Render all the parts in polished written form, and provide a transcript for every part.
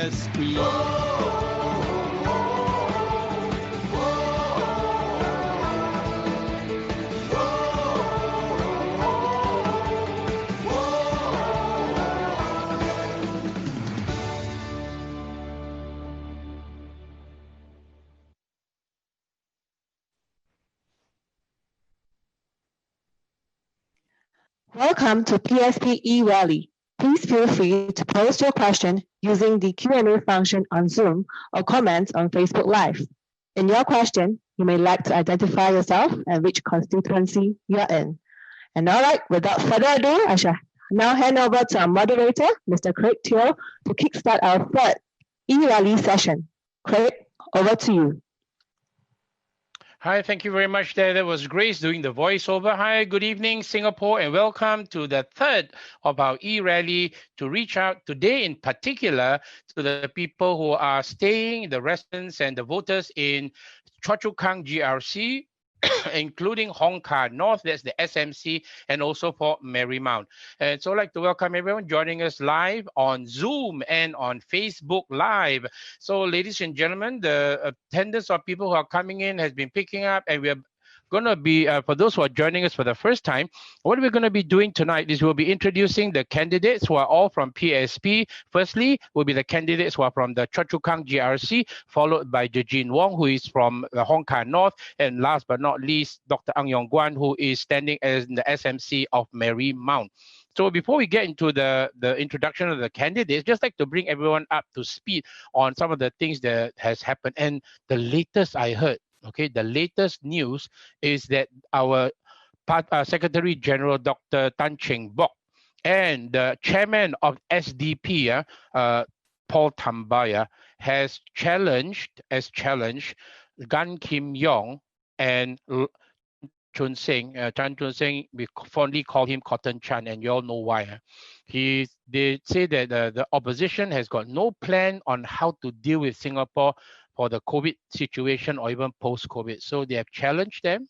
PSP. Welcome to PSP e-Rally. Please feel free to post your question using the Q&A function on Zoom or comments on Facebook Live. In your question, you may like to identify yourself and which constituency you are in. And all right, without further ado, I shall now hand over to our moderator, Mr. Craig Teo, to kickstart our third e-Rally session. Craig, over to you. Hi, thank you very much there. That was Grace doing the voiceover. Hi, good evening, Singapore, and welcome to the third of our e-rally to reach out today in particular to the people who are staying, the residents and the voters in Chua Kang GRC, including Hong Kong North, that's the SMC, and also for Marymount. And so I'd like to welcome everyone joining us live on Zoom and on Facebook Live. So ladies and gentlemen, the attendance of people who are coming in has been picking up, and we're going to be, for those who are joining us for the first time, what we're going to be doing tonight is we'll be introducing the candidates who are all from PSP. Firstly, will be the candidates who are from the Chua Kang GRC, followed by Jejin Wong, who is from the Hong Kong North, and last but not least, Dr. Ang Yong Guan, who is standing as the SMC of Marymount. So before we get into the introduction of the candidates, just like to bring everyone up to speed on some of the things that has happened. And the latest I heard, okay, the latest news is that our Secretary General Dr. Tan Cheng Bock and the chairman of SDP, Paul Tambaya, has challenged Gan Kim Yong and Chun Sing. Chan Chun Sing, we fondly call him Cotton Chan, and you all know why. They say that the opposition has got no plan on how to deal with Singapore for the COVID situation or even post-COVID. So they have challenged them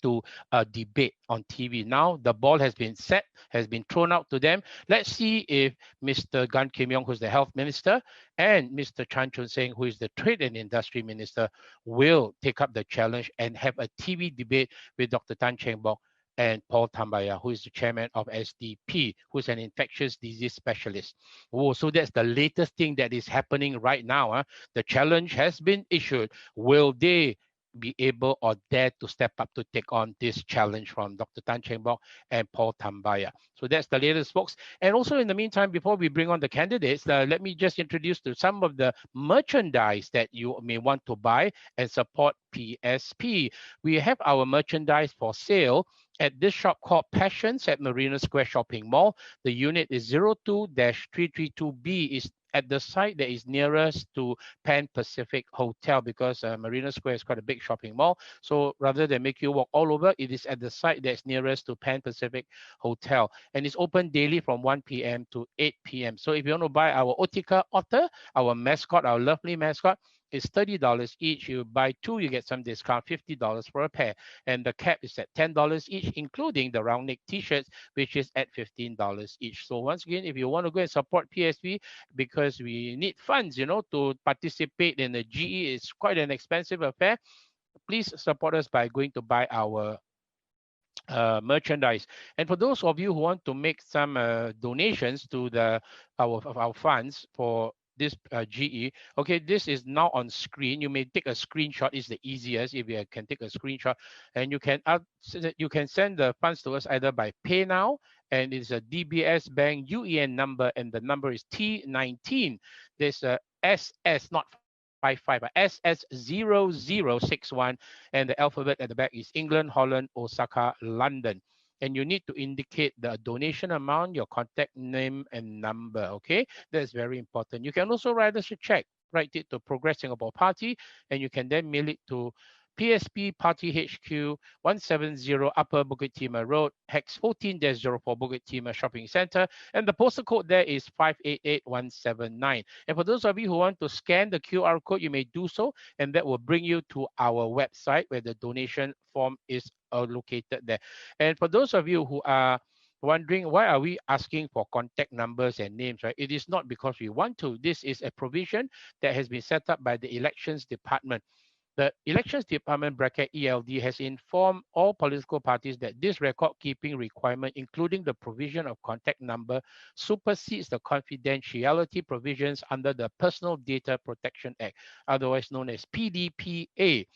to debate on TV. Now the ball has been set, has been thrown out to them. Let's see if Mr. Gan Kim Yong, who's the health minister, and Mr. Chan Chun Sing, who is the trade and industry minister, will take up the challenge and have a TV debate with Dr. Tan Cheng Bock and Paul Tambaya, who is the chairman of SDP, who's an infectious disease specialist. Oh, so that's the latest thing that is happening right now. The challenge has been issued. Will they be able or dare to step up to take on this challenge from Dr. Tan Cheng Bock and Paul Tambaya? So that's the latest, folks. And also in the meantime, before we bring on the candidates, let me just introduce to some of the merchandise that you may want to buy and support PSP. We have our merchandise for sale at this shop called Passions at Marina Square Shopping Mall. The unit is 02-332B, is at the site that is nearest to Pan Pacific Hotel, because Marina Square is quite a big shopping mall. So rather than make you walk all over, it is at the site that's nearest to Pan Pacific Hotel. And it's open daily from 1 p.m. to 8 p.m. So if you want to buy our Otika Otter, our mascot, our lovely mascot, it's $30 each. You buy two, you get some discount, $50 for a pair. And the cap is at $10 each, including the round neck t-shirts, which is at $15 each. So once again, if you want to go and support PSP, because we need funds, you know, to participate in the GE, it's quite an expensive affair. Please support us by going to buy our merchandise. And for those of you who want to make some donations to our funds for this GE, okay, this is now on screen. You may take a screenshot. It's the easiest if you can take a screenshot, and you can send the funds to us either by PayNow, and it's a DBS Bank UEN number, and the number is T19. There's a SS, not 55, but SS0061, and the alphabet at the back is England, Holland, Osaka, London. And you need to indicate the donation amount, your contact name and number, okay? That's very important. You can also write us a check, write it to Progress Singapore Party, and you can then mail it to PSP Party HQ 170 Upper Bukit Timah Road, Hex 14-04 Bukit Timah Shopping Center, and the postal code there is 588179. And for those of you who want to scan the QR code, you may do so, and that will bring you to our website where the donation form is located there. And for those of you who are wondering why are we asking for contact numbers and names, right? It is not because we want to. This is a provision that has been set up by the Elections Department. The Elections Department bracket ELD has informed all political parties that this record keeping requirement, including the provision of contact number, supersedes the confidentiality provisions under the Personal Data Protection Act, otherwise known as PDPA.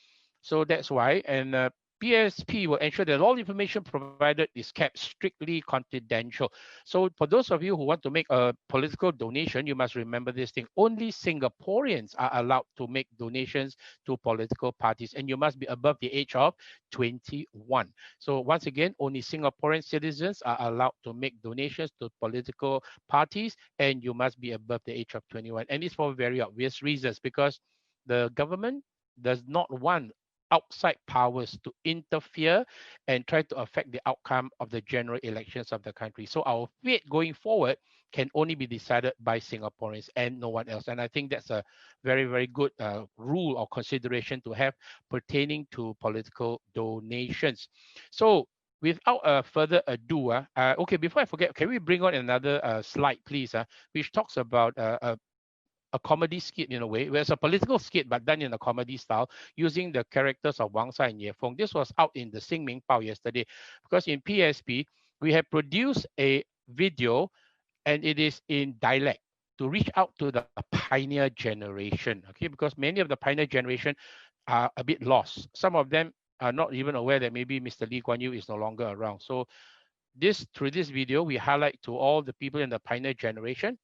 So that's why, and PSP will ensure that all information provided is kept strictly confidential. So for those of you who want to make a political donation, you must remember this thing. Only Singaporeans are allowed to make donations to political parties, and you must be above the age of 21. So once again, only Singaporean citizens are allowed to make donations to political parties, and you must be above the age of 21. And it's for very obvious reasons, because the government does not want outside powers to interfere and try to affect the outcome of the general elections of the country. So our fate going forward can only be decided by Singaporeans and no one else. And I think that's a very, very good rule or consideration to have pertaining to political donations. So without further ado, okay, before I forget, can we bring on another slide, please, which talks about a comedy skit in a way, where it's a political skit but done in a comedy style using the characters of Wang Sai and Ye Feng. This was out in the Xingming Pao yesterday, because in PSP we have produced a video and it is in dialect to reach out to the pioneer generation. Okay, because many of the pioneer generation are a bit lost. Some of them are not even aware that maybe Mr. Lee Kuan Yew is no longer around. So through this video, we highlight to all the people in the pioneer generation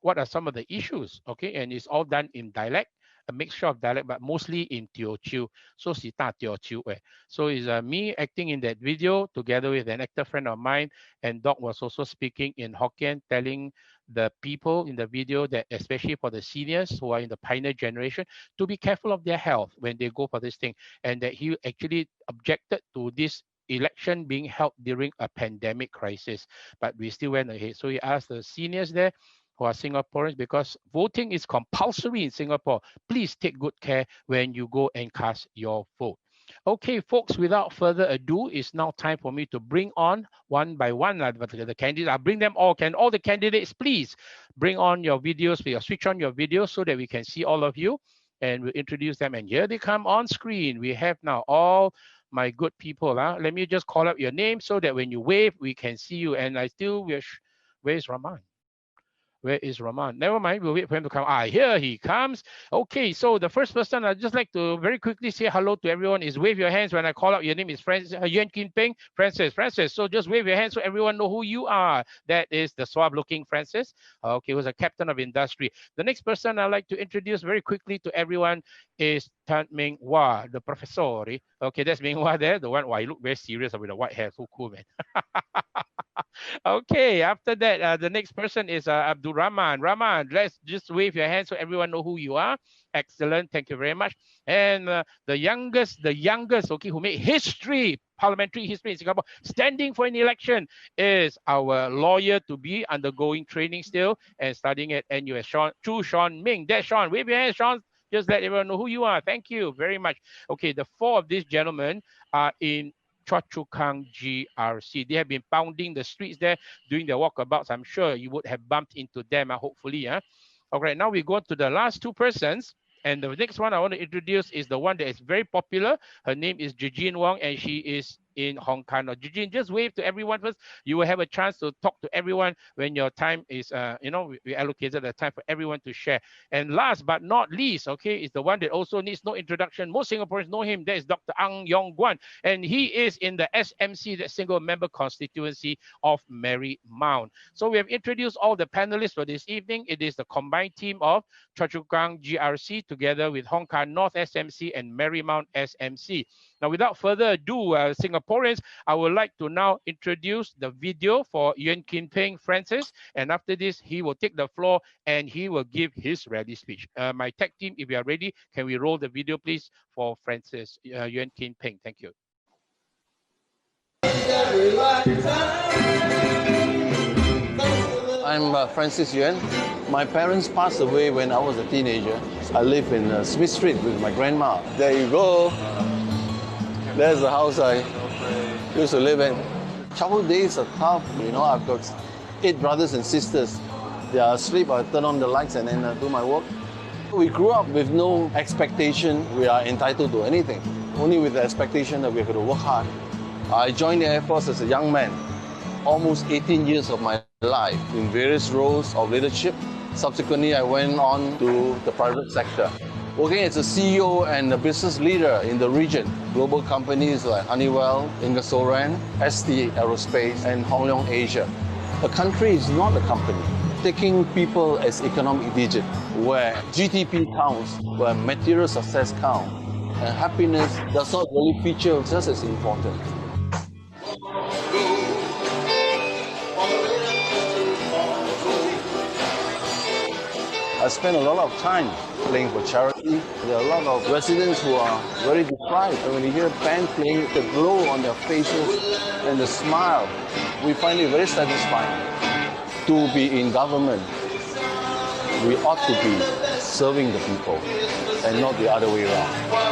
what are some of the issues, okay? And it's all done in dialect, a mixture of dialect, but mostly in Teochew. So si ta Teochew. So it's me acting in that video together with an actor friend of mine, and Doc was also speaking in Hokkien, telling the people in the video that, especially for the seniors who are in the pioneer generation, to be careful of their health when they go for this thing, and that he actually objected to this election being held during a pandemic crisis, but we still went ahead. So he asked the seniors there who are Singaporeans, because voting is compulsory in Singapore, please take good care when you go and cast your vote. Okay, folks, without further ado, it's now time for me to bring on one by one the candidates. I'll bring them all. Can all the candidates please bring on your videos, switch on your videos so that we can see all of you, and we'll introduce them. And here they come on screen. We have now all my good people. Let me just call out your name so that when you wave, we can see you. And I still wish, where's Rahman? Where is Rahman? Never mind, we'll wait for him to come. Here he comes. Okay, so the first person I'd just like to very quickly say hello to everyone is wave your hands when I call out your name is Yuen Pheng, Francis. So just wave your hands so everyone know who you are. That is the suave-looking Francis. Okay, who's a captain of industry. The next person I'd like to introduce very quickly to everyone is Tan Meng Wah, the professor. Okay, that's Meng Wah there, the one. Wow, he look very serious with the white hair. So cool, man. Okay, after that, the next person is Abdul Rahman. Rahman, let's just wave your hand so everyone know who you are. Excellent, thank you very much. And the youngest, okay, who made history, parliamentary history in Singapore, standing for an election, is our lawyer to be, undergoing training still and studying at NUS, Chu Sean Ming. That's Sean. Wave your hand, Sean. Just let everyone know who you are. Thank you very much. Okay, the four of these gentlemen are in Kang GRC. They have been pounding the streets there, doing their walkabouts. I'm sure you would have bumped into them, hopefully. All right, now we go to the last two persons. And the next one I want to introduce is the one that is very popular. Her name is Jijin Wong, and she is in Hong Kong. Now, Jijin, just wave to everyone first. You will have a chance to talk to everyone when your time is, we allocated the time for everyone to share. And last but not least, okay, is the one that also needs no introduction. Most Singaporeans know him. That is Dr. Ang Yong Guan, and he is in the SMC, the single member constituency of Marymount. So we have introduced all the panelists for this evening. It is the combined team of Choa Chu Kang GRC together with Hong Kong North SMC and Marymount SMC. Now, without further ado, Singaporeans, I would like to now introduce the video for Yuen Pheng Francis. And after this, he will take the floor and he will give his rally speech. My tech team, if you are ready, can we roll the video, please, for Francis Yuen Pheng? Thank you. I'm Francis Yuen. My parents passed away when I was a teenager. I live in Smith Street with my grandma. There you go. There's the house I used to live in. Childhood days are tough. You know, I've got 8 brothers and sisters. They are asleep, I turn on the lights and then do my work. We grew up with no expectation we are entitled to anything, only with the expectation that we have to work hard. I joined the Air Force as a young man, almost 18 years of my life in various roles of leadership. Subsequently, I went on to the private sector, working as a CEO and a business leader in the region. Global companies like Honeywell, Ingersoll-Rand, ST Aerospace, and Hong Leong Asia. A country is not a company. Taking people as economic digit, where GDP counts, where material success counts, and happiness does not really feature just as important. I spend a lot of time playing for charity. There are a lot of residents who are very deprived, and when you hear a band playing, the glow on their faces and the smile, we find it very satisfying. To be in government, we ought to be serving the people and not the other way around.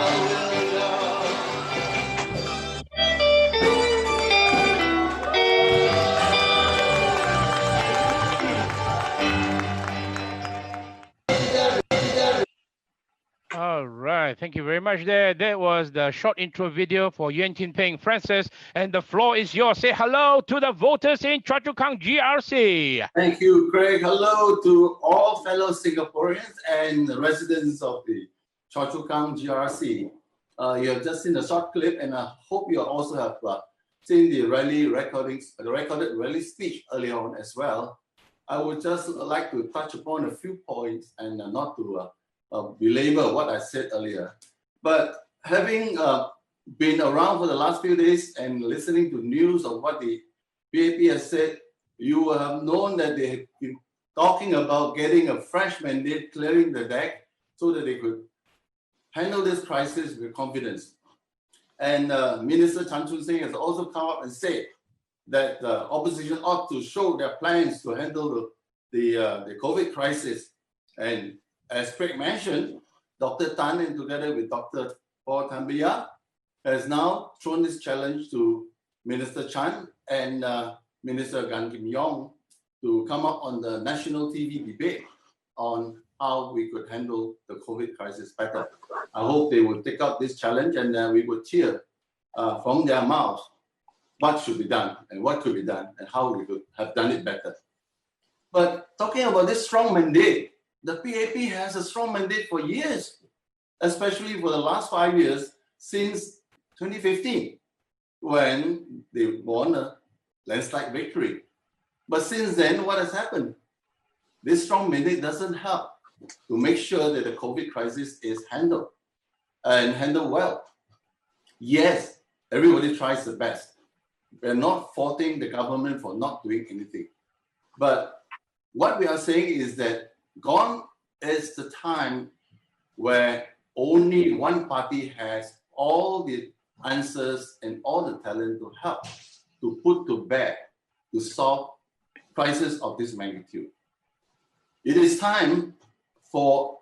All right, thank you very much there. That was the short intro video for Yuen, Pheng, Francis, and the floor is yours. Say hello to the voters in Chua, Kang GRC. Thank you, Craig. Hello to all fellow Singaporeans and residents of the Chua, Kang GRC. You have just seen a short clip, and I hope you also have seen the rally recordings, the recorded rally speech earlier on as well. I would just like to touch upon a few points and not to belabor what I said earlier. But having been around for the last few days and listening to news of what the PAP has said, you will have known that they have been talking about getting a fresh mandate, clearing the deck so that they could handle this crisis with confidence. And Minister Chan Chun Sing has also come up and said that the opposition ought to show their plans to handle the COVID crisis. And as Craig mentioned, Dr. Tan, and together with Dr. Paul Tambia, has now thrown this challenge to Minister Chan and Minister Gan Kim Yong to come up on the national TV debate on how we could handle the COVID crisis better. I hope they will take up this challenge and we would hear from their mouths what should be done and what could be done and how we could have done it better. But talking about this strong mandate, the PAP has a strong mandate for years, especially for the last 5 years since 2015, when they won a landslide victory. But since then, what has happened? This strong mandate doesn't help to make sure that the COVID crisis is handled and handled well. Yes, everybody tries the best. We're not faulting the government for not doing anything. But what we are saying is that gone is the time where only one party has all the answers and all the talent to help, to put to bear, to solve crises of this magnitude. It is time for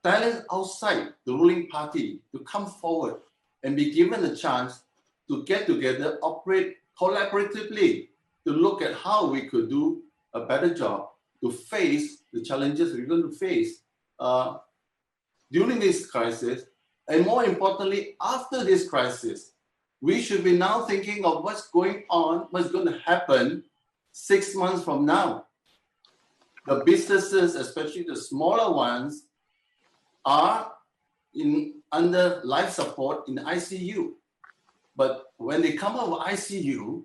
talent outside the ruling party to come forward and be given a chance to get together, operate collaboratively, to look at how we could do a better job to face the challenges we're going to face during this crisis, and more importantly, after this crisis. We should be now thinking of what's going on, what's going to happen 6 months from now. The businesses, especially the smaller ones, are under life support in ICU. But when they come out of ICU,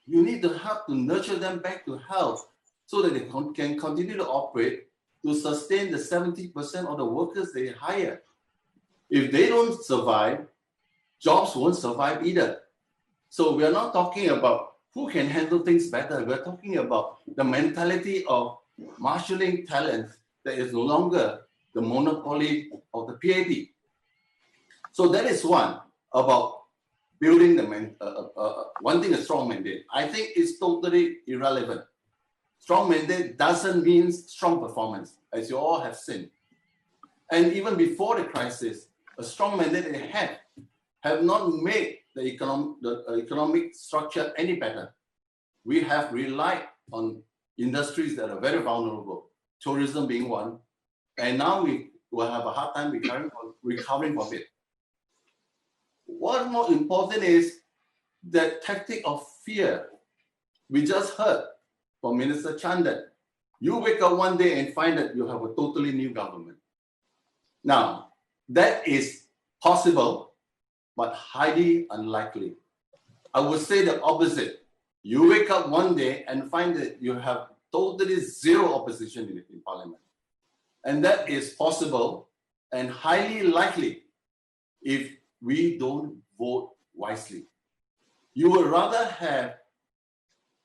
you need to help to nurture them back to health so that they can continue to operate to sustain the 70% of the workers they hire. If they don't survive, jobs won't survive either. So we are not talking about who can handle things better. We're talking about the mentality of marshalling talent that is no longer the monopoly of the PAP. So that is one about building wanting a strong mandate. I think it's totally irrelevant. Strong mandate doesn't mean strong performance, as you all have seen. And even before the crisis, a strong mandate they have not made the economic structure any better. We have relied on industries that are very vulnerable, tourism being one, and now we will have a hard time recovering from it. What's more important is the tactic of fear. We just heard from Minister Chan that you wake up one day and find that you have a totally new government. Now, that is possible, but highly unlikely. I would say the opposite. You wake up one day and find that you have totally zero opposition in Parliament. And that is possible and highly likely if we don't vote wisely. You would rather have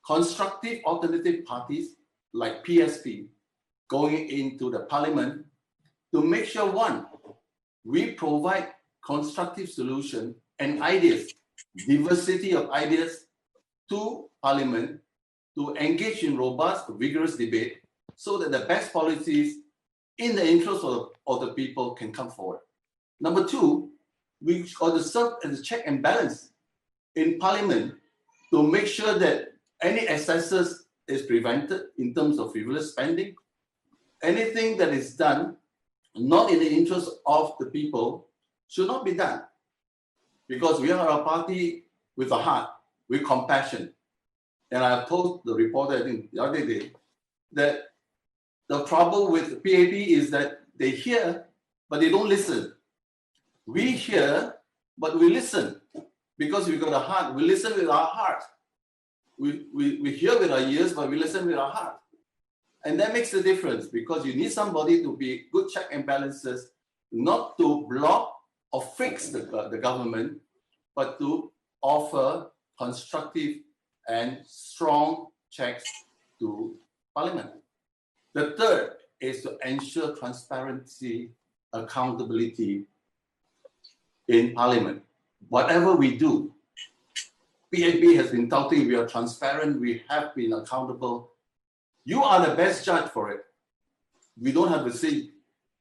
constructive alternative parties like PSP going into the Parliament to make sure, one, we provide constructive solution and ideas, diversity of ideas to Parliament to engage in robust, vigorous debate so that the best policies in the interest of the people can come forward. Number two, we got to serve as a check and balance in Parliament to make sure that any excesses is prevented in terms of frivolous spending. Anything that is done not in the interest of the people should not be done, because we are a party with a heart, with compassion. And I told the reporter, I think the other day, that the trouble with PAP is that they hear, but they don't listen. We hear, but we listen, because we've got a heart. We listen with our heart. We hear with our ears, but we listen with our heart. And that makes a difference, because you need somebody to be good check and balances, not to block or fix the government, but to offer constructive and strong checks to Parliament. The third is to ensure transparency, accountability in Parliament. Whatever we do, PAP has been touting we are transparent, we have been accountable. You are the best judge for it. We don't have to say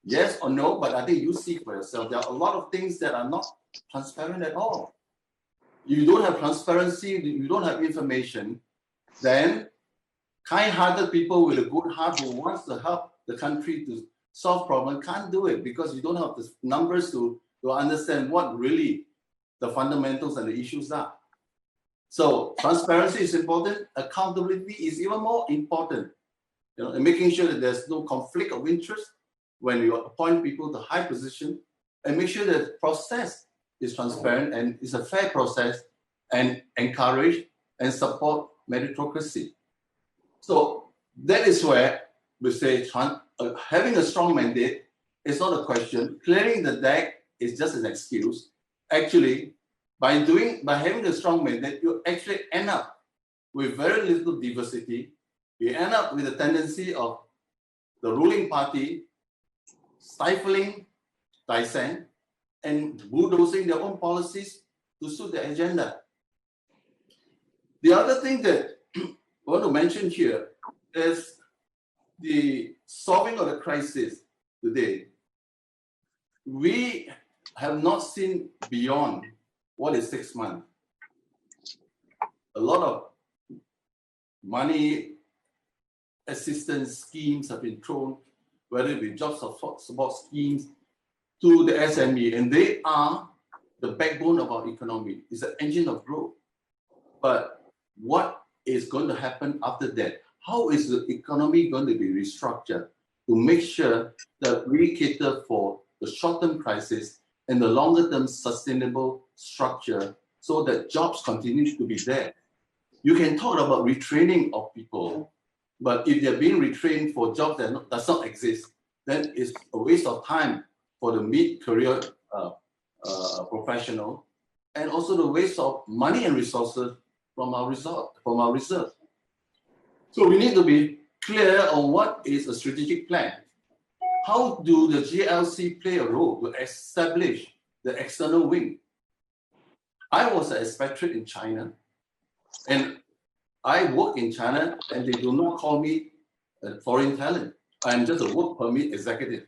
yes or no, but I think you see for yourself. There are a lot of things that are not transparent at all. You don't have transparency, you don't have information, then kind-hearted people with a good heart who wants to help the country to solve problems can't do it, because you don't have the numbers to understand what really the fundamentals and the issues are. So transparency is important. Accountability is even more important. And making sure that there's no conflict of interest when you appoint people to high position, and make sure that the process is transparent and is a fair process, and encourage and support meritocracy. So that is where we say having a strong mandate is not a question. Clearing the deck is just an excuse. Actually, by having a strong mandate, you actually end up with very little diversity. You end up with a tendency of the ruling party stifling dissent and bulldozing their own policies to suit their agenda. The other thing that I want to mention here is the solving of the crisis today. We have not seen beyond what is 6 months. A lot of money assistance schemes have been thrown, whether it be job support schemes, to the SME, and they are the backbone of our economy. It's an engine of growth. But what is going to happen after that? How is the economy going to be restructured to make sure that we cater for the short-term crisis and the longer-term sustainable structure so that jobs continue to be there? You can talk about retraining of people, but if they're being retrained for jobs that does not exist, then it's a waste of time for the mid-career professional, and also the waste of money and resources from our reserve. So we need to be clear on what is a strategic plan. How do the GLC play a role to establish the external wing? I was an expatriate in China, and I work in China, and they do not call me a foreign talent. I'm just a work permit executive.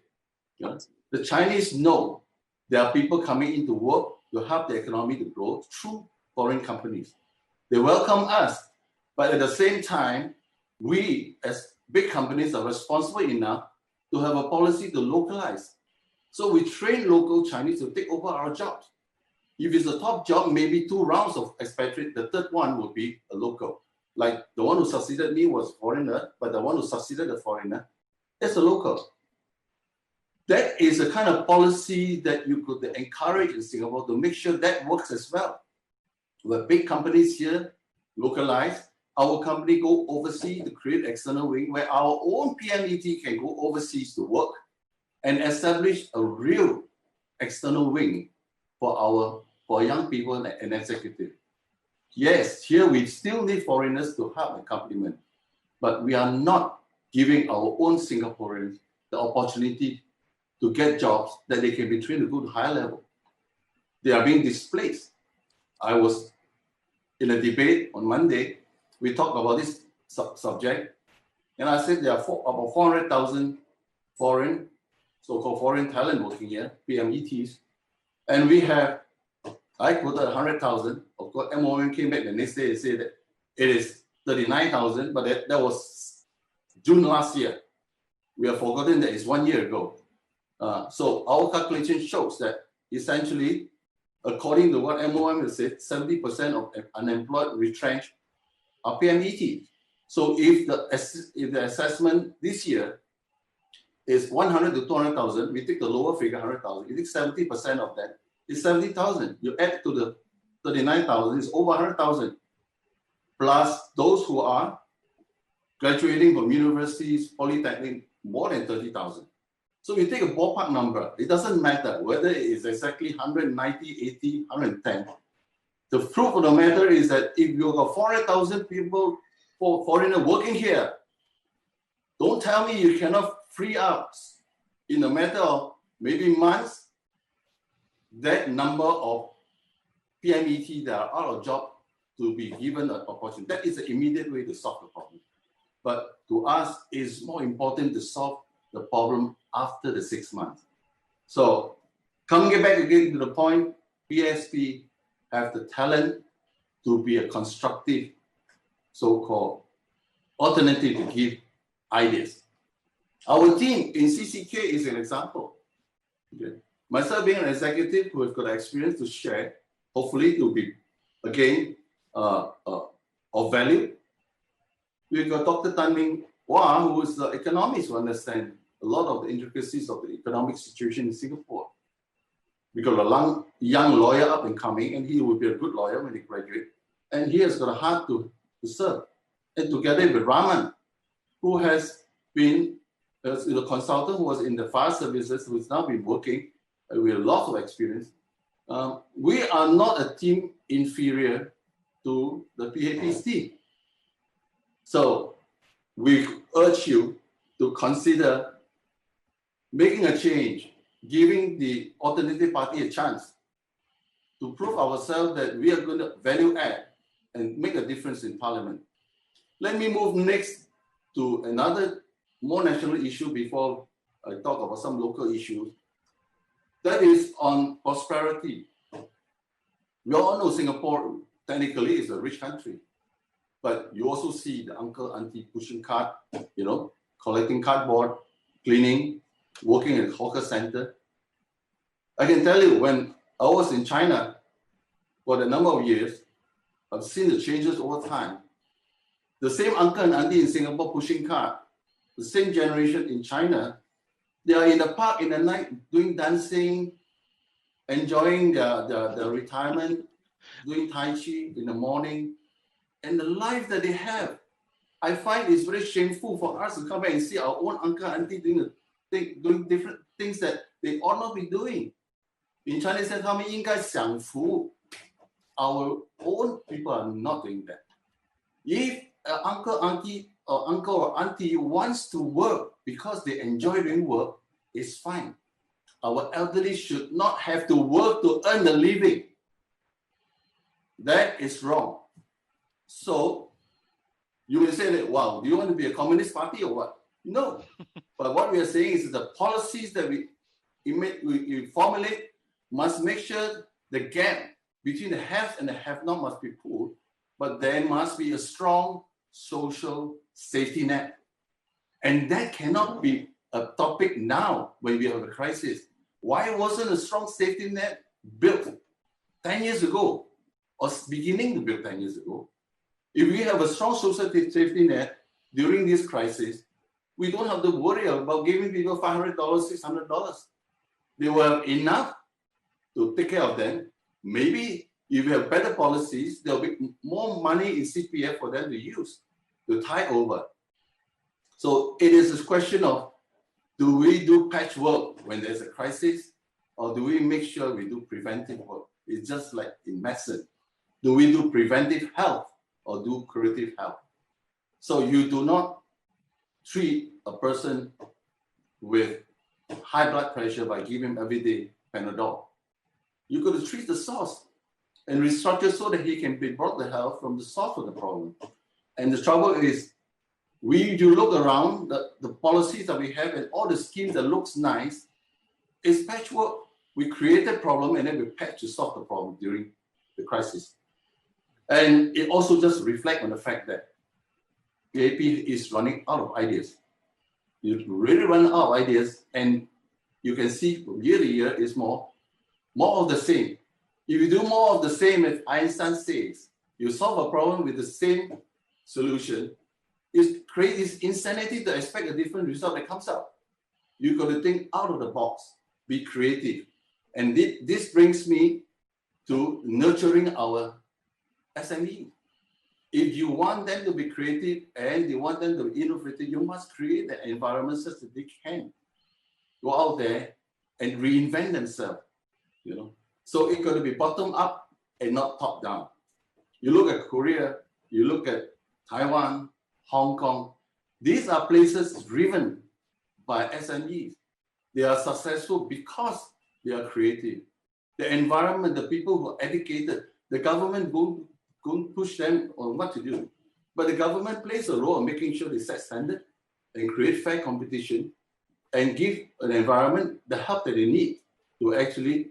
You know? The Chinese know there are people coming into work to help the economy to grow through foreign companies. They welcome us, but at the same time, we as big companies are responsible enough to have a policy to localize. So we train local Chinese to take over our jobs. If it's a top job, maybe 2 rounds of expatriate, the third one would be a local. Like the one who succeeded me was foreigner, but the one who succeeded the foreigner, that's a local. That is a kind of policy that you could encourage in Singapore to make sure that works as well. Where big companies here localize, our company go overseas to create external wing where our own PMET can go overseas to work and establish a real external wing for young people and executive. Yes, here we still need foreigners to help and complement, but we are not giving our own Singaporeans the opportunity to get jobs that they can be trained to go to higher level. They are being displaced. I was in a debate on Monday. We talked about this subject, and I said there are about 400,000 foreign, so-called foreign talent working here, PMETs, and we have, I quoted 100,000. Of course, MOM came back the next day and said that it is 39,000, but that was June last year. We have forgotten that it's 1 year ago. So our calculation shows that essentially, according to what MOM has said, 70% of unemployed retrenched are PMET. So if the assessment this year is 100 to 200,000, we take the lower figure, 100,000. You take 70% of that, it's 70,000. You add to the 39,000, it's over 100,000. Plus those who are graduating from universities, polytechnic, more than 30,000. So you take a ballpark number, it doesn't matter whether it is exactly 190, 80, 110. The proof of the matter is that if you've got 400,000 people, foreigners working here, don't tell me you cannot free up in a matter of maybe months that number of PMET that are out of job to be given an opportunity. That is the immediate way to solve the problem. But to us, it's more important to solve the problem after the 6 months. So coming back again to the point, PSP have the talent to be a constructive, so-called alternative to give ideas. Our team in CCK is an example. Okay. Myself being an executive who has got experience to share, hopefully to be, again, of value. We've got Dr. Tan Ming Hua, who is the economist who understands a lot of the intricacies of the economic situation in Singapore. We got a young lawyer up and coming, and he will be a good lawyer when he graduates. And he has got a heart to serve. And together with Raman, who has been a consultant who was in the fire services, who has now been working with a lot of experience. We are not a team inferior to the PAP's team. So we urge you to consider making a change, giving the alternative party a chance to prove ourselves that we are going to value add and make a difference in Parliament. Let me move next to another more national issue before I talk about some local issues. That is on prosperity. We all know Singapore technically is a rich country, but you also see the uncle, auntie pushing cart, collecting cardboard, cleaning, working at a hawker center. I can tell you, when I was in China for a number of years, I've seen the changes over time. The same uncle and auntie in Singapore pushing cart, the same generation in China, they are in the park in the night doing dancing, enjoying their retirement, doing Tai Chi in the morning. And the life that they have, I find it's very shameful for us to come back and see our own uncle and auntie doing different things that they ought not be doing. In China, they say, our own people are not doing that. If an uncle, or auntie wants to work because they enjoy doing work, it's fine. Our elderly should not have to work to earn a living. That is wrong. So you will say that, wow, do you want to be a communist party or what? No. But what we are saying is that the policies that we formulate must make sure the gap between the have and the have-not must be pulled, but there must be a strong social safety net. And that cannot be a topic now when we have a crisis. Why wasn't a strong safety net built 10 years ago or beginning to build 10 years ago? If we have a strong social safety net during this crisis, we don't have to worry about giving people $500, $600. They will have enough to take care of them. Maybe if you have better policies, there'll be more money in CPF for them to use, to tie over. So it is a question of, do we do patchwork when there's a crisis, or do we make sure we do preventive work? It's just like in medicine. Do we do preventive health or do curative health? So you do not treat a person with high blood pressure by giving him everyday Panadol. You got to treat the source and restructure so that he can be brought the health from the source of the problem. And the trouble is, you look around the policies that we have and all the schemes that looks nice, is patchwork. We create a problem and then we patch to solve the problem during the crisis. And it also just reflects on the fact that PAP is running out of ideas. You really run out of ideas, and you can see from year to year is more of the same. If you do more of the same, as Einstein says, you solve a problem with the same solution, it creates this insanity to expect a different result that comes out. You've got to think out of the box, be creative. And this brings me to nurturing our SME. If you want them to be creative and you want them to be innovative, you must create the environment such that they can go out there and reinvent themselves. So it's got to be bottom up and not top down. You look at Korea, you look at Taiwan, Hong Kong. These are places driven by SMEs. They are successful because they are creative. The environment, the people who are educated, the government won't push them on what to do. But the government plays a role in making sure they set standards and create fair competition and give an environment the help that they need to actually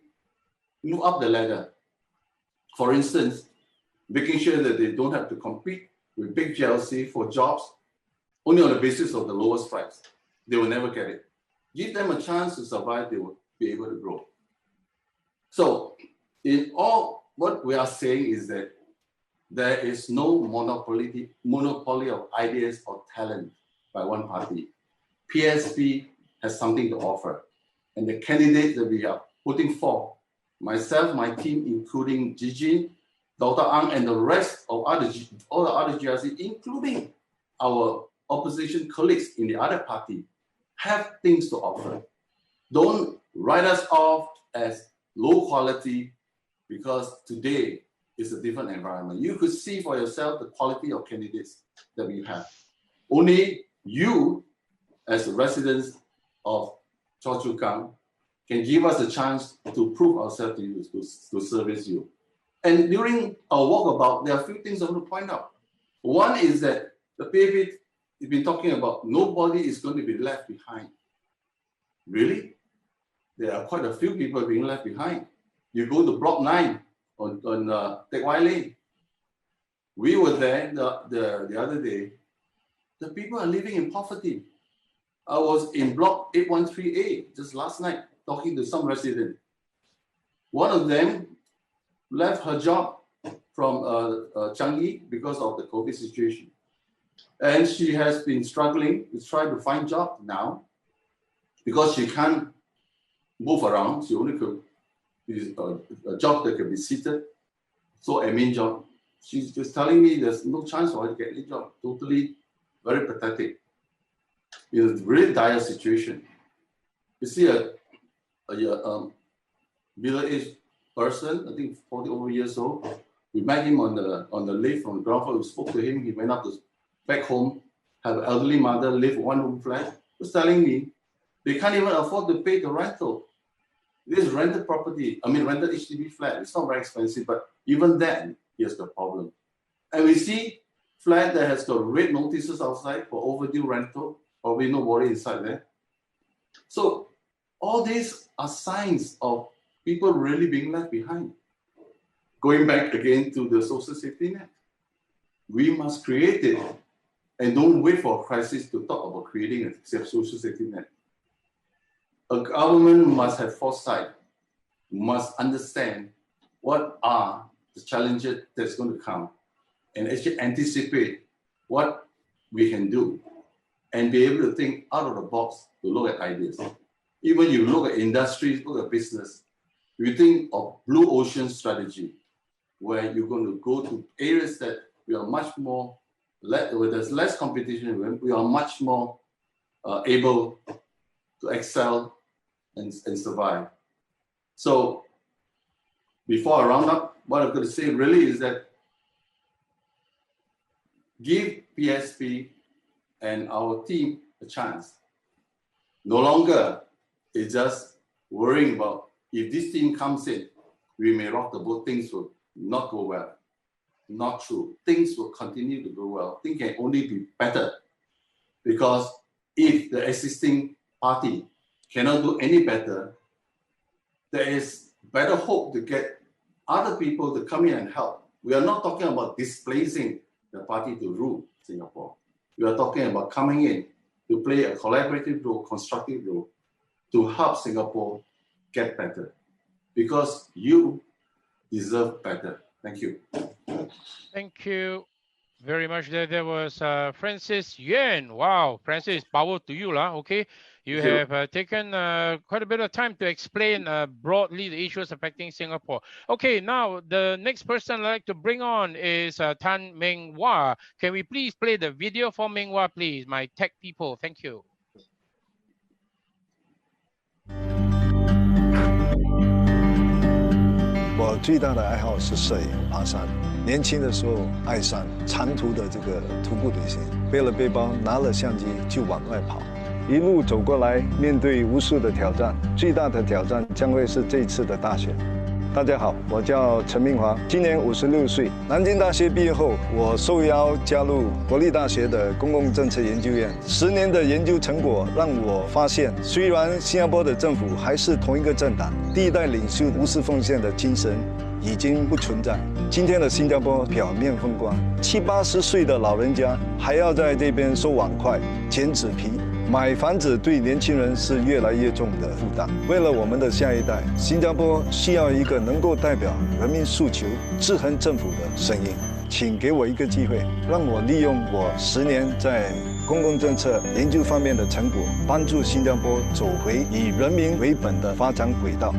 move up the ladder. For instance, making sure that they don't have to compete with big GLC for jobs only on the basis of the lowest price. They will never get it. Give them a chance to survive, they will be able to grow. So in all, what we are saying is that there is no monopoly of ideas or talent by one party. PSP has something to offer. And the candidates that we are putting forth, myself, my team, including Gigi, Dr. Ang, and the rest of all the other GRC, including our opposition colleagues in the other party, have things to offer. Don't write us off as low quality, because today is a different environment. You could see for yourself the quality of candidates that we have. Only you, as residents of Choa Chu Kang, can give us a chance to prove ourselves to you, to service you. And during our walkabout, there are a few things I want to point out. One is that the PAP has been talking about nobody is going to be left behind. Really? There are quite a few people being left behind. You go to Block 9 on Teck Whye Lane. We were there the other day. The people are living in poverty. I was in Block 813A just last night talking to some resident. One of them left her job from Changi because of the COVID situation. And she has been struggling to try to find job now because she can't move around. She only could a job that can be seated. So admin job. She's just telling me there's no chance for her to get a job. Totally very pathetic. It's a really dire situation. You see a middle-aged person, I think 40 over years old. We met him on the lift from the ground floor. We spoke to him. He went up to back home, have an elderly mother, live one-room flat. He was telling me they can't even afford to pay the rental. This rented property, rented HDB flat, it's not very expensive, but even then, here's the problem. And we see flat that has got red notices outside for overdue rental, probably nobody inside there. So all these are signs of people really being left behind. going back again to the social safety net. We must create it and don't wait for a crisis to talk about creating a social safety net. A government must have foresight, must understand what are the challenges that's going to come and actually anticipate what we can do and be able to think out of the box to look at ideas. Even you look at industries, look at business, you think of blue ocean strategy, where you're going to go to areas that we are much more, where there's less competition, we are much more able to excel and survive. So before I round up, what I'm going to say really is that give PSP and our team a chance. No longer it's just worrying about if this team comes in, we may rock the boat, things will not go well. Not true. Things will continue to go well. Things can only be better. Because if the existing party cannot do any better, there is better hope to get other people to come in and help. We are not talking about displacing the party to rule Singapore. We are talking about coming in to play a collaborative role, constructive role, to help Singapore get better. Because you deserve better. Thank you. Thank you very much. There was Francis Yuen. Wow, Francis, power to you, lah. Okay, you have taken quite a bit of time to explain broadly the issues affecting Singapore. Okay, now the next person I'd like to bring on is Tan Meng Wah. Can we please play the video for Meng Wah, please, my tech people? Thank you. 我最大的爱好是摄影、爬山。年轻的时候爱上长途的这个徒步旅行，背了背包，拿了相机就往外跑。一路走过来，面对无数的挑战，最大的挑战将会是这次的大选。大家好，我叫陈明华，今年56岁。南京大学毕业后，我受邀加入国立大学的公共政策研究院。10年的研究成果让我发现，虽然新加坡的政府还是同一个政党，第一代领袖无私奉献的精神已经不存在。今天的新加坡表面风光，70、80岁的老人家还要在这边收碗筷、剪纸皮。 买房子对年轻人是越来越重的负担。为了我们的下一代，新加坡需要一个能够代表人民诉求、制衡政府的声音。请给我一个机会，让我利用我10年在公共政策研究方面的成果，帮助新加坡走回以人民为本的发展轨道。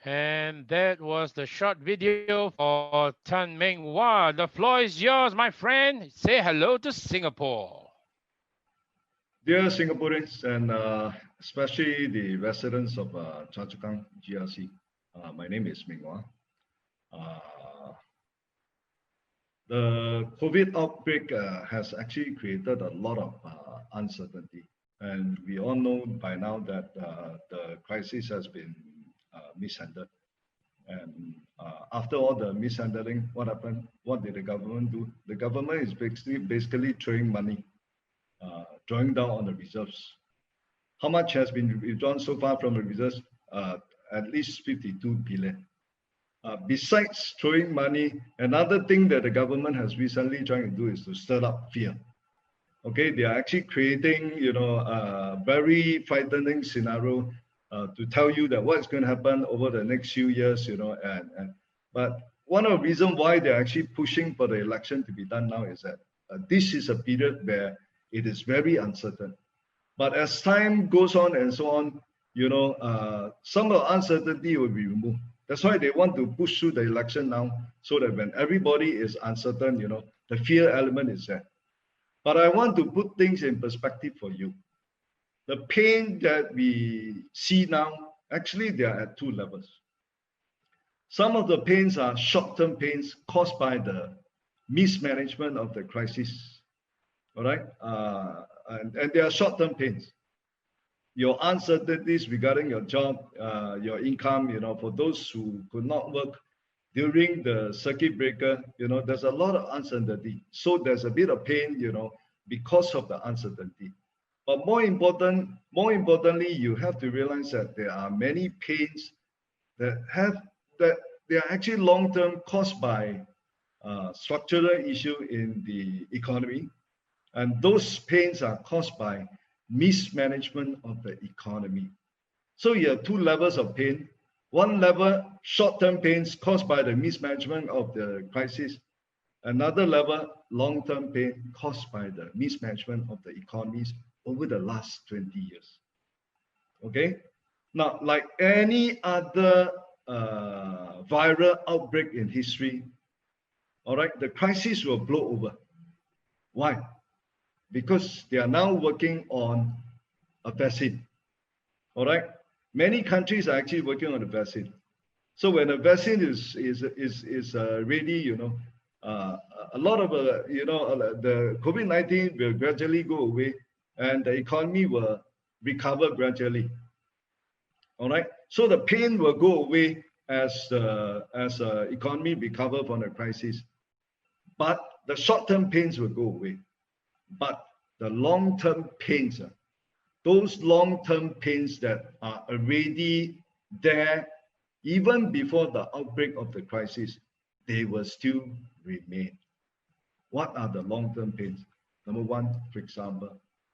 And that was the short video for Tan Meng Wah. The floor is yours, my friend. Say hello to Singapore. Dear Singaporeans and especially the residents of Chua Kang GRC, my name is Meng Wah. The COVID outbreak has actually created a lot of uncertainty, and we all know by now that the crisis has been mishandled. And after all the mishandling, what happened? What did the government do? The government is basically throwing money, drawing down on the reserves. How much has been withdrawn so far from the reserves? At least 52 billion. Besides throwing money, another thing that the government has recently trying to do is to stir up fear. Okay, they are actually creating, a very frightening scenario to tell you that what's going to happen over the next few years, but one of the reasons why they're actually pushing for the election to be done now is that this is a period where it is very uncertain. But as time goes on and so on, some of the uncertainty will be removed. That's why they want to push through the election now, so that when everybody is uncertain, the fear element is there. But I want to put things in perspective for you. The pain that we see now, actually, they are at 2 levels. Some of the pains are short-term pains caused by the mismanagement of the crisis, all right? And they are short-term pains. Your uncertainties regarding your job, your income, for those who could not work during the circuit breaker, there's a lot of uncertainty. So there's a bit of pain, because of the uncertainty. But more importantly, you have to realize that there are many pains that they are actually long-term caused by structural issue in the economy, and those pains are caused by mismanagement of the economy. So you have two levels of pain. One level, short-term pains caused by the mismanagement of the crisis. Another level, long-term pain caused by the mismanagement of the economies over the last 20 years. Okay? Now, like any other viral outbreak in history, all right, the crisis will blow over. Why? Because they are now working on a vaccine. All right? Many countries are actually working on a vaccine. So when a vaccine is ready, you know, a lot of the COVID-19 will gradually go away, and the economy will recover gradually. All right. So the pain will go away as the economy recover from the crisis, but the short-term pains will go away. But the long-term pains, those long-term pains that are already there, even before the outbreak of the crisis, they will still remain. What are the long-term pains? Number one, for example,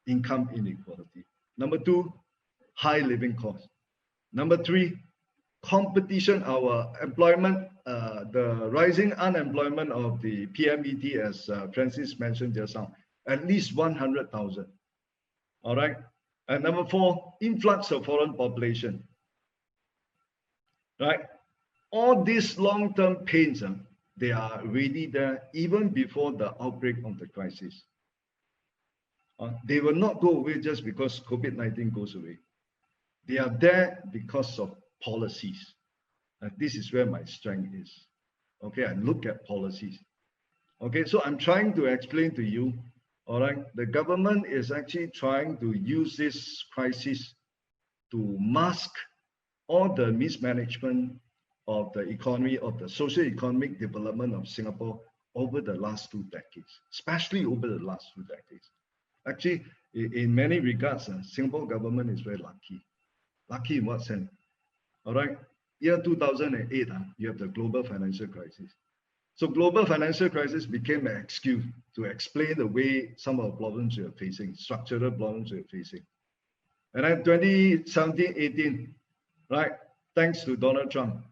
income inequality. Number two, high living costs. Number three, competition, our employment, the rising unemployment of the PMET, as Francis mentioned just now, at least 100,000. All right. And number four, influx of foreign population. Right. All these long-term pains, they are already there even before the outbreak of the crisis. They will not go away just because COVID-19 goes away. They are there because of policies. And this is where my strength is. Okay, I look at policies. Okay, so I'm trying to explain to you, all right, the government is actually trying to use this crisis to mask all the mismanagement of the economy, of the socio-economic development of Singapore over the last 2 decades, especially over the last 2 decades. Actually, in many regards, Singapore government is very lucky. Lucky in what sense? All right, year 2008, you have the global financial crisis. So global financial crisis became an excuse to explain the way some of the problems we are facing, structural problems we are facing. And then 2017-18, right, thanks to Donald Trump,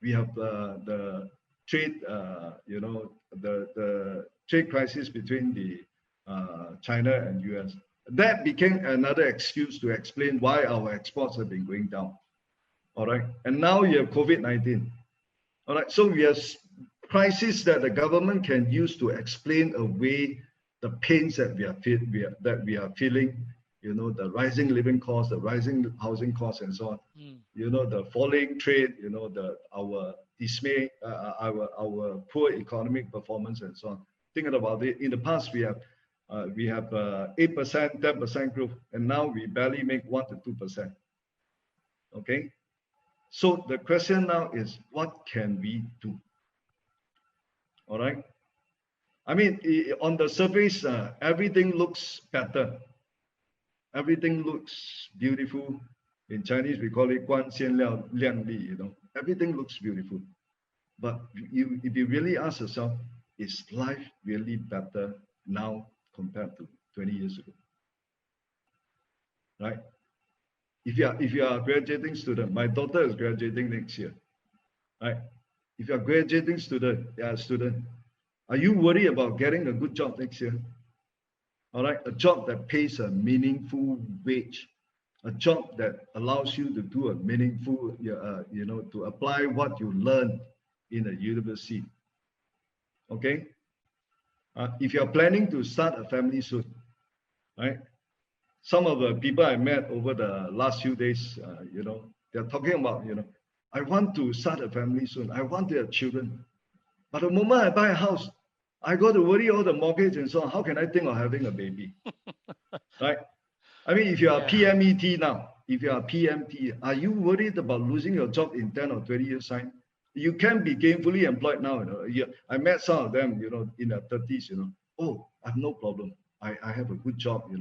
we have the trade, the trade crisis between the China and US. That became another excuse to explain why our exports have been going down. All right, and now you have COVID-19. All right, so we have crises that the government can use to explain away the pains that we are feeling. You know, the rising living costs, the rising housing costs, and so on. You know, the falling trade. You know, our dismay, our poor economic performance, and so on. Thinking about it, in the past we have 8%, 10% growth, and now we barely make 1 to 2%. Okay, so the question now is, what can we do? All right. I mean, on the surface, everything looks better. Everything looks beautiful. In Chinese, we call it 光鲜亮丽, you know. Everything looks beautiful. But if you really ask yourself, is life really better now compared to 20 years ago? Right? If you are a graduating student, my daughter is graduating next year. Right? If you are graduating student, are you worried about getting a good job next year? All right, a job that pays a meaningful wage, a job that allows you to do a meaningful, to apply what you learn in a university. Okay. If you are planning to start a family soon, right? Some of the people I met over the last few days, they're talking about, I want to start a family soon. I want to have children. But the moment I buy a house, I got to worry all the mortgage and so on. How can I think of having a baby? Right? I mean, if you are PMET now, if you are PMT, are you worried about losing your job in 10 or 20 years time? You can be gainfully employed now. I met some of them, in their 30s, oh, I have no problem. I have a good job,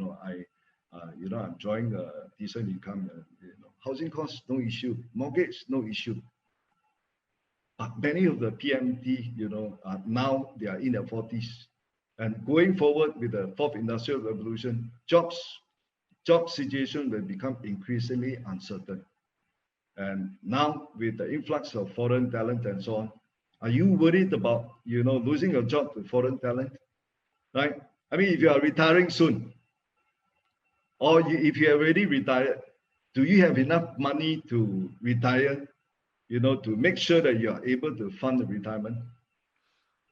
you know, I'm drawing a decent income. You know, housing costs, no issue. Mortgage, no issue. But many of the PMT, you know, now they are in their 40s. And going forward with the fourth industrial revolution, job situation will become increasingly uncertain. And now with the influx of foreign talent and so on, are you worried about, you know, losing your job to foreign talent? Right? I mean, if you are retiring soon, or if you are already retired, do you have enough money to retire, you know, to make sure that you are able to fund the retirement?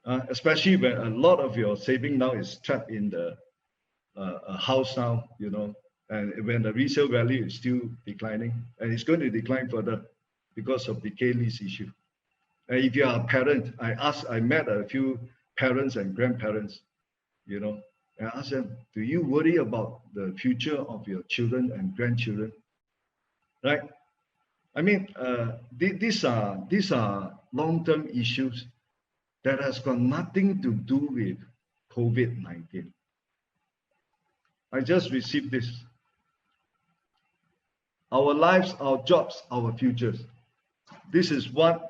Especially when a lot of your saving now is trapped in the house now, you know, and when the resale value is still declining, and it's going to decline further because of decay lease issue. And if you are a parent, I met a few parents and grandparents, you know, and I asked them, do you worry about the future of your children and grandchildren? Right? I mean, these are long-term issues that has got nothing to do with COVID-19. I just received this. Our lives, our jobs, our futures. This is what,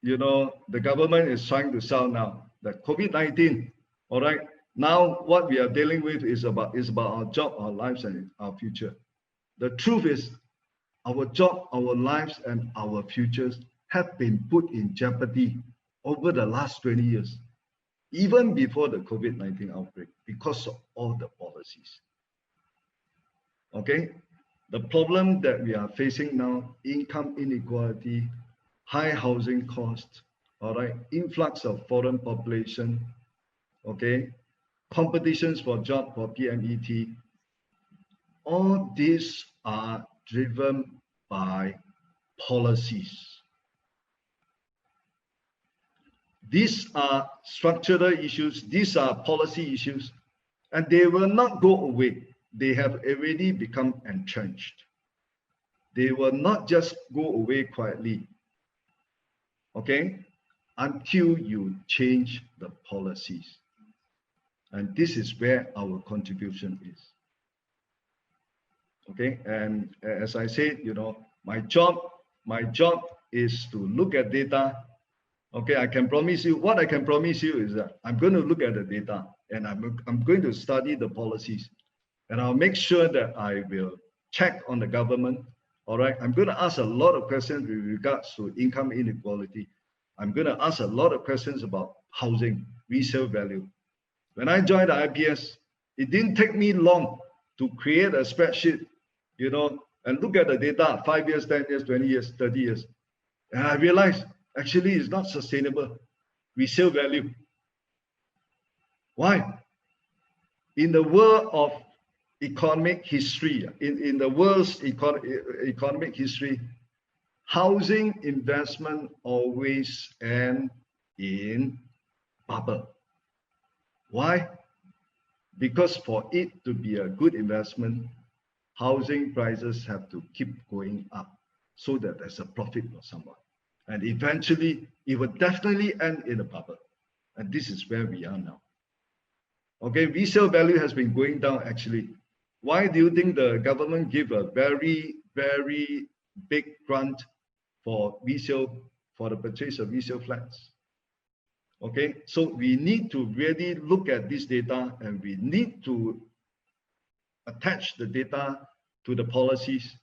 you know, the government is trying to sell now. The COVID-19, all right? Now what we are dealing with is about our job, our lives, and our future. The truth is, our job, our lives, and our futures have been put in jeopardy over the last 20 years, even before the COVID-19 outbreak, because of all the policies. Okay? The problem that we are facing now, income inequality, high housing costs, all right, influx of foreign population, okay, competitions for job for PMET, all these are driven by policies. These are structural issues, these are policy issues, and they will not go away. They have already become entrenched. They will not just go away quietly, okay, until you change the policies. And this is where our contribution is. Okay, and as I said, you know, my job is to look at data. Okay, I can promise you, what I can promise you is that I'm going to look at the data and I'm going to study the policies, and I'll make sure that I will check on the government. All right, I'm going to ask a lot of questions with regards to income inequality. I'm going to ask a lot of questions about housing, resale value. When I joined the IBS, it didn't take me long to create a spreadsheet, you know, and look at the data, 5 years, 10 years, 20 years, 30 years. And I realized actually it's not sustainable. Resale value. Why? In the world of economic history, in the world's economic history, housing investment always end in bubble. Why? Because for it to be a good investment, housing prices have to keep going up so that there's a profit for someone. And eventually, it will definitely end in a bubble. And this is where we are now. Okay, resale value has been going down actually. Why do you think the government give a very, very big grant for resale, for the purchase of resale flats? Okay, so we need to really look at this data, and we need to attach the data to the policies,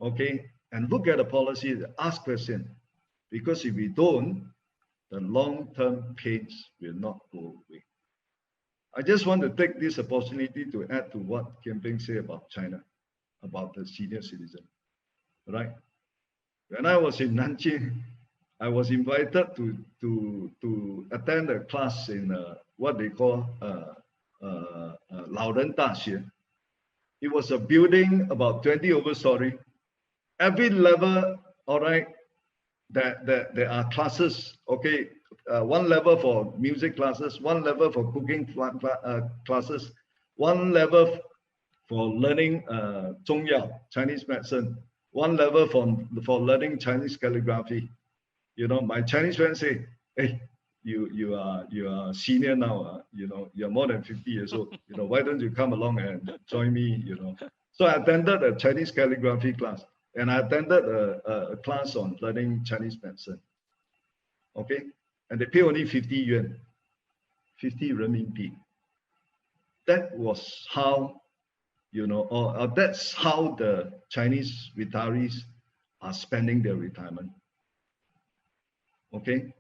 okay, and look at the policies, ask questions, because if we don't, the long-term pains will not go away. I just want to take this opportunity to add to what Pheng said about China, about the senior citizen, right? When I was in Nanjing, I was invited to attend a class in what they call 老人大学. It was a building about 20 overstory. Every level, all right, there are classes, okay, one level for music classes, one level for cooking classes, one level for learning 中药, Chinese medicine, one level for learning Chinese calligraphy. You know, my Chinese friends say, hey, you are senior now, you know, you're more than 50 years old, you know, why don't you come along and join me, you know? So I attended a Chinese calligraphy class, and I attended a class on learning Chinese medicine. Okay, and they pay only 50 yuan, 50 renminbi. That was how, you know, or that's how the Chinese retirees are spending their retirement. Okay,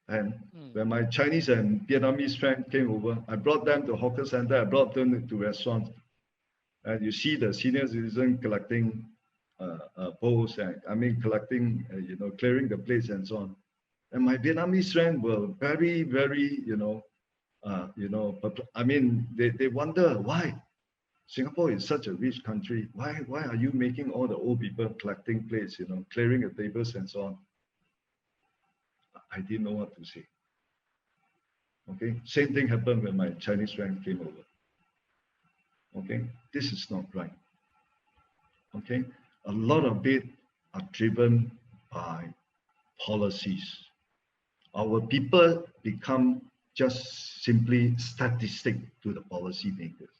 and when my Chinese and Vietnamese friend came over, I brought them to hawker center, I brought them to restaurants, and you see the senior citizen collecting bowls, and I mean collecting, you know, clearing the plates and so on. And my Vietnamese friend were very, very, I mean, they wonder why Singapore is such a rich country. Why are you making all the old people collecting plates, you know, clearing the tables and so on? I didn't know what to say. Okay, same thing happened when my Chinese friend came over. Okay, this is not right. Okay, a lot of it are driven by policies. Our people become just simply statistic to the policy makers.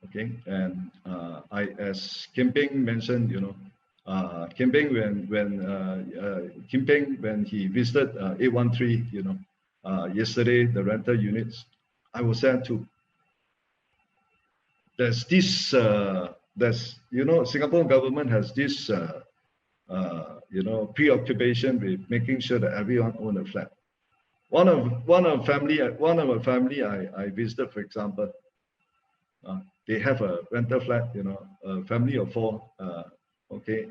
Okay, and as Kim Pheng mentioned, you know, Kim Pheng when he visited 813, you know, yesterday, the rental units, I was there too. There's this, you know, Singapore government has this, you know, preoccupation with making sure that everyone own a flat. One of a family I visited, for example, they have a rental flat, you know, a family of 4. Okay,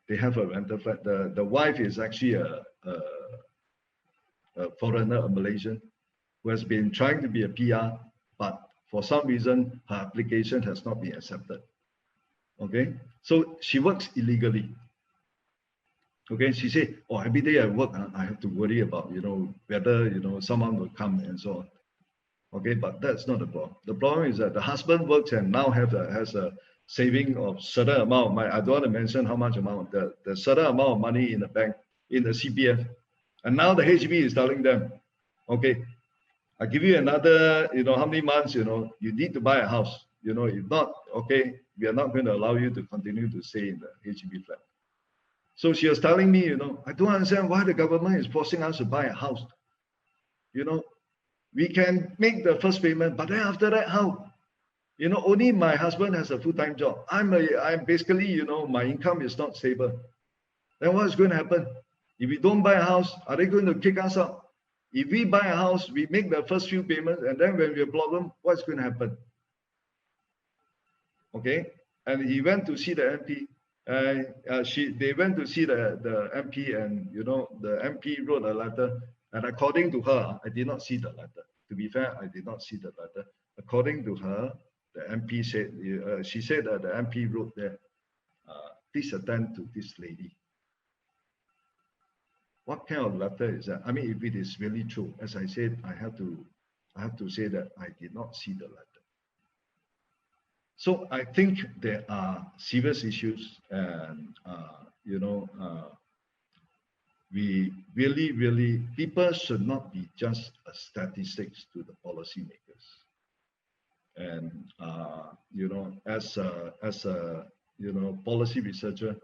they have a rental flat. The wife is actually a foreigner, a Malaysian, who has been trying to be a PR, but for some reason her application has not been accepted. Okay, so she works illegally. Okay, she said, oh, every day I work, I have to worry about, you know, whether, you know, someone will come and so on. Okay, but that's not the problem. The problem is that the husband works and now has a saving of certain amount. I don't want to mention how much amount, the certain amount of money in the bank, in the CPF. And now the HB is telling them, okay, I give you another, you know, how many months, you know, you need to buy a house. You know, if not, okay, we are not going to allow you to continue to stay in the HB flat. So she was telling me, you know, I don't understand why the government is forcing us to buy a house. You know, we can make the first payment, but then after that, how? You know, only my husband has a full-time job. I'm basically, you know, my income is not stable. Then what is going to happen? If we don't buy a house, are they going to kick us out? If we buy a house, we make the first few payments, and then when we have a problem, what's going to happen? Okay, and he went to see the MP. They went to see the MP, and you know, the MP wrote a letter. And according to her, I did not see the letter. To be fair, I did not see the letter. According to her, the MP said, she said that the MP wrote there, please attend to this lady. What kind of letter is that? I mean, if it is really true, as I said, I have to say that I did not see the letter. So I think there are serious issues, and you know, we really, people should not be just statistics to the policymakers. And you know, as a you know, policy researcher,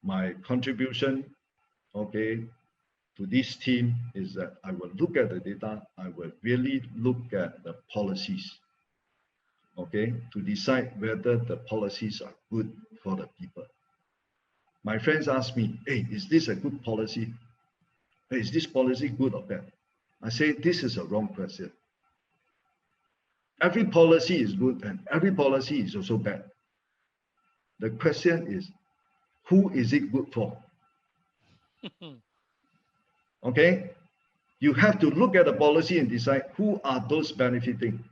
my contribution, okay, to this team is that I will look at the data, I will really look at the policies, okay, to decide whether the policies are good for the people. My friends ask me, hey, is this a good policy? Hey, is this policy good or bad? I say, this is a wrong question. Every policy is good and every policy is also bad. The question is, who is it good for? Okay? You have to look at the policy and decide who are those benefiting.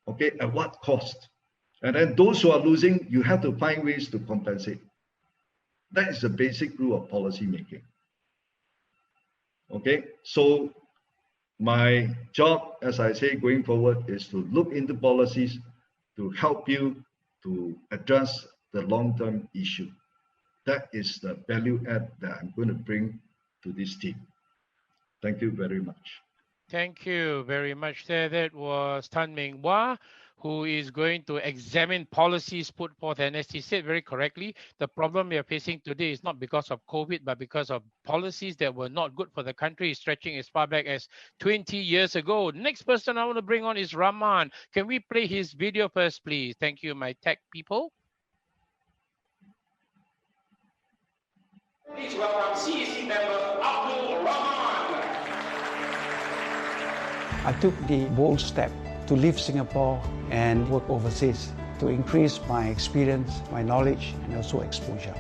Okay, at what cost? And then those who are losing, you have to find ways to compensate. That is the basic rule of policy making. Okay, so my job, as I say, going forward is to look into policies to help you to address the long-term issue. That is the value add that I'm going to bring to this team. Thank you very much. Thank you very much there. That was Tan Meng Wah who is going to examine policies put forth. And as he said very correctly, the problem we are facing today is not because of COVID, but because of policies that were not good for the country, stretching as far back as 20 years ago. Next person I want to bring on is Rahman. Can we play his video first, please? Thank you, my tech people. Please welcome CEC member Abdul Rahman. I took the bold step to leave Singapore and work overseas to increase my experience, my knowledge, and also exposure.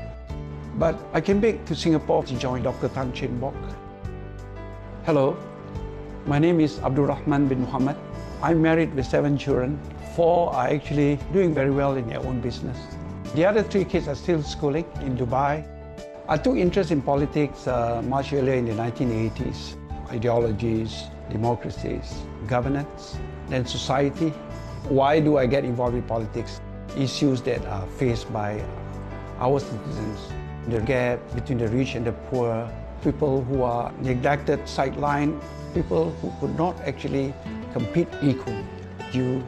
But I came back to Singapore to join Dr. Tan Chin Bok. Hello, my name is Abdul Rahman bin Muhammad. I'm married with 7 children. 4 are actually doing very well in their own business. The other 3 kids are still schooling in Dubai. I took interest in politics much earlier in the 1980s. Ideologies, democracies, governance, then society. Why do I get involved in politics? Issues that are faced by our citizens. The gap between the rich and the poor, people who are neglected, sidelined, people who could not actually compete equally due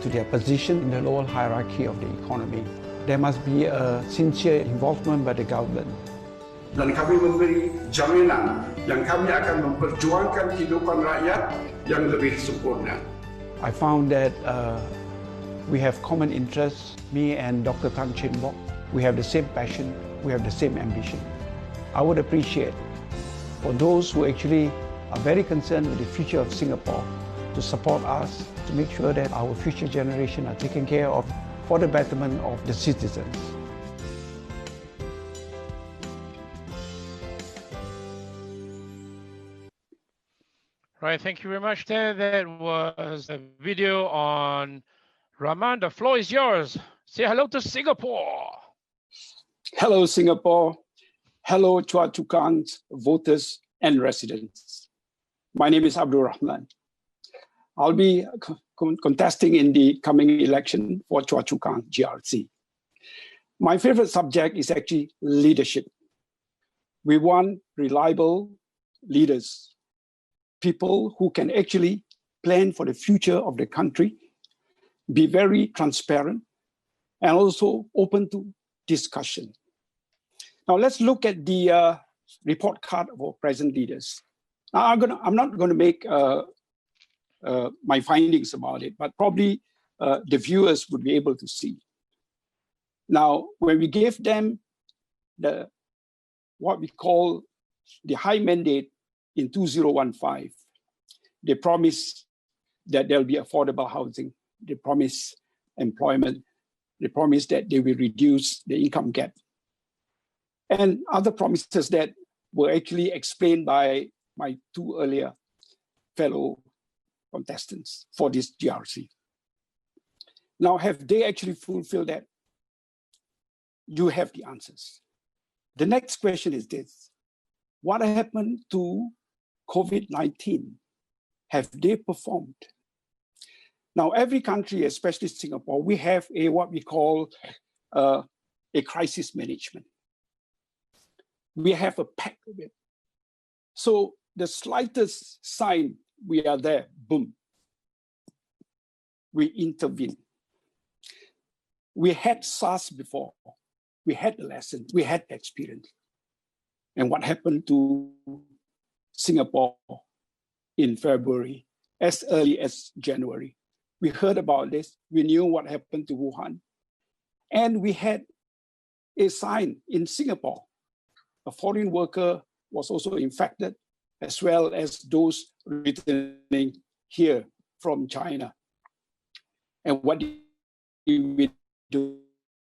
to their position in the lower hierarchy of the economy. There must be a sincere involvement by the government. Dan kami memberi jaminan yang kami akan memperjuangkan kehidupan rakyat yang lebih sempurna. I found that we have common interests, me and Dr. Tan Chin Bok. We have the same passion, we have the same ambition. I would appreciate for those who actually are very concerned with the future of Singapore to support us, to make sure that our future generation are taken care of for the betterment of the citizens. Right, thank you very much there. That was a video on Rahman. The floor is yours. Say hello to Singapore. Hello, Singapore. Hello, Chua Kang's voters and residents. My name is Abdul Rahman. I'll be contesting in the coming election for Chua Kang GRC. My favorite subject is actually leadership. We want reliable leaders, people who can actually plan for the future of the country, be very transparent, and also open to discussion. Now let's look at the report card of our present leaders. Now I'm not going to make my findings about it, but probably the viewers would be able to see. Now, when we gave them what we call the high mandate in 2015, they promised that there'll be affordable housing. They promised employment. They promised that they will reduce the income gap. And other promises that were actually explained by my 2 earlier fellow contestants for this GRC. Now, have they actually fulfilled that? You have the answers. The next question is this: what happened to COVID-19? Have they performed? Now, every country, especially Singapore, we have what we call a crisis management. We have a pact of it. So the slightest sign we are there, boom, we intervene. We had SARS before. We had the lesson, we had the experience. And what happened to Singapore in February, as early as January? We heard about this. We knew what happened to Wuhan. And we had a sign in Singapore. A foreign worker was also infected, as well as those returning here from China. And what did we do?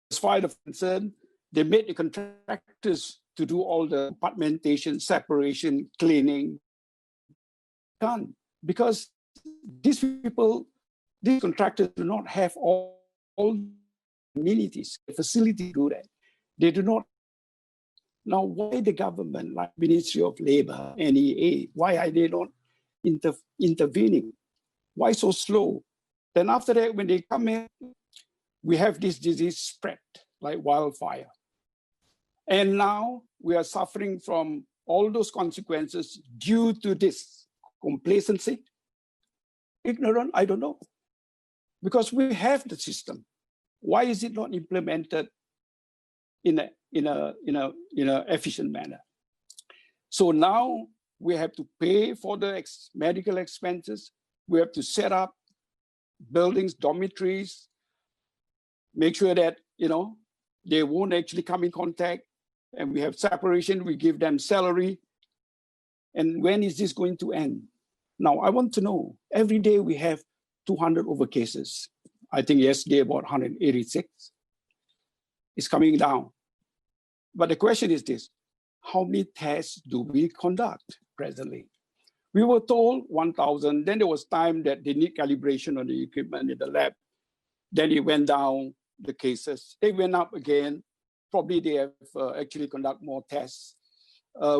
As far as concerned, they made the contractors to do all the compartmentation, separation, cleaning. Done. Because these people, these contractors do not have all amenities, the facility to do that. They do not. Now, why the government, like Ministry of Labor, NEA, why are they not intervening? Why so slow? Then after that, when they come in, we have this disease spread like wildfire. And now we are suffering from all those consequences due to this complacency. Ignorant, I don't know. Because we have the system. Why is it not implemented in a efficient manner? So now we have to pay for the medical expenses. We have to set up buildings, dormitories, make sure that they won't actually come in contact, and we have separation. We give them salary. And when is this going to end? Now I want to know. Every day we have 200 over cases. I think yesterday about 186. It's coming down. But the question is this: how many tests do we conduct presently? We were told 1,000. Then there was time that they need calibration on the equipment in the lab. Then it went down, the cases. They went up again. Probably they have actually conduct more tests.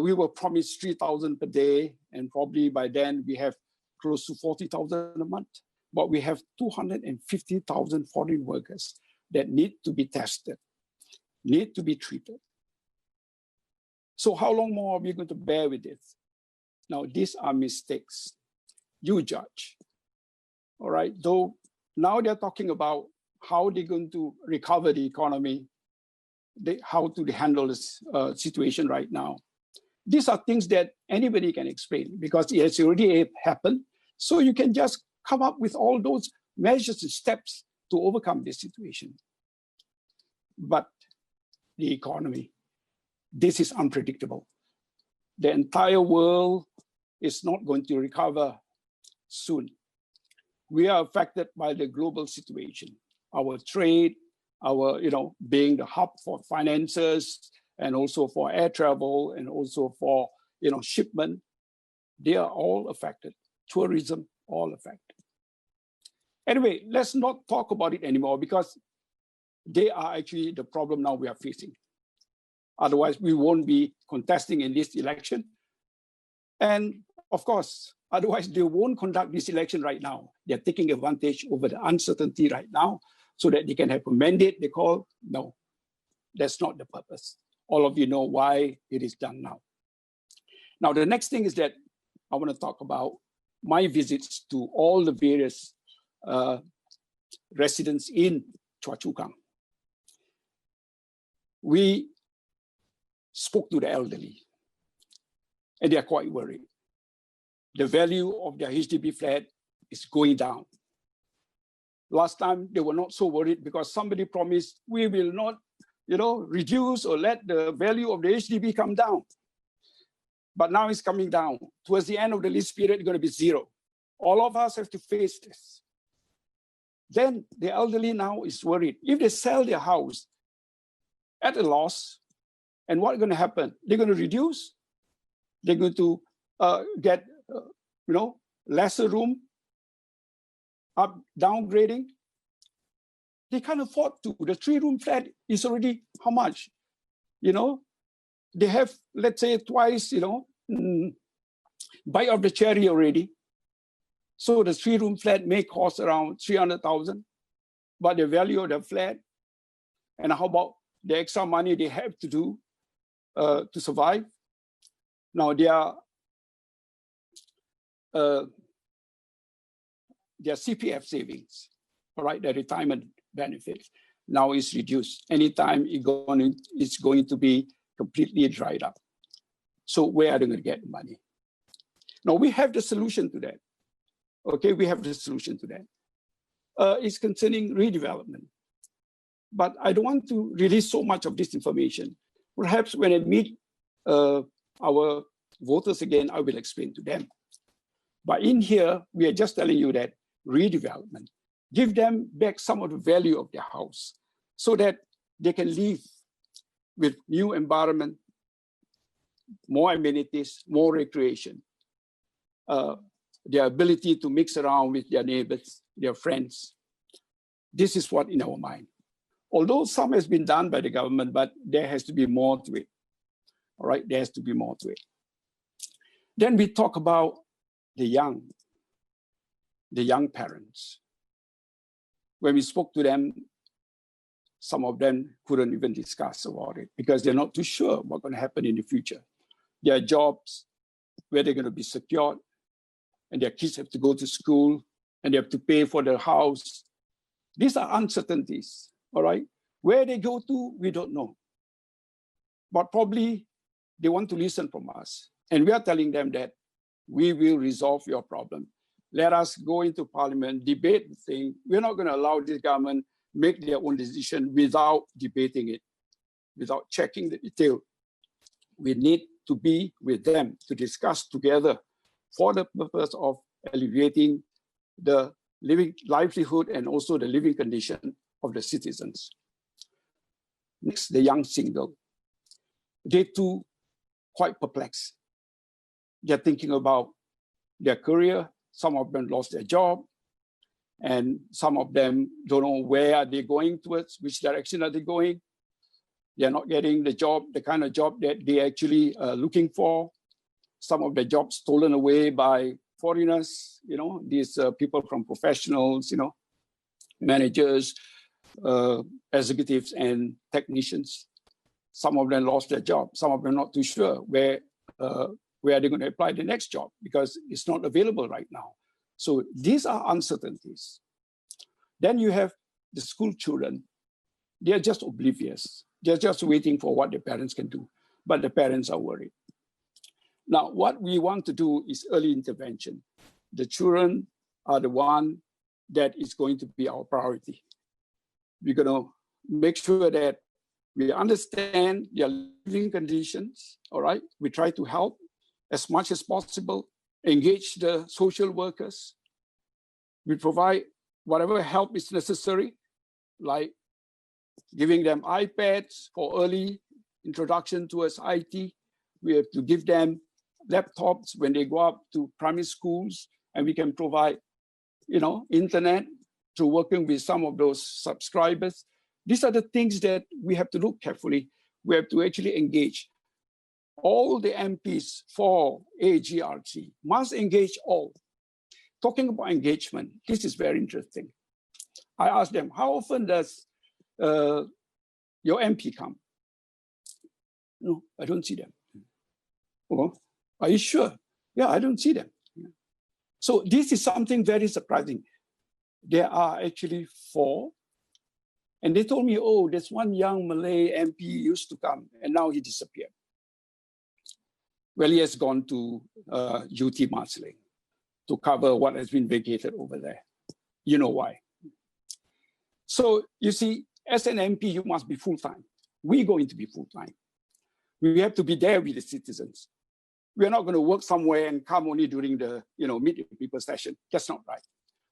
We were promised 3,000 per day, and probably by then we have close to 40,000 a month. But we have 250,000 foreign workers that need to be tested, need to be treated. So how long more are we going to bear with this? Now, these are mistakes. You judge. All right. Though now they're talking about how they're going to recover the economy, how to handle this situation right now. These are things that anybody can explain because it has already happened. So you can just come up with all those measures and steps to overcome this situation. But the economy, this is unpredictable. The entire world is not going to recover soon. We are affected by the global situation. Our trade, our, being the hub for finances and also for air travel and also for, shipment, they are all affected. Tourism, all affected. Anyway, let's not talk about it anymore because they are actually the problem now we are facing. Otherwise, we won't be contesting in this election. And of course, otherwise they won't conduct this election right now. They're taking advantage over the uncertainty right now so that they can have a mandate they call. No, that's not the purpose. All of you know why it is done now. Now, the next thing is that I want to talk about my visits to all the various residents in Chua. We spoke to the elderly, and they are quite worried. The value of their HDB flat is going down. Last time, they were not so worried because somebody promised we will not, reduce or let the value of the HDB come down. But now it's coming down. Towards the end of the lease period, it's going to be zero. All of us have to face this. Then the elderly now is worried. If they sell their house at a loss, and what's going to happen? They're going to reduce. They're going to get, lesser room, downgrading. They can't afford to. The 3-room flat is already how much? They have, let's say, twice, bite of the cherry already. So the 3-room flat may cost around 300,000, but the value of the flat, and how about the extra money they have to do to survive? Now their CPF savings, all right, their retirement benefits now is reduced. Anytime it's going to be completely dried up. So where are they going to get the money? Now we have the solution to that. Okay, we have the solution to that. It's concerning redevelopment. But I don't want to release so much of this information. Perhaps when I meet our voters again, I will explain to them. But in here, we are just telling you that redevelopment, give them back some of the value of their house so that they can live with new environment, more amenities, more recreation, their ability to mix around with their neighbors, their friends. This is what in our mind. Although some has been done by the government, but there has to be more to it. All right, there has to be more to it. Then we talk about the young parents. When we spoke to them, some of them couldn't even discuss about it because they're not too sure what's going to happen in the future. Their jobs, where they're going to be secured, and their kids have to go to school, and they have to pay for their house. These are uncertainties, all right? Where they go to, we don't know. But probably they want to listen from us. And we are telling them that we will resolve your problem. Let us go into parliament, debate the thing. We're not going to allow this government make their own decision without debating it, without checking the detail. We need to be with them to discuss together for the purpose of alleviating the livelihood and also the living condition of the citizens. Next, the young single. They too quite perplexed. They're thinking about their career. Some of them lost their job, and some of them don't know where are they going towards, which direction are they going. They're not getting the job, the kind of job that they actually are looking for. Some of the jobs stolen away by foreigners, these people from professionals, managers, executives, and technicians. Some of them lost their job. Some of them not too sure where they're going to apply the next job because it's not available right now. So these are uncertainties. Then you have the school children. They're just oblivious. They're just waiting for what their parents can do, but the parents are worried. Now, what we want to do is early intervention. The children are the one that is going to be our priority. We're going to make sure that we understand their living conditions, all right? We try to help as much as possible, engage the social workers. We provide whatever help is necessary, like giving them iPads for early introduction towards IT. We have to give them laptops when they go up to primary schools, and we can provide, internet through working with some of those subscribers. These are the things that we have to look carefully. We have to actually engage. All the MPs for AGRC must engage all. Talking about engagement, this is very interesting. I asked them, how often does your MP come? No, I don't see them. Oh, are you sure? Yeah, I don't see them. So this is something very surprising. There are actually 4. And they told me, oh, there's one young Malay MP used to come, and now he disappeared. Well, he has gone to UT Marsiling to cover what has been vacated over there. You know why. So you see, as an MP, you must be full-time. We're going to be full-time. We have to be there with the citizens. We're not going to work somewhere and come only during the meet the people session. That's not right.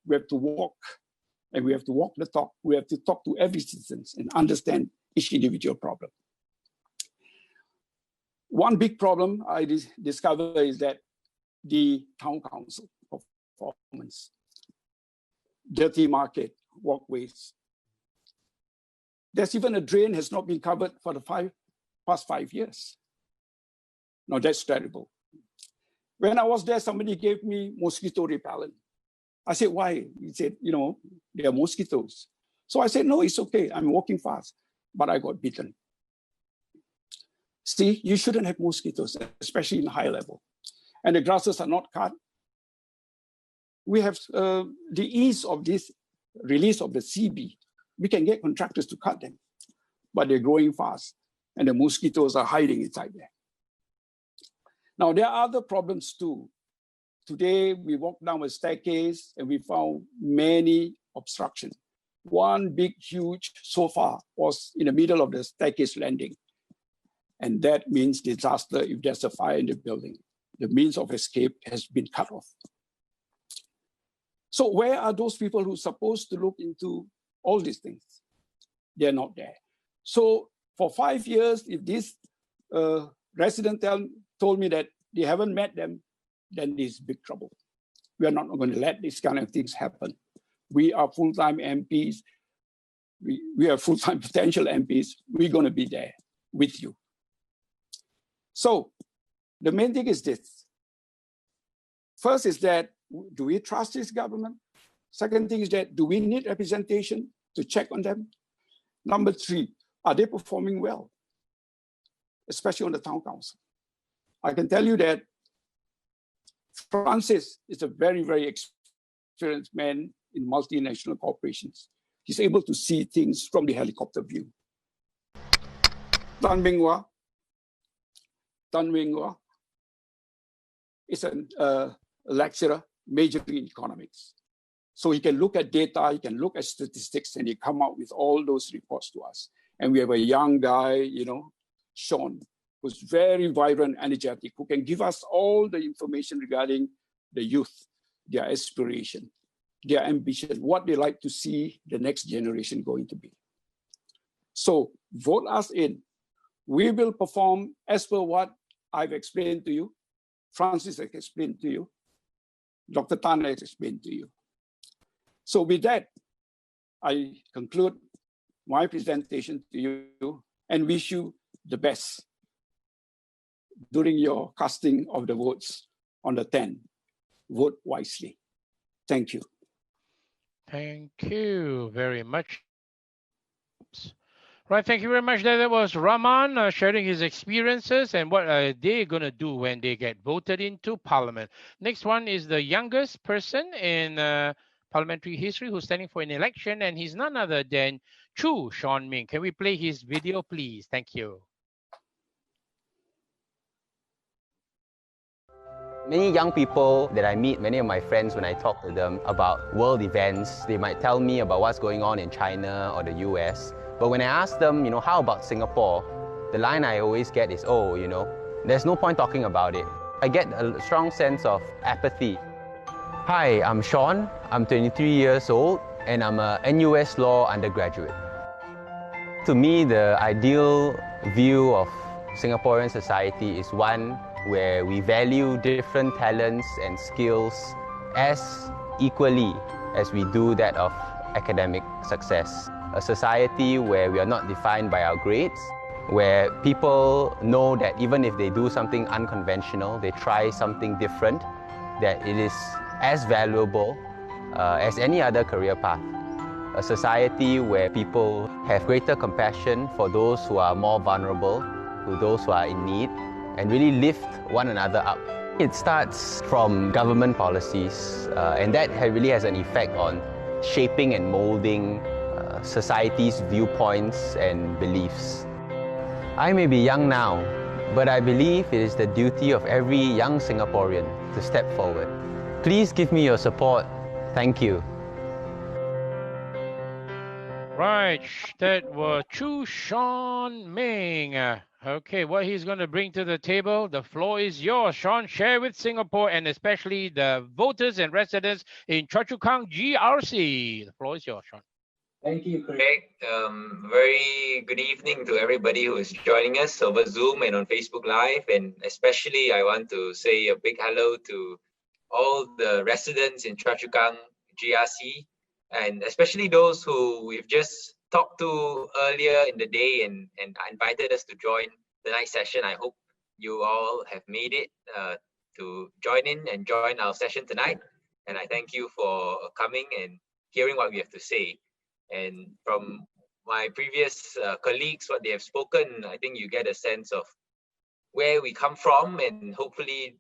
We have to walk, and we have to walk the talk. We have to talk to every citizen and understand each individual problem. One big problem I discovered is that the town council performance, dirty market, walkways. There's even a drain has not been covered for the past 5 years. Now that's terrible. When I was there, somebody gave me mosquito repellent. I said, why? He said, there are mosquitoes. So I said, no, it's okay. I'm walking fast, but I got bitten. See, you shouldn't have mosquitoes, especially in high level. And the grasses are not cut. We have the ease of this release of the CB. We can get contractors to cut them, but they're growing fast, and the mosquitoes are hiding inside there. Now, there are other problems too. Today, we walked down a staircase and we found many obstructions. One big, huge sofa was in the middle of the staircase landing. And that means disaster if there's a fire in the building. The means of escape has been cut off. So where are those people who are supposed to look into all these things? They're not there. So for 5 years, if this resident told me that they haven't met them, then there's big trouble. We are not going to let these kind of things happen. We are full-time MPs. We are full-time potential MPs. We're going to be there with you. So the main thing is this. First is that, do we trust this government? Second thing is that, do we need representation to check on them? Number 3, are they performing well? Especially on the town council. I can tell you that Francis is a very, very experienced man in multinational corporations. He's able to see things from the helicopter view. Tan Ming Hua is a lecturer majoring in economics. So he can look at data, he can look at statistics, and he come out with all those reports to us. And we have a young guy, Sean, who's very vibrant, energetic, who can give us all the information regarding the youth, their aspiration, their ambition, what they like to see the next generation going to be. So vote us in. We will perform as per what I've explained to you, Francis has explained to you, Dr. Tan has explained to you. So with that, I conclude my presentation to you and wish you the best during your casting of the votes on the 10th. Vote wisely. Thank you. Thank you very much. Oops. Right, thank you very much. That was Rahman sharing his experiences and what they're going to do when they get voted into Parliament. Next one is the youngest person in parliamentary history who's standing for an election, and he's none other than Chu Sean Ming. Can we play his video, please? Thank you. Many young people that I meet, many of my friends, when I talk to them about world events, they might tell me about what's going on in China or the US. But when I ask them, how about Singapore? The line I always get is, oh, there's no point talking about it. I get a strong sense of apathy. Hi, I'm Sean. I'm 23 years old and I'm a NUS law undergraduate. To me, the ideal view of Singaporean society is one where we value different talents and skills as equally as we do that of academic success. A society where we are not defined by our grades, where people know that even if they do something unconventional, they try something different, that it is as valuable as any other career path. A society where people have greater compassion for those who are more vulnerable, for those who are in need, and really lift one another up. It starts from government policies, and that really has an effect on shaping and molding society's viewpoints and beliefs. I may be young now, but I believe it is the duty of every young Singaporean to step forward. Please give me your support. Thank you. Right, that was Chu Sean Ming. Okay, what he's going to bring to the table, the floor is yours, Sean. Share with Singapore and especially the voters and residents in Chua Chu Kang GRC. The floor is yours, Sean. Thank you, Craig. Very good evening to everybody who is joining us over Zoom and on Facebook Live. And especially, I want to say a big hello to all the residents in Chua Chu Kang GRC, and especially those who we've just talked to earlier in the day and invited us to join the night session. I hope you all have made it to join in and join our session tonight. And I thank you for coming and hearing what we have to say. And from my previous colleagues, what they have spoken, I think you get a sense of where we come from, and hopefully,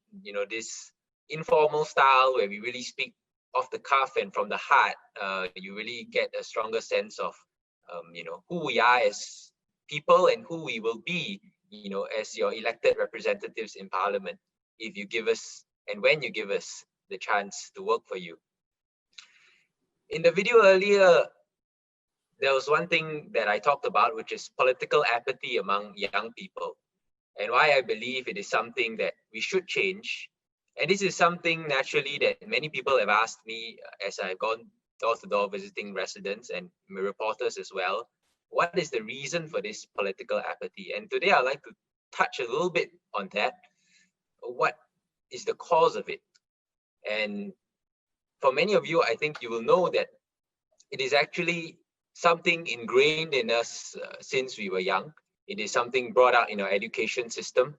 this informal style where we really speak off the cuff and from the heart, you really get a stronger sense of, who we are as people and who we will be, as your elected representatives in Parliament, if you give us and when you give us the chance to work for you. In the video earlier, there was one thing that I talked about, which is political apathy among young people, and why I believe it is something that we should change. And this is something naturally that many people have asked me as I've gone door to door visiting residents and reporters as well. What is the reason for this political apathy? And today I'd like to touch a little bit on that. What is the cause of it? And for many of you, I think you will know that it is actually something ingrained in us since we were young. It is something brought out in our education system,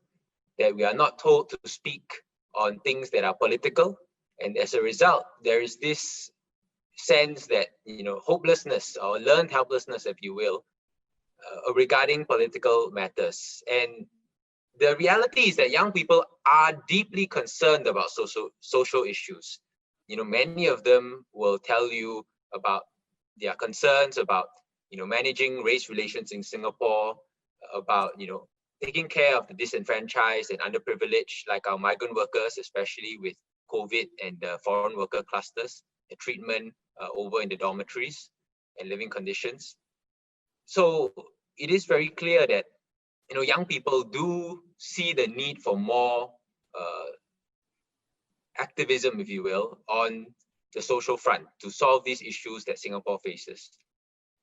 that we are not told to speak on things that are political. And as a result, there is this sense that, hopelessness or learned helplessness, if you will, regarding political matters. And the reality is that young people are deeply concerned about social issues. Many of them will tell you about their concerns about, managing race relations in Singapore, about, taking care of the disenfranchised and underprivileged, like our migrant workers, especially with COVID and the foreign worker clusters, the treatment over in the dormitories and living conditions. So it is very clear that, young people do see the need for more activism, if you will, on the social front to solve these issues that Singapore faces.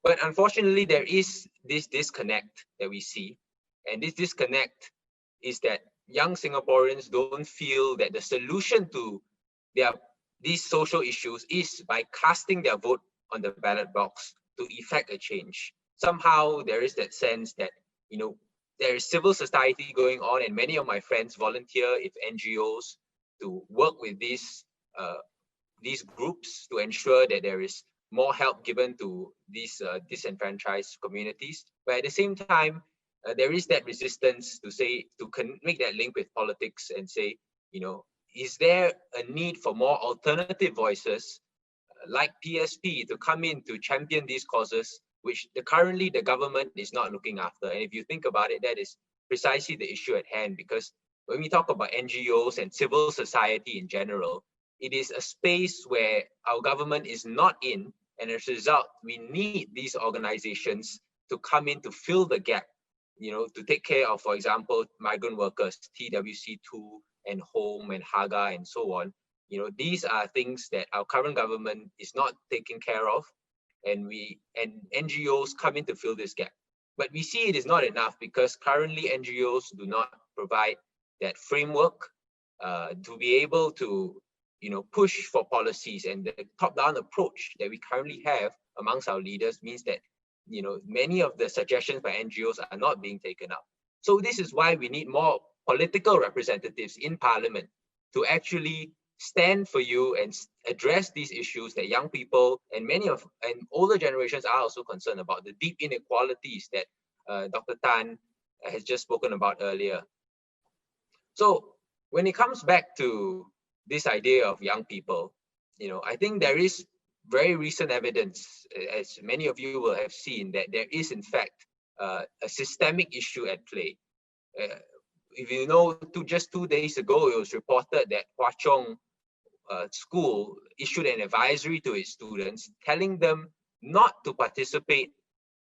But unfortunately, there is this disconnect that we see. And this disconnect is that young Singaporeans don't feel that the solution to these social issues is by casting their vote on the ballot box to effect a change. Somehow there is that sense that, there is civil society going on, and many of my friends volunteer with NGOs to work with these groups to ensure that there is more help given to these disenfranchised communities. But at the same time, there is that resistance to make that link with politics and say, is there a need for more alternative voices like PSP to come in to champion these causes, which currently the government is not looking after? And if you think about it, that is precisely the issue at hand, because when we talk about NGOs and civil society in general, it is a space where our government is not in, and as a result, we need these organizations to come in to fill the gap, to take care of, for example, migrant workers, TWC2 and Home and Haga and so on. These are things that our current government is not taking care of, and NGOs come in to fill this gap. But we see it is not enough, because currently NGOs do not provide that framework to be able to push for policies, and the top-down approach that we currently have amongst our leaders means that many of the suggestions by NGOs are not being taken up. So this is why we need more political representatives in Parliament to actually stand for you and address these issues that young people and older generations are also concerned about, the deep inequalities that Dr. Tan has just spoken about earlier. So when it comes back to this idea of young people, I think there is very recent evidence, as many of you will have seen, that there is in fact a systemic issue at play. If you know, just 2 days ago, it was reported that Hwa Chong school issued an advisory to its students telling them not to participate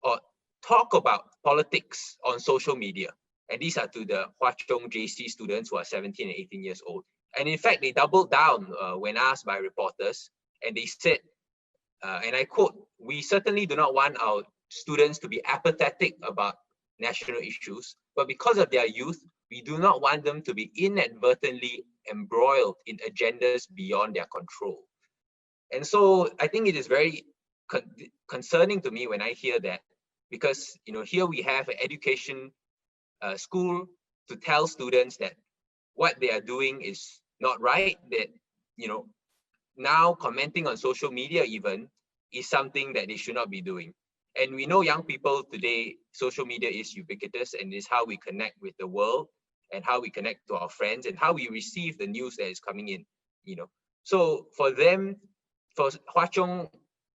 or talk about politics on social media. And these are to the Hwa Chong JC students who are 17 and 18 years old. And in fact, they doubled down when asked by reporters, and they said, and I quote, "We certainly do not want our students to be apathetic about national issues, but because of their youth, we do not want them to be inadvertently embroiled in agendas beyond their control." And so I think it is very concerning to me when I hear that, because here we have an education school to tell students that what they are doing is not right, that now commenting on social media even is something that they should not be doing. And we know young people today, social media is ubiquitous, and is how we connect with the world, and how we connect to our friends, and how we receive the news that is coming in. So for Hwa Chong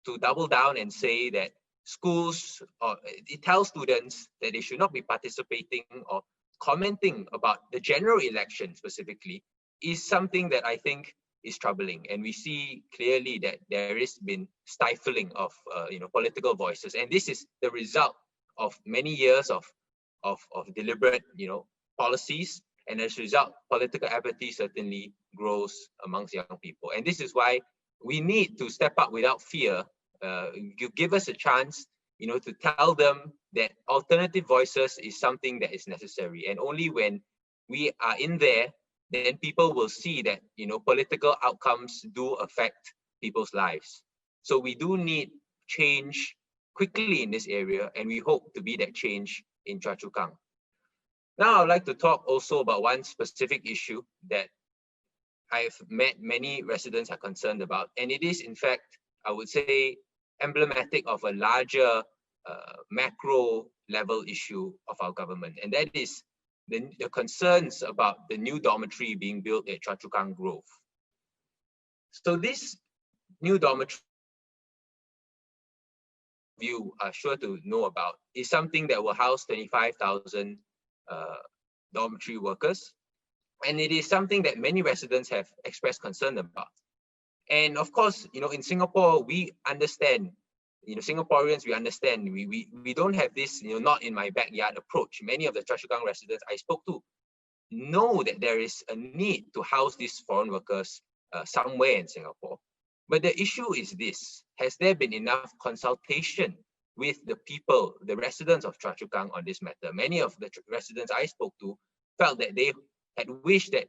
to double down and say that schools, or it tells students that they should not be participating or commenting about the general election specifically, is something that I think is troubling. And we see clearly that there has been stifling of political voices, and this is the result of many years of deliberate policies, and as a result, political apathy certainly grows amongst young people. And this is why we need to step up without fear. You give us a chance, to tell them that alternative voices is something that is necessary, and only when we are in there, then people will see that political outcomes do affect people's lives. So we do need change quickly in this area, and we hope to be that change in Choa Chu Kang. Now I'd like to talk also about one specific issue that I've met many residents are concerned about, and it is in fact, I would say, emblematic of a larger macro level issue of our government, and that is the concerns about the new dormitory being built at Choa Chu Kang Grove. So this new dormitory you are sure to know about, is something that will house 25,000 dormitory workers. And it is something that many residents have expressed concern about. And of course, in Singapore, we understand, Singaporeans, we understand, we don't have this, not in my backyard approach. Many of the Choa Chu Kang residents I spoke to know that there is a need to house these foreign workers somewhere in Singapore. But the issue is this: has there been enough consultation with the people, the residents of Choa Chu Kang on this matter? Many of the residents I spoke to felt that they had wished that,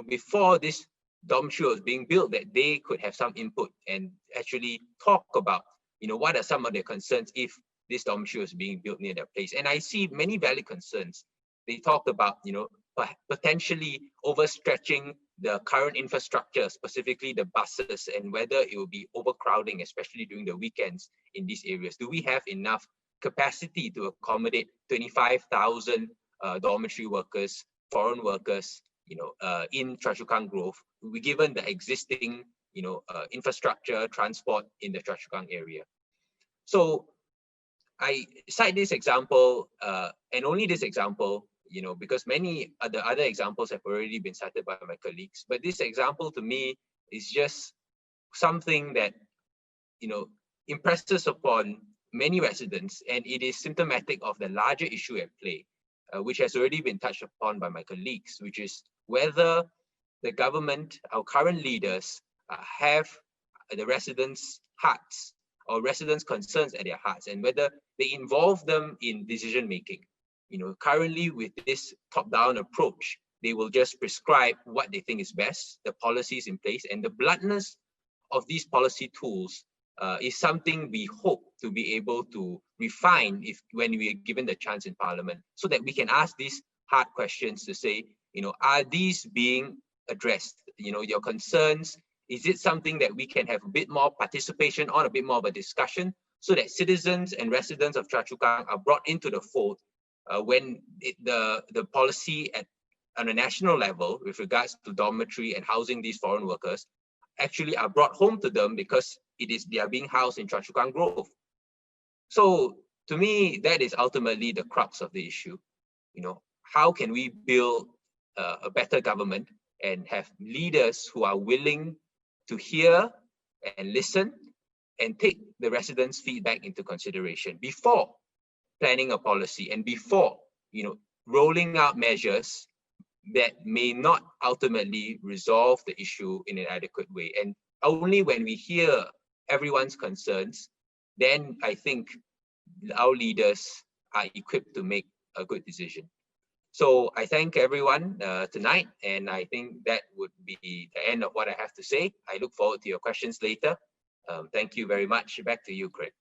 before this dormitory was being built, that they could have some input and actually talk about, what are some of their concerns if this dormitory was being built near their place. And I see many valid concerns. They talked about, potentially overstretching the current infrastructure, specifically the buses, and whether it will be overcrowding, especially during the weekends in these areas. Do we have enough capacity to accommodate 25,000 dormitory workers, foreign workers, in Choa Chu Kang Grove, given the existing, infrastructure, transport in the Choa Chu Kang area? So I cite this example, and only this example, because many of the other examples have already been cited by my colleagues. But this example to me is just something that, impresses upon many residents, and it is symptomatic of the larger issue at play, which has already been touched upon by my colleagues, which is whether the government, our current leaders, have the residents' hearts or residents' concerns at their hearts, and whether they involve them in decision-making. Currently with this top-down approach, they will just prescribe what they think is best, the policies in place, and the bluntness of these policy tools is something we hope to be able to refine when we are given the chance in Parliament, so that we can ask these hard questions to say, are these being addressed? Your concerns, is it something that we can have a bit more participation on, a bit more of a discussion, so that citizens and residents of Choa Chu Kang are brought into the fold when the policy on a national level with regards to dormitory and housing these foreign workers actually are brought home to them, because they are being housed in Choa Chu Kang Grove. So to me, that is ultimately the crux of the issue. How can we build a better government and have leaders who are willing to hear and listen and take the residents' feedback into consideration before planning a policy and before, rolling out measures that may not ultimately resolve the issue in an adequate way. And only when we hear everyone's concerns, then I think our leaders are equipped to make a good decision. So I thank everyone tonight, and I think that would be the end of what I have to say. I look forward to your questions later. Thank you very much. Back to you, Craig.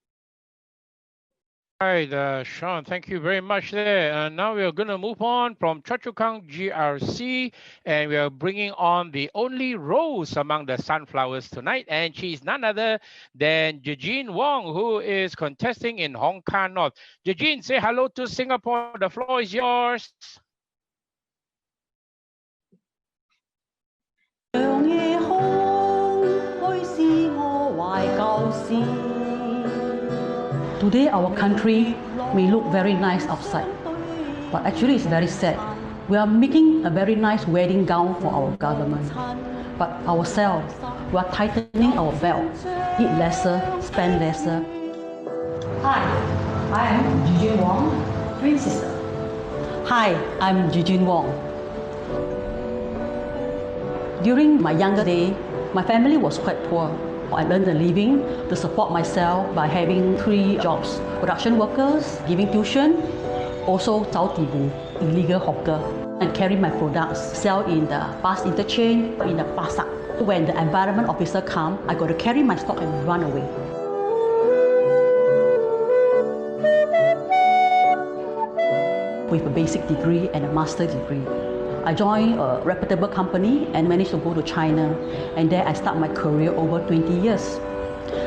All right, Sean, thank you very much there. Now we are going to move on from Choa Chu Kang GRC, and we are bringing on the only rose among the sunflowers tonight, and she is none other than Eugene Wong, who is contesting in Hong Kong North. Eugene, say hello to Singapore. The floor is yours. Today, our country may look very nice outside, but actually it's very sad. We are making a very nice wedding gown for our government, but ourselves, we are tightening our belt, eat lesser, spend lesser. Hi, I am Eugene Wong, twin sister. Hi, I'm Eugene Wong. During my younger day, my family was quite poor. I earned a living to support myself by having 3 jobs: production workers, giving tuition, also 找底部 illegal hawker, and carry my products, sell in the bus interchange, in the pasar. When the environment officer comes, I got to carry my stock and run away. With a basic degree and a master degree, I joined a reputable company and managed to go to China, and there I start my career over 20 years.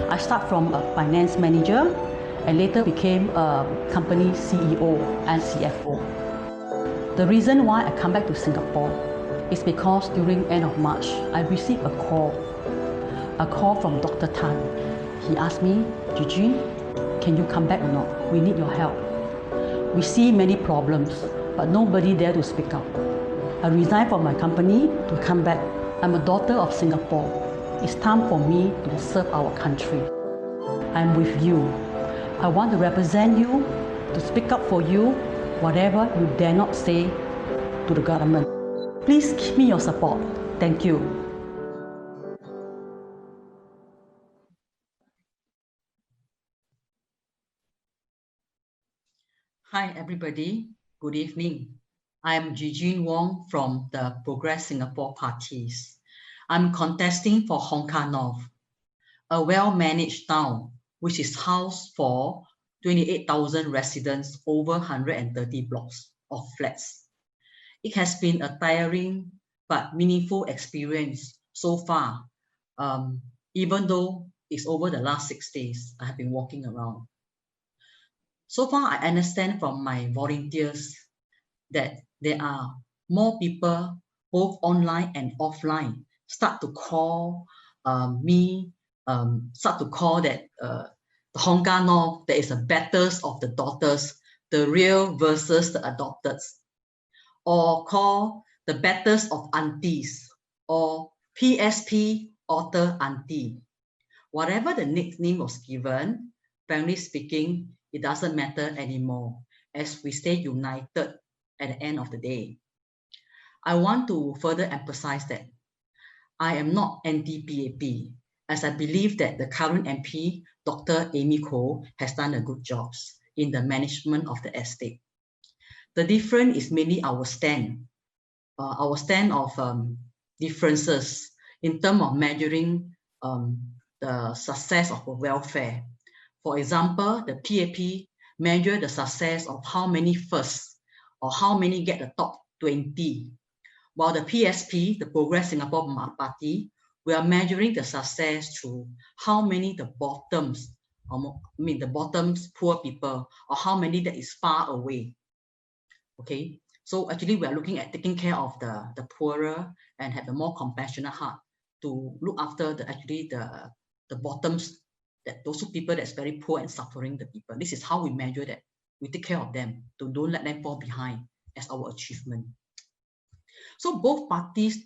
I start from a finance manager and later became a company CEO and CFO. The reason why I come back to Singapore is because during end of March, I received a call from Dr. Tan. He asked me, Eugene, can you come back or not? We need your help. We see many problems, but nobody dare to speak up. I resigned from my company to come back. I'm a daughter of Singapore. It's time for me to serve our country. I'm with you. I want to represent you, to speak up for you, whatever you dare not say to the government. Please give me your support. Thank you. Hi, everybody. Good evening. I'm Jijin Wong from the Progress Singapore parties. I'm contesting for Hong Kong North, a well-managed town which is housed for 28,000 residents over 130 blocks of flats. It has been a tiring but meaningful experience so far, even though it's over the last 6 days I have been walking around. So far, I understand from my volunteers that there are more people, both online and offline, start to call start to call that the Hong Kong North, there is a battles of the daughters, the real versus the adopted, or call the battles of aunties, or PSP author auntie. Whatever the nickname was given, frankly speaking, it doesn't matter anymore as we stay united at the end of the day. I want to further emphasize that I am not anti-PAP, as I believe that the current MP, Dr. Amy Koh, has done a good job in the management of the estate. The difference is mainly our stand of differences in terms of measuring the success of welfare. For example, the PAP measure the success of how many first or how many get the top 20, while the PSP, the Progress Singapore Party, we are measuring the success through how many the bottoms, the bottoms poor people, or how many that is far away. Okay, so actually we are looking at taking care of the poorer and have a more compassionate heart to look after the bottoms, that those people that's very poor and suffering the people. This is how we measure that. We take care of them, to don't let them fall behind as our achievement. So both parties,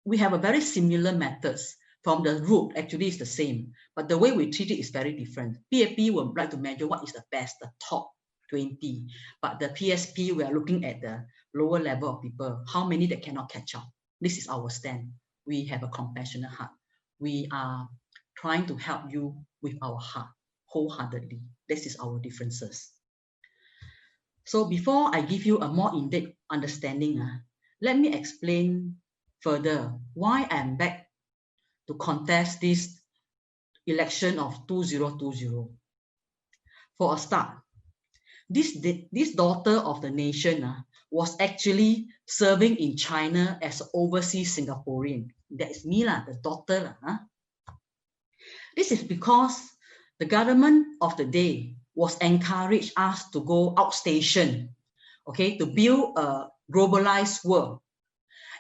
we have a very similar methods. From the root, actually is the same, but the way we treat it is very different. PAP would like to measure what is the best, the top 20, but the PSP, we are looking at the lower level of people, how many that cannot catch up. This is our stand. We have a compassionate heart. We are trying to help you with our heart, wholeheartedly. This is our differences. So before I give you a more in-depth understanding, let me explain further why I'm back to contest this election of 2020. For a start, this daughter of the nation was actually serving in China as an overseas Singaporean. That is me, the daughter. This is because the government of the day was encouraged us to go outstation, okay, to build a globalized world.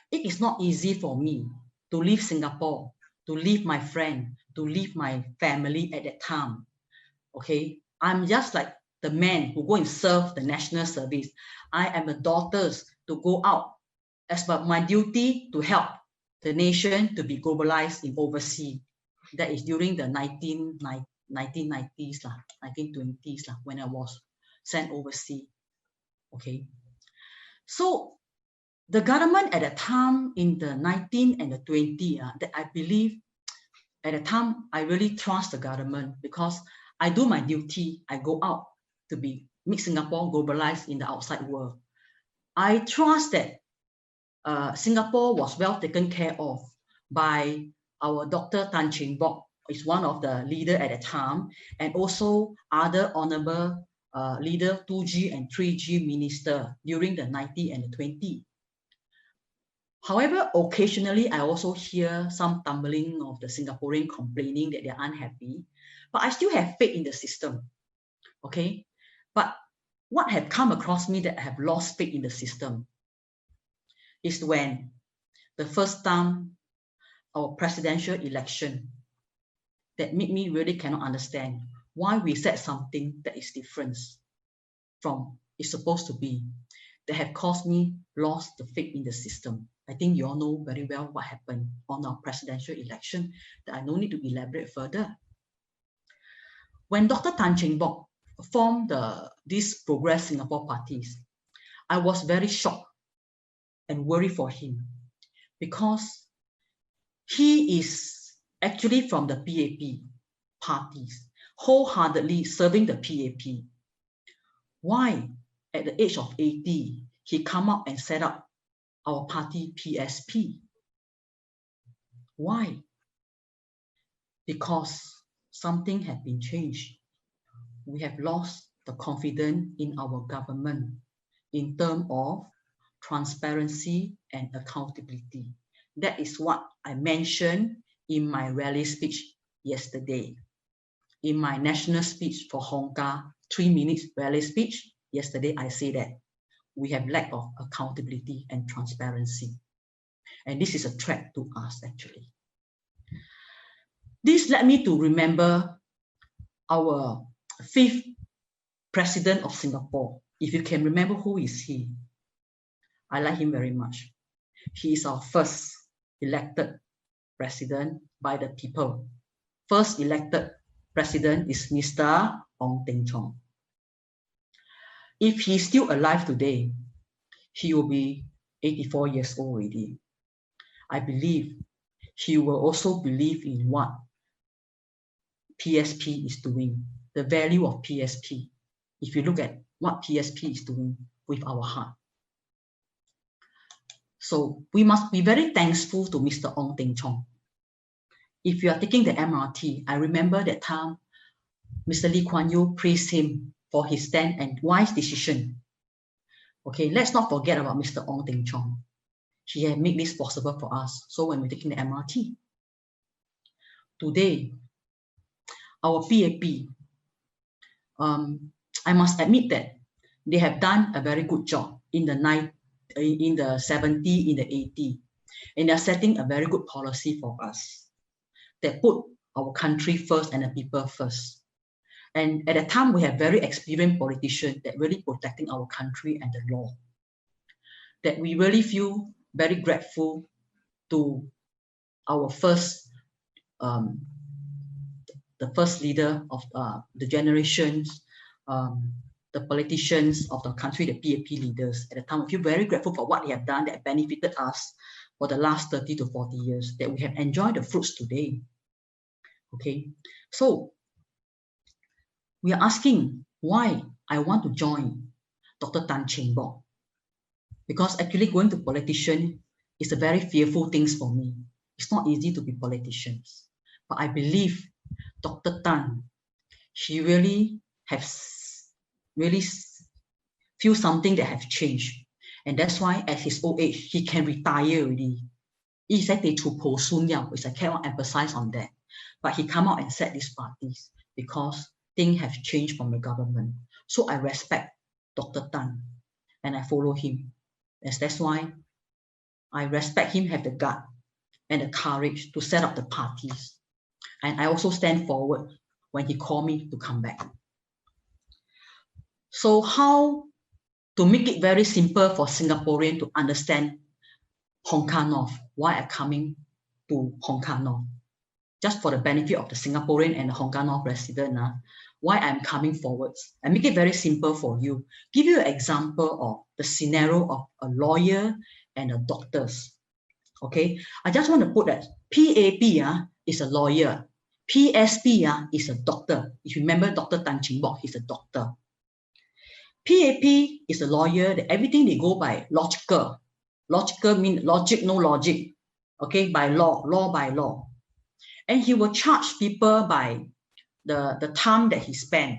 It is not easy for me to leave Singapore, to leave my friend, to leave my family at that time. Okay, I'm just like the man who go and serve the national service. I am the daughters to go out as per my duty to help the nation to be globalized in overseas. That is during the 1990s, 1920s, when I was sent overseas. Okay, so the government at the time in the 19 and the 20, that I believe at the time I really trust the government because I do my duty. I go out to make Singapore globalized in the outside world. I trust that Singapore was well taken care of by our Dr. Tan Cheng Bock, is one of the leader at the time, and also other honorable leader 2G and 3G minister during the 90 and the 20. However, occasionally I also hear some tumbling of the Singaporean complaining that they're unhappy, but I still have faith in the system. Okay, but what have come across me that I have lost faith in the system is when the first time our presidential election that made me really cannot understand why we said something that is different from it's supposed to be, that have caused me lost the faith in the system. I think you all know very well what happened on our presidential election, that I no need to elaborate further. When Dr. Tan Cheng Bock formed these Progress Singapore parties, I was very shocked and worried for him, because he is actually from the PAP parties, wholeheartedly serving the PAP. Why, at the age of 80, he come up and set up our party PSP? Why? Because something had been changed. We have lost the confidence in our government in terms of transparency and accountability. That is what I mentioned in my rally speech yesterday. In my national speech for Hong Kong, 3 minutes rally speech yesterday, I say that we have lack of accountability and transparency. And this is a threat to us, actually. This led me to remember our 5th president of Singapore. If you can remember, who is he? I like him very much. He is our first elected president by the people. First elected president is Mr. Ong Teng Cheong. If he's still alive today, he will be 84 years old already. I believe he will also believe in what PSP is doing, the value of PSP. If you look at what PSP is doing with our heart. So we must be very thankful to Mr. Ong Teng Cheong. If you are taking the MRT, I remember that time Mr. Lee Kuan Yew praised him for his stand and wise decision. Okay, let's not forget about Mr. Ong Teng Cheong. He had made this possible for us. So when we're taking the MRT, today, our PAP, I must admit that they have done a very good job in the 70s, in the 80s, and they're setting a very good policy for us that put our country first and the people first. And at that time, we have very experienced politicians that really protecting our country and the law. That we really feel very grateful to our first, the first leader of the generations, the politicians of the country, the PAP leaders. At the time, we feel very grateful for what they have done that benefited us for the last 30 to 40 years, that we have enjoyed the fruits today. Okay, so we are asking why I want to join Dr. Tan Cheng Bock. Because actually going to politician is a very fearful thing for me. It's not easy to be politicians. But I believe Dr. Tan, she really has really feel something that have changed. And that's why at his old age, he can retire already. He said they to post which I cannot emphasize on that. But he come out and said these parties because things have changed from the government. So I respect Dr. Tan and I follow him. Yes, that's why I respect him have the gut and the courage to set up the parties. And I also stand forward when he called me to come back. So how to make it very simple for Singaporeans to understand Hong Kong North, why I'm coming to Hong Kong North? Just for the benefit of the Singaporean and the Hong Kong North resident, why I'm coming forwards. And make it very simple for you. Give you an example of the scenario of a lawyer and a doctors. Okay, I just want to put that PAP is a lawyer. PSP is a doctor. If you remember Dr. Tan Cheng Bock, he's a doctor. PAP is a lawyer, that everything they go by logical. Logical means logic, no logic. Okay, by law, law by law. And he will charge people by the time that he spent.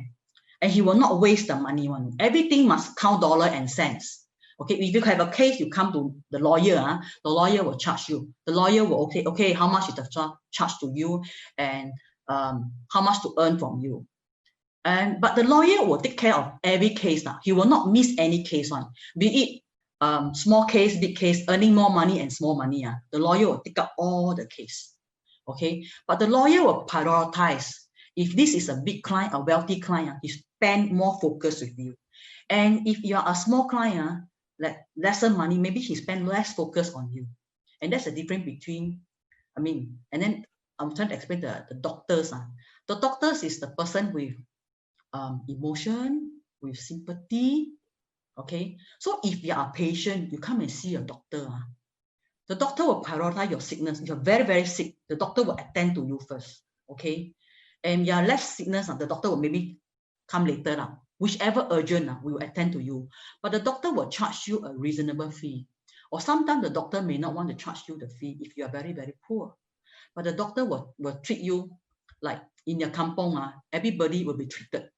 And he will not waste the money. Everything must count dollar and cents. Okay, if you have a case, you come to the lawyer will charge you. The lawyer will, okay, how much is the charge to you and how much to earn from you. But the lawyer will take care of every case. He will not miss any case one. Be it small case, big case, earning more money and small money. The lawyer will take up all the case. Okay, but the lawyer will prioritize If this is a big client, a wealthy client, he spend more focus with you. And if you are a small client, like lesser money, maybe he spend less focus on you. And that's the difference between, and then I'm trying to explain the doctors. The doctors is the person with emotion, with sympathy. Okay, so if you are a patient, you come and see a doctor. The doctor will prioritize your sickness. If you're very, very sick, the doctor will attend to you first. Okay, and you are less sickness, the doctor will maybe come later. Whichever urgent, we will attend to you. But the doctor will charge you a reasonable fee. Or sometimes the doctor may not want to charge you the fee if you are very, very poor. But the doctor will treat you like in your kampong, everybody will be treated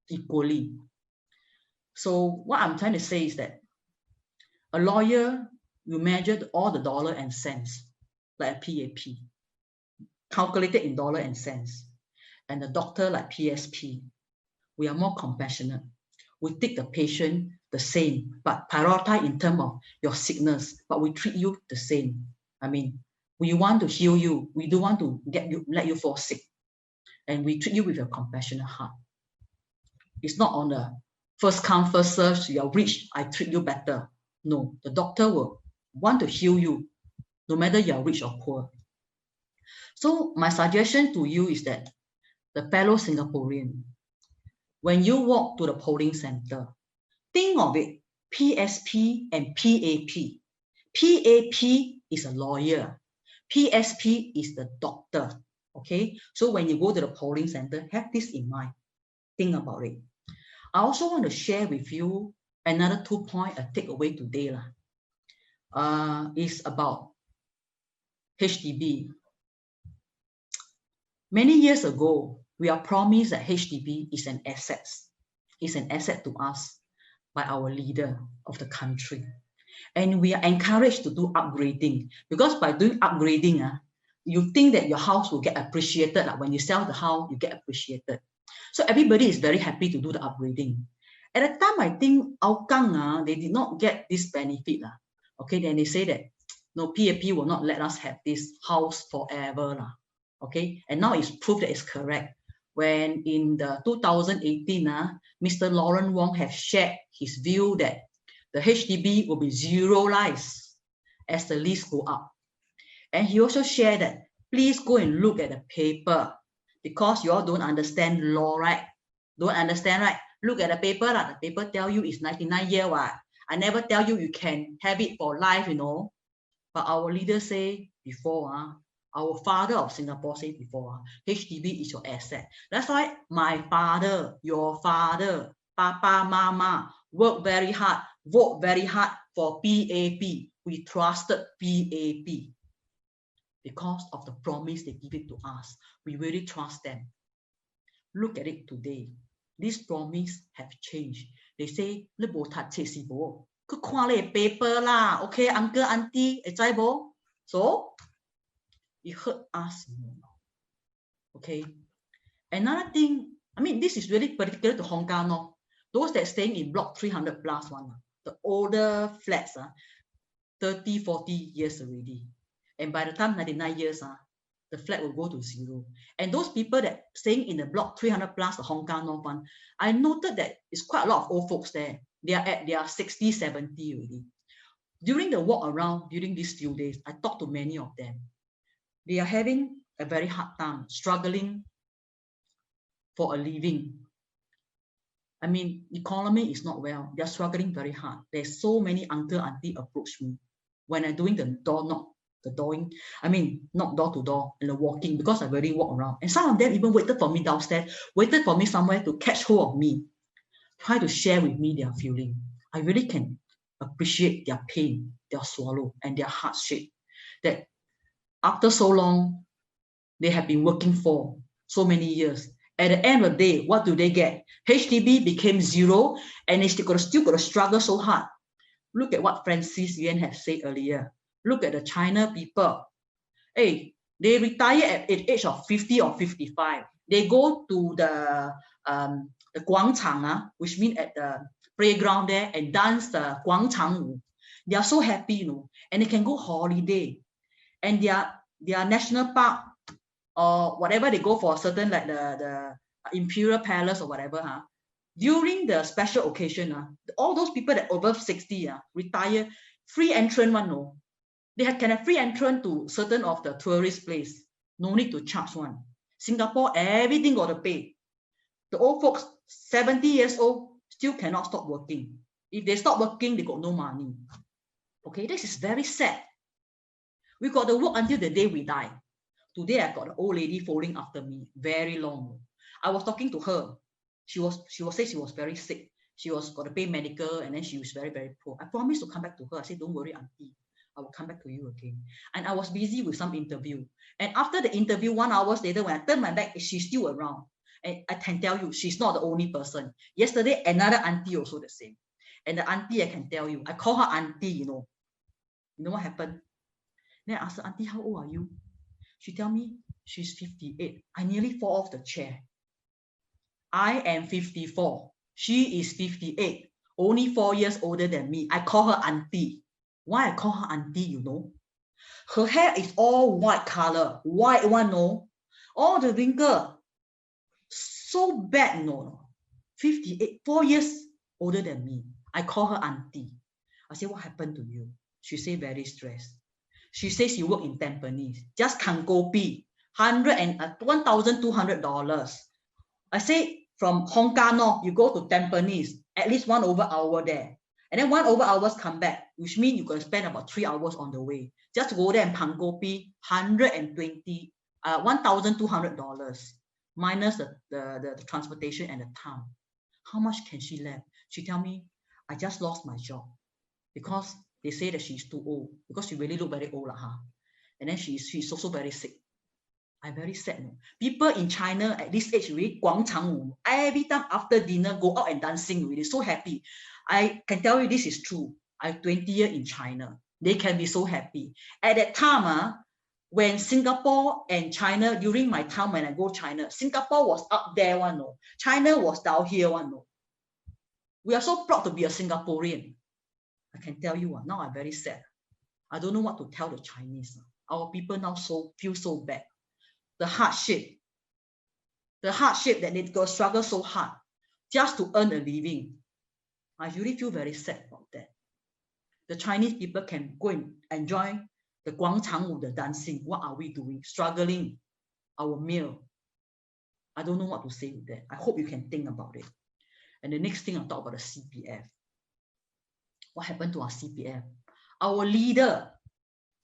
equally. So what I'm trying to say is that a lawyer, you measure all the dollar and cents, like a PAP, calculated in dollar and cents. And the doctor, like PSP, we are more compassionate. We take the patient the same, but prioritize in terms of your sickness, but we treat you the same. We want to heal you. We don't want to let you fall sick. And we treat you with a compassionate heart. It's not on the first come, first serve. You are rich, I treat you better. No, the doctor will want to heal you, no matter you are rich or poor. So my suggestion to you is that the fellow Singaporean, when you walk to the polling center, think of it, PSP and PAP. PAP is a lawyer. PSP is the doctor. Okay, so when you go to the polling center, have this in mind. Think about it. I also want to share with you another 2 points I take away today. Is about HDB. Many years ago, we are promised that HDB is an asset. It's an asset to us by our leader of the country. And we are encouraged to do upgrading, because by doing upgrading, you think that your house will get appreciated. Like when you sell the house, you get appreciated. So everybody is very happy to do the upgrading. At the time, I think Kang, they did not get this benefit. Okay, then they say that no, PAP will not let us have this house forever. Okay, and now it's proved that it's correct. When in the 2018, Mr. Lawrence Wong has shared his view that the HDB will be zeroized as the lease go up. And he also shared that please go and look at the paper, because you all don't understand law, right? Don't understand, right? Look at the paper. The paper tell you it's 99 years. I never tell you you can have it for life, But our leaders say before, our father of Singapore said before, HDB is your asset. That's why my father, your father, Papa, Mama, work very hard, vote very hard for PAP. We trusted PAP because of the promise they give it to us. We really trust them. Look at it today. This promise have changed. They say, "Le bo ta che si bo." Cứ khoa le paper lah. Okay, uncle, auntie, so it hurt us more. Okay. Another thing, this is really particular to Hong Kong. Those that staying in block 300 plus one, the older flats, 30, 40 years already. And by the time 99 years, the flat will go to zero. And those people that staying in the block 300 plus, the Hong Kong North one, I noted that it's quite a lot of old folks there. They are at their 60, 70 already. During the walk around, during these few days, I talked to many of them. They are having a very hard time, struggling for a living. Economy is not well. They are struggling very hard. There's so many uncle, auntie approach me when I'm doing the door knock. Not door to door and the walking, because I already walk around. And some of them even waited for me downstairs, waited for me somewhere to catch hold of me, try to share with me their feeling. I really can appreciate their pain, their swallow, and their hardship. That after so long, they have been working for so many years. At the end of the day, what do they get? HDB became zero, and they still got to struggle so hard. Look at what Francis Yuen have said earlier. Look at the China people. Hey, they retire at the age of 50 or 55. They go to the Guangchang, which means at the playground there, and dance the Guangchang. They are so happy, and they can go holiday. And their national park or whatever they go for a certain like the imperial palace or whatever, during the special occasion, all those people that above 60 retire, free entrance one, no. They can have free entrance to certain of the tourist place. No need to charge one. Singapore, everything got to pay. The old folks, 70 years old, still cannot stop working. If they stop working, they got no money. Okay, this is very sad. We got to work until the day we die. Today, I got an old lady following after me, very long. I was talking to her. She said she was very sick. She was got to pay medical, and then she was very, very poor. I promised to come back to her. I said, don't worry, auntie. I will come back to you again. And I was busy with some interview. And after the interview, 1 hour later, when I turned my back, she's still around. And I can tell you, she's not the only person. Yesterday, another auntie also the same. And the auntie, I can tell you, I call her auntie, you know. You know what happened? Then I asked her, auntie, how old are you? She tell me she's 58. I nearly fall off the chair. I am 54. She is 58. Only 4 years older than me. I call her auntie. Why I call her auntie, you know? Her hair is all white color. White one, no? All the wrinkle. So bad, no. 58, 4 years older than me. I call her auntie. I say, what happened to you? She say, very stressed. She says she work in Tampines. Just Kang Kopi. $1,200. I say, from Hong Kong, no, you go to Tampines, at least 1 over hour there. And then 1 over hours come back, which means you can spend about 3 hours on the way. Just to go there and Pangopi, $1,200 minus the transportation and the time. How much can she left? She tell me, I just lost my job because they say that she's too old, because she really look very old. And then she's also very sick. I'm very sad. No? People in China at this age, really, every time after dinner, go out and dancing, really so happy. I can tell you this is true. I'm 20 years in China. They can be so happy. At that time, when Singapore and China, during my time when I go China, Singapore was up there one, no. China was down here one, no. We are so proud to be a Singaporean. I can tell you, now I'm very sad. I don't know what to tell the Chinese. Our people now feel so bad. The hardship that they go struggle so hard just to earn a living. I really feel very sad about that. The Chinese people can go and enjoy the Guangchangwu, the dancing. What are we doing? Struggling our meal. I don't know what to say with that. I hope you can think about it. And the next thing I'll talk about the CPF. What happened to our CPF? Our leader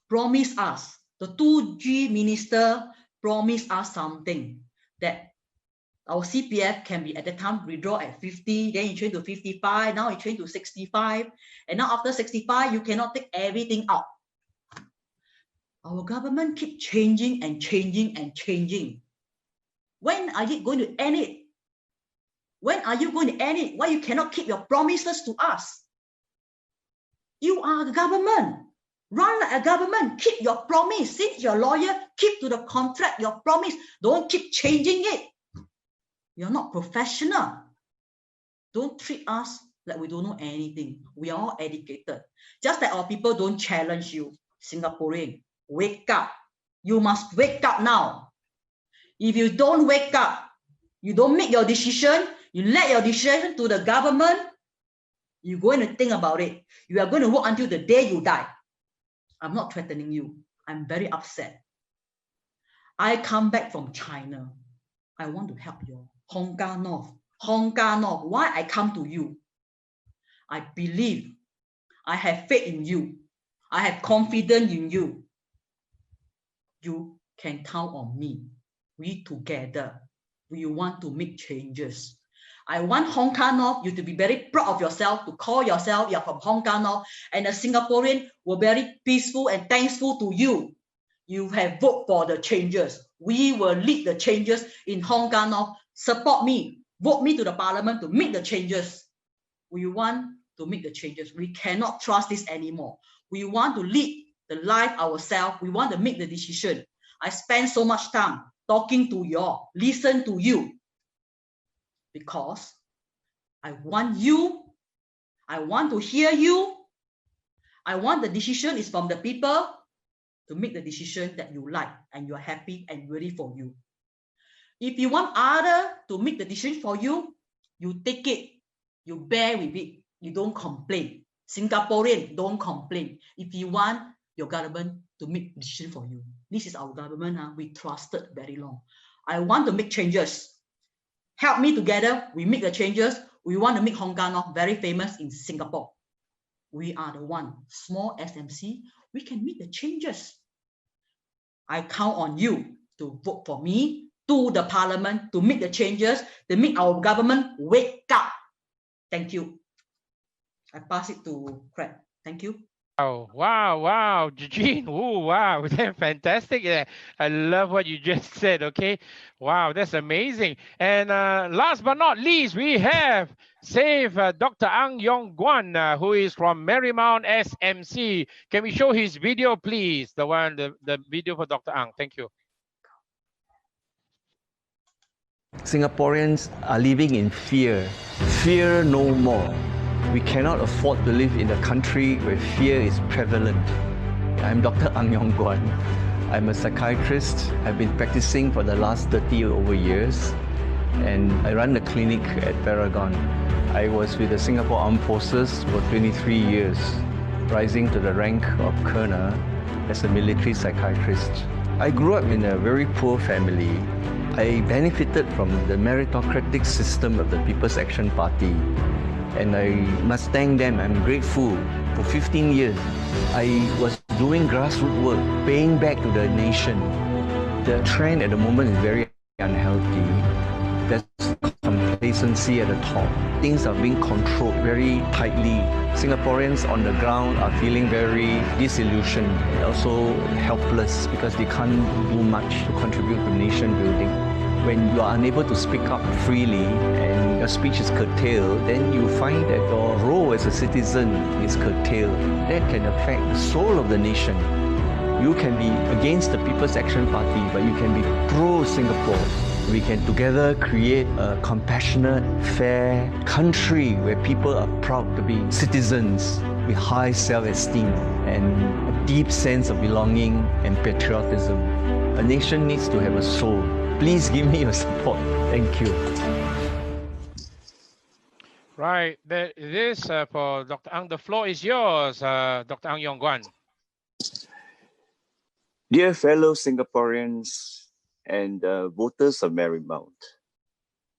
promised us, the 2G minister promised us something, that our CPF can be at the time withdraw at 50, then you change to 55, now you change to 65, and now after 65, you cannot take everything out. Our government keep changing and changing and changing. When are you going to end it? When are you going to end it? Why you cannot keep your promises to us? You are the government. Run like a government. Keep your promise. Since you're a lawyer, keep to the contract, your promise. Don't keep changing it. You're not professional. Don't treat us like we don't know anything. We are all educated. Just like our people don't challenge you. Singaporean, wake up. You must wake up now. If you don't wake up, you don't make your decision, you let your decision to the government, you're going to think about it. You are going to work until the day you die. I'm not threatening you. I'm very upset. I come back from China. I want to help you. Hong Kong North. Hong Kong North. Why I come to you? I believe. I have faith in you. I have confidence in you. You can count on me. We together, we want to make changes. I want Hong Kong North, you to be very proud of yourself, to call yourself you're from Hong Kong North, and the Singaporean were very peaceful and thankful to you. You have voted for the changes. We will lead the changes in Hong Kong North. Support me. Vote me to the parliament to make the changes. We want to make the changes. We cannot trust this anymore. We want to lead the life ourselves. We want to make the decision. I spend so much time talking to you all, listen to you, because I want you, I want to hear you, I want the decision is from the people, to make the decision that you like and you're happy and ready for you. If you want other to make the decision for you, you take it, you bear with it, you don't complain. Singaporean, don't complain. If you want your government to make decision for you, this is our government. We trusted very long. I want to make changes. Help me together. We make the changes. We want to make Hong Kong very famous in Singapore. We are the one, small SMC. We can make the changes. I count on you to vote for me, to the parliament, to make the changes, to make our government wake up. Thank you. I pass it to Craig. Thank you. Oh, wow, Eugene. Oh, wow, that's fantastic. Yeah, I love what you just said. Okay, wow, that's amazing. And last but not least, we have Dr. Ang Yong Guan, who is from Marymount SMC. Can we show his video, please? The video for Dr. Ang. Thank you. Singaporeans are living in fear. Fear no more. We cannot afford to live in a country where fear is prevalent. I'm Dr. Ang Yong Guan. I'm a psychiatrist. I've been practicing for the last 30 over years, and I run the clinic at Paragon. I was with the Singapore Armed Forces for 23 years, rising to the rank of colonel as a military psychiatrist. I grew up in a very poor family. I benefited from the meritocratic system of the People's Action Party, and I must thank them. I'm grateful. For 15 years, I was doing grassroots work, paying back to the nation. The trend at the moment is very unhealthy. There's complacency at the top. Things are being controlled very tightly. Singaporeans on the ground are feeling very disillusioned and also helpless because they can't do much to contribute to nation building. When you are unable to speak up freely and your speech is curtailed, then you find that your role as a citizen is curtailed. That can affect the soul of the nation. You can be against the People's Action Party, but you can be pro-Singapore. We can together create a compassionate, fair country where people are proud to be citizens with high self-esteem and a deep sense of belonging and patriotism. A nation needs to have a soul. Please give me your support. Thank you. Right, this for Dr. Ang. The floor is yours, Dr. Ang Yong Guan. Dear fellow Singaporeans and voters of Marymount,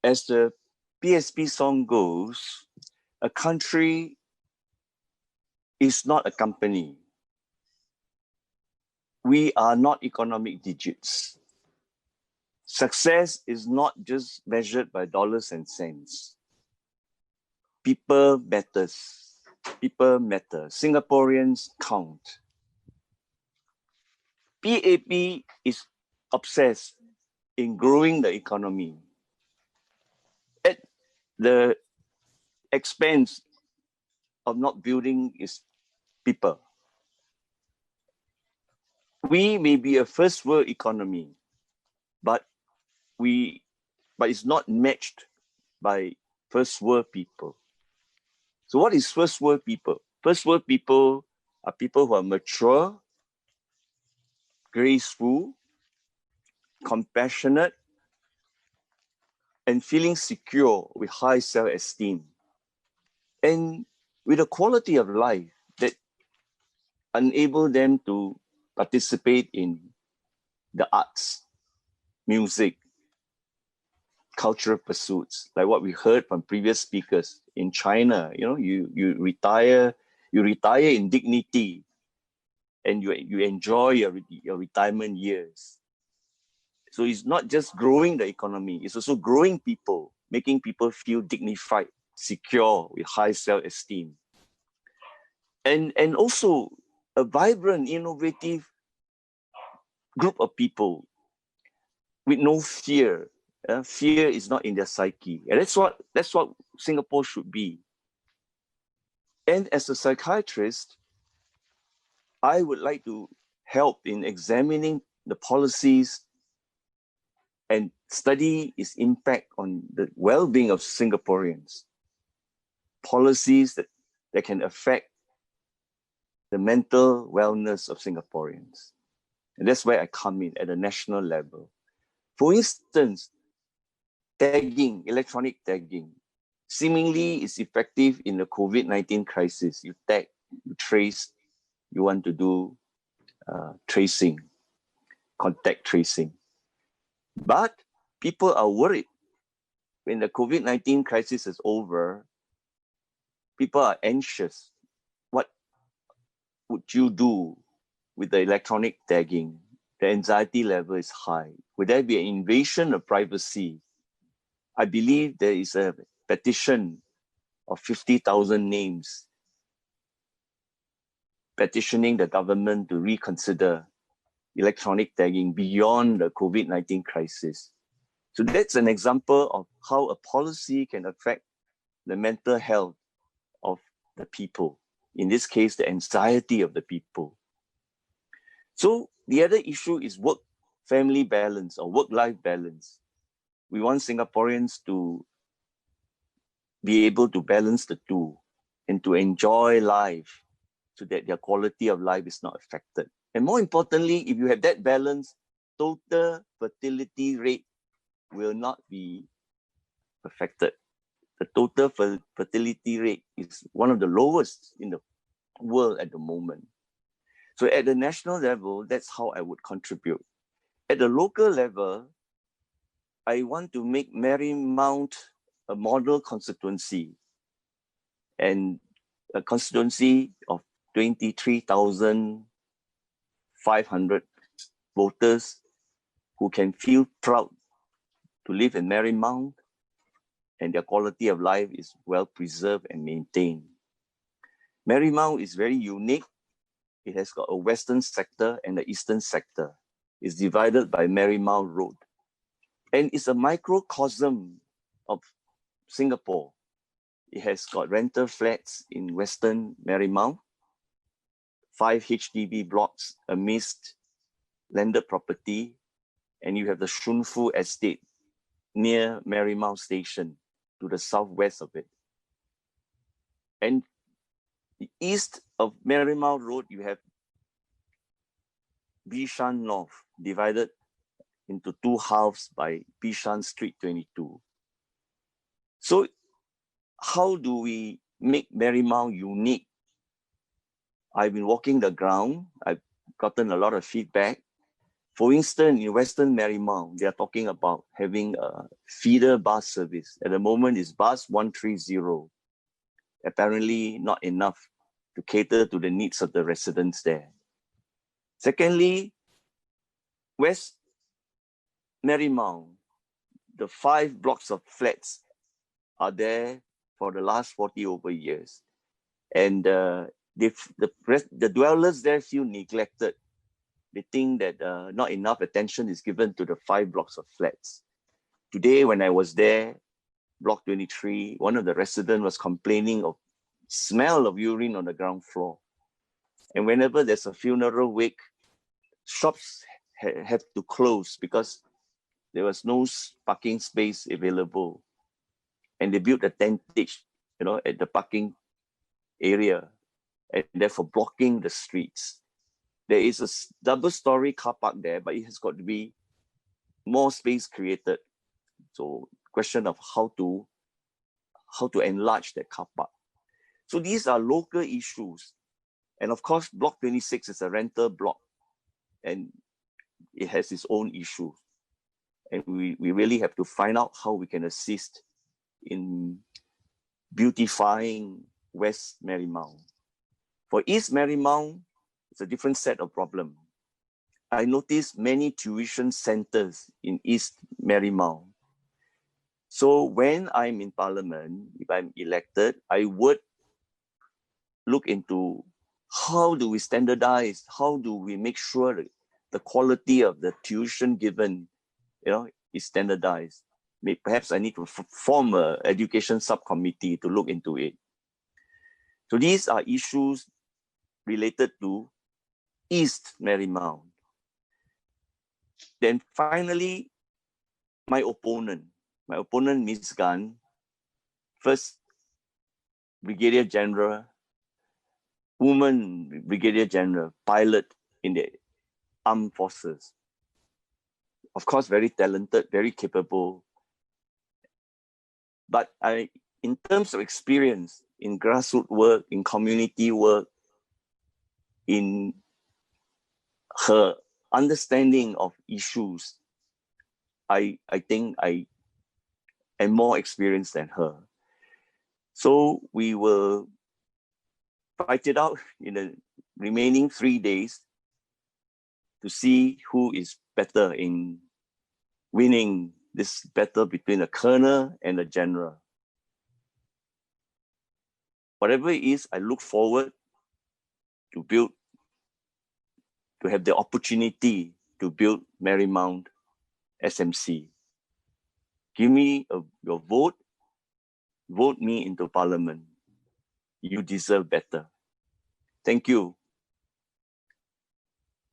as the PSP song goes, a country is not a company. We are not economic digits. Success is not just measured by dollars and cents. People matters. People matter. Singaporeans count. PAP is obsessed in growing the economy at the expense of not building its people. We may be a first world economy, but it's not matched by first world people. So what is first world people? First world people are people who are mature, graceful, compassionate, and feeling secure with high self-esteem, and with a quality of life that enable them to participate in the arts, music, cultural pursuits, like what we heard from previous speakers. In China, you retire in dignity, and you enjoy your retirement years. So it's not just growing the economy, it's also growing people, making people feel dignified, secure, with high self-esteem. And also a vibrant, innovative group of people with no fear. Fear is not in their psyche. And that's what Singapore should be. And as a psychiatrist, I would like to help in examining the policies and study its impact on the well-being of Singaporeans. Policies that can affect the mental wellness of Singaporeans. And that's where I come in at the national level. For instance, tagging, electronic tagging, seemingly is effective in the COVID-19 crisis. You tag, you trace, you want to do tracing, contact tracing. But people are worried when the COVID-19 crisis is over, people are anxious. What would you do with the electronic tagging? The anxiety level is high. Would there be an invasion of privacy? I believe there is a petition of 50,000 names petitioning the government to reconsider electronic tagging beyond the COVID-19 crisis. So that's an example of how a policy can affect the mental health of the people. In this case, the anxiety of the people. So the other issue is work-family balance or work-life balance. We want Singaporeans to be able to balance the two and to enjoy life so that their quality of life is not affected. And more importantly, if you have that balance, total fertility rate will not be affected. The total fertility rate is one of the lowest in the world at the moment. So at the national level, that's how I would contribute. At the local level, I want to make Marymount a model constituency, and a constituency of 23,500 voters who can feel proud to live in Marymount and their quality of life is well preserved and maintained. Marymount is very unique. It has got a western sector and the eastern sector. It's divided by Marymount Road. And it's a microcosm of Singapore. It has got rental flats in western Marymount, 5 HDB blocks amidst landed property, and you have the Shun Fu estate near Marymount Station to the southwest of it. And the east of Marymount Road, you have Bishan North, divided into two halves by Bishan Street 22. So how do we make Marymount unique? I've been walking the ground. I've gotten a lot of feedback. For instance, in Western Marymount, they are talking about having a feeder bus service. At the moment, it's bus 130. Apparently not enough to cater to the needs of the residents there. Secondly, West Marymount, the 5 blocks of flats are there for the last 40 over years. And the dwellers there feel neglected. They think that not enough attention is given to the 5 blocks of flats. Today, when I was there, block 23, one of the residents was complaining of smell of urine on the ground floor. And whenever there's a funeral wake, shops have to close because there was no parking space available. And they built a tentage, at the parking area, and therefore blocking the streets. There is a double-story car park there, but it has got to be more space created. So question of how to enlarge that car park. So these are local issues. And of course, Block 26 is a rental block and it has its own issues. And we really have to find out how we can assist in beautifying West Marymount. For East Marymount, it's a different set of problems. I noticed many tuition centers in East Marymount. So when I'm in Parliament, if I'm elected, I would look into how do we standardize, how do we make sure that the quality of the tuition given, is standardized. Perhaps I need to form an education subcommittee to look into it. So these are issues related to East Marymount. Then finally, my opponent, Ms. Gan, first Brigadier General, woman Brigadier General, pilot in the armed forces. Of course, very talented, very capable. But in terms of experience in grassroots work, in community work, in her understanding of issues, I think I am more experienced than her. So we will fight it out in the remaining 3 days to see who is better in winning this battle between a colonel and a general. Whatever it is, I look forward to have the opportunity to build Marymount SMC. Give me your vote, vote me into parliament. You deserve better. Thank you.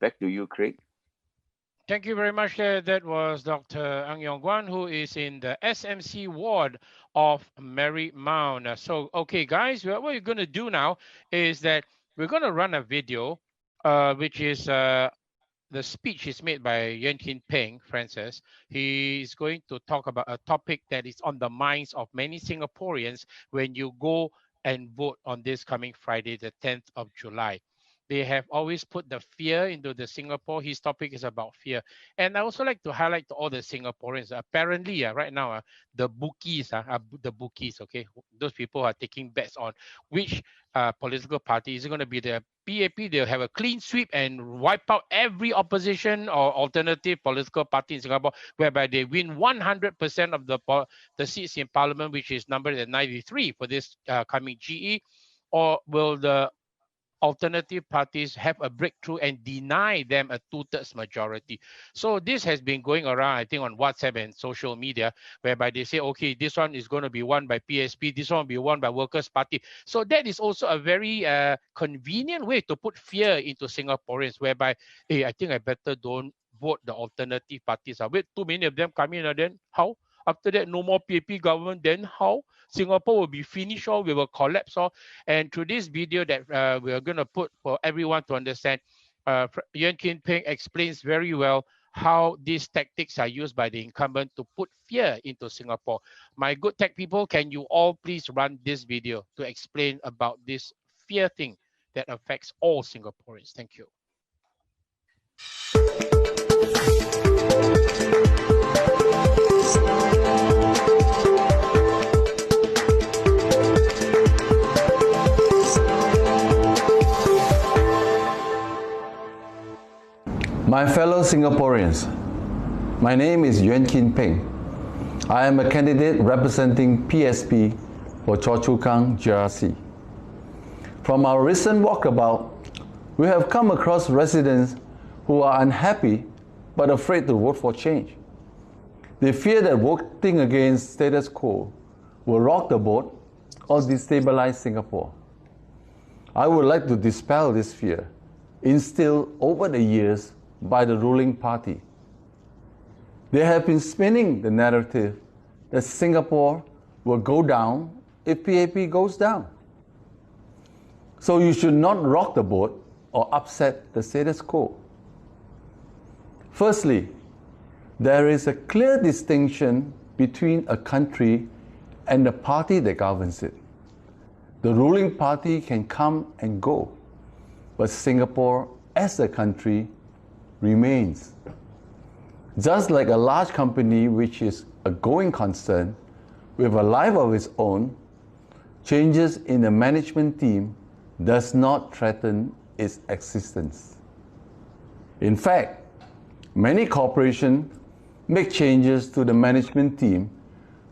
Back to you, Craig. Thank you very much. That was Dr. Ang Yong Guan, who is in the SMC ward of Marymount. So, okay, guys, what we're going to do now is that we're going to run a video, which is the speech is made by Yuen Pheng, Francis. He is going to talk about a topic that is on the minds of many Singaporeans when you go and vote on this coming Friday, the 10th of July. They have always put the fear into the Singapore. His topic is about fear. And I also like to highlight to all the Singaporeans, apparently right now, the bookies, okay, those people are taking bets on which political party is going to be the PAP. They'll have a clean sweep and wipe out every opposition or alternative political party in Singapore, whereby they win 100% of the seats in parliament, which is numbered at 93 for this coming GE. Or will the alternative parties have a breakthrough and deny them a 2/3 majority? So this has been going around, I think, on WhatsApp and social media, whereby they say, okay, this one is going to be won by PSP, this one will be won by Workers' Party. So that is also a very convenient way to put fear into Singaporeans, whereby, hey, I think I better don't vote the alternative parties. Wait, too many of them come in, and then how? After that, no more PAP government, then how? Singapore will be finished, or we will collapse. And through this video that we are going to put for everyone to understand, Yuen Pheng explains very well how these tactics are used by the incumbent to put fear into Singapore. My good tech people, can you all please run this video to explain about this fear thing that affects all Singaporeans? Thank you. My fellow Singaporeans, my name is Yuen Pheng. I am a candidate representing PSP for Kang GRC. From our recent walkabout, we have come across residents who are unhappy but afraid to vote for change. They fear that voting against status quo will rock the boat or destabilize Singapore. I would like to dispel this fear instilled over the years by the ruling party. They have been spinning the narrative that Singapore will go down if PAP goes down. So you should not rock the boat or upset the status quo. Firstly, there is a clear distinction between a country and the party that governs it. The ruling party can come and go, but Singapore as a country remains. Just like a large company which is a going concern with a life of its own, changes in the management team does not threaten its existence. In fact, many corporations make changes to the management team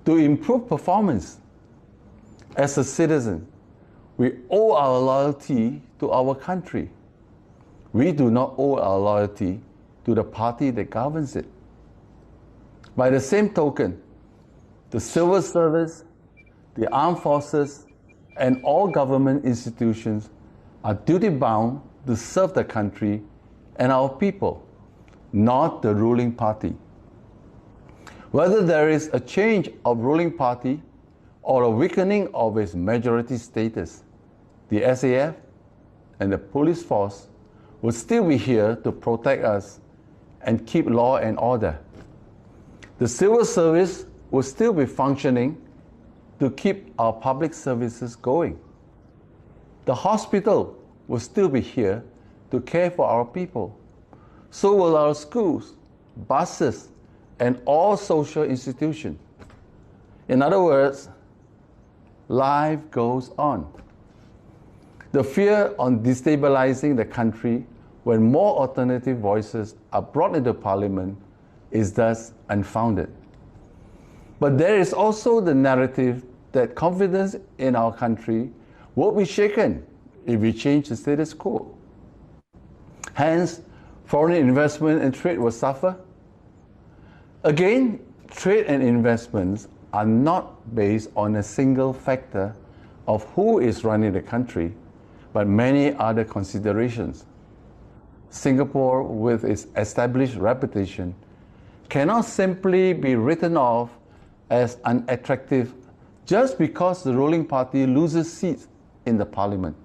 to improve performance. As a citizen, we owe our loyalty to our country. We do not owe our loyalty to the party that governs it. By the same token, the civil service, the armed forces, and all government institutions are duty-bound to serve the country and our people, not the ruling party. Whether there is a change of ruling party or a weakening of its majority status, the SAF and the police force will still be here to protect us and keep law and order. The civil service will still be functioning to keep our public services going. The hospital will still be here to care for our people. So will our schools, buses, and all social institutions. In other words, life goes on. The fear on destabilizing the country when more alternative voices are brought into Parliament is thus unfounded. But there is also the narrative that confidence in our country will be shaken if we change the status quo. Hence, foreign investment and trade will suffer. Again, trade and investments are not based on a single factor of who is running the country, but many other considerations. Singapore, with its established reputation, cannot simply be written off as unattractive just because the ruling party loses seats in the parliament.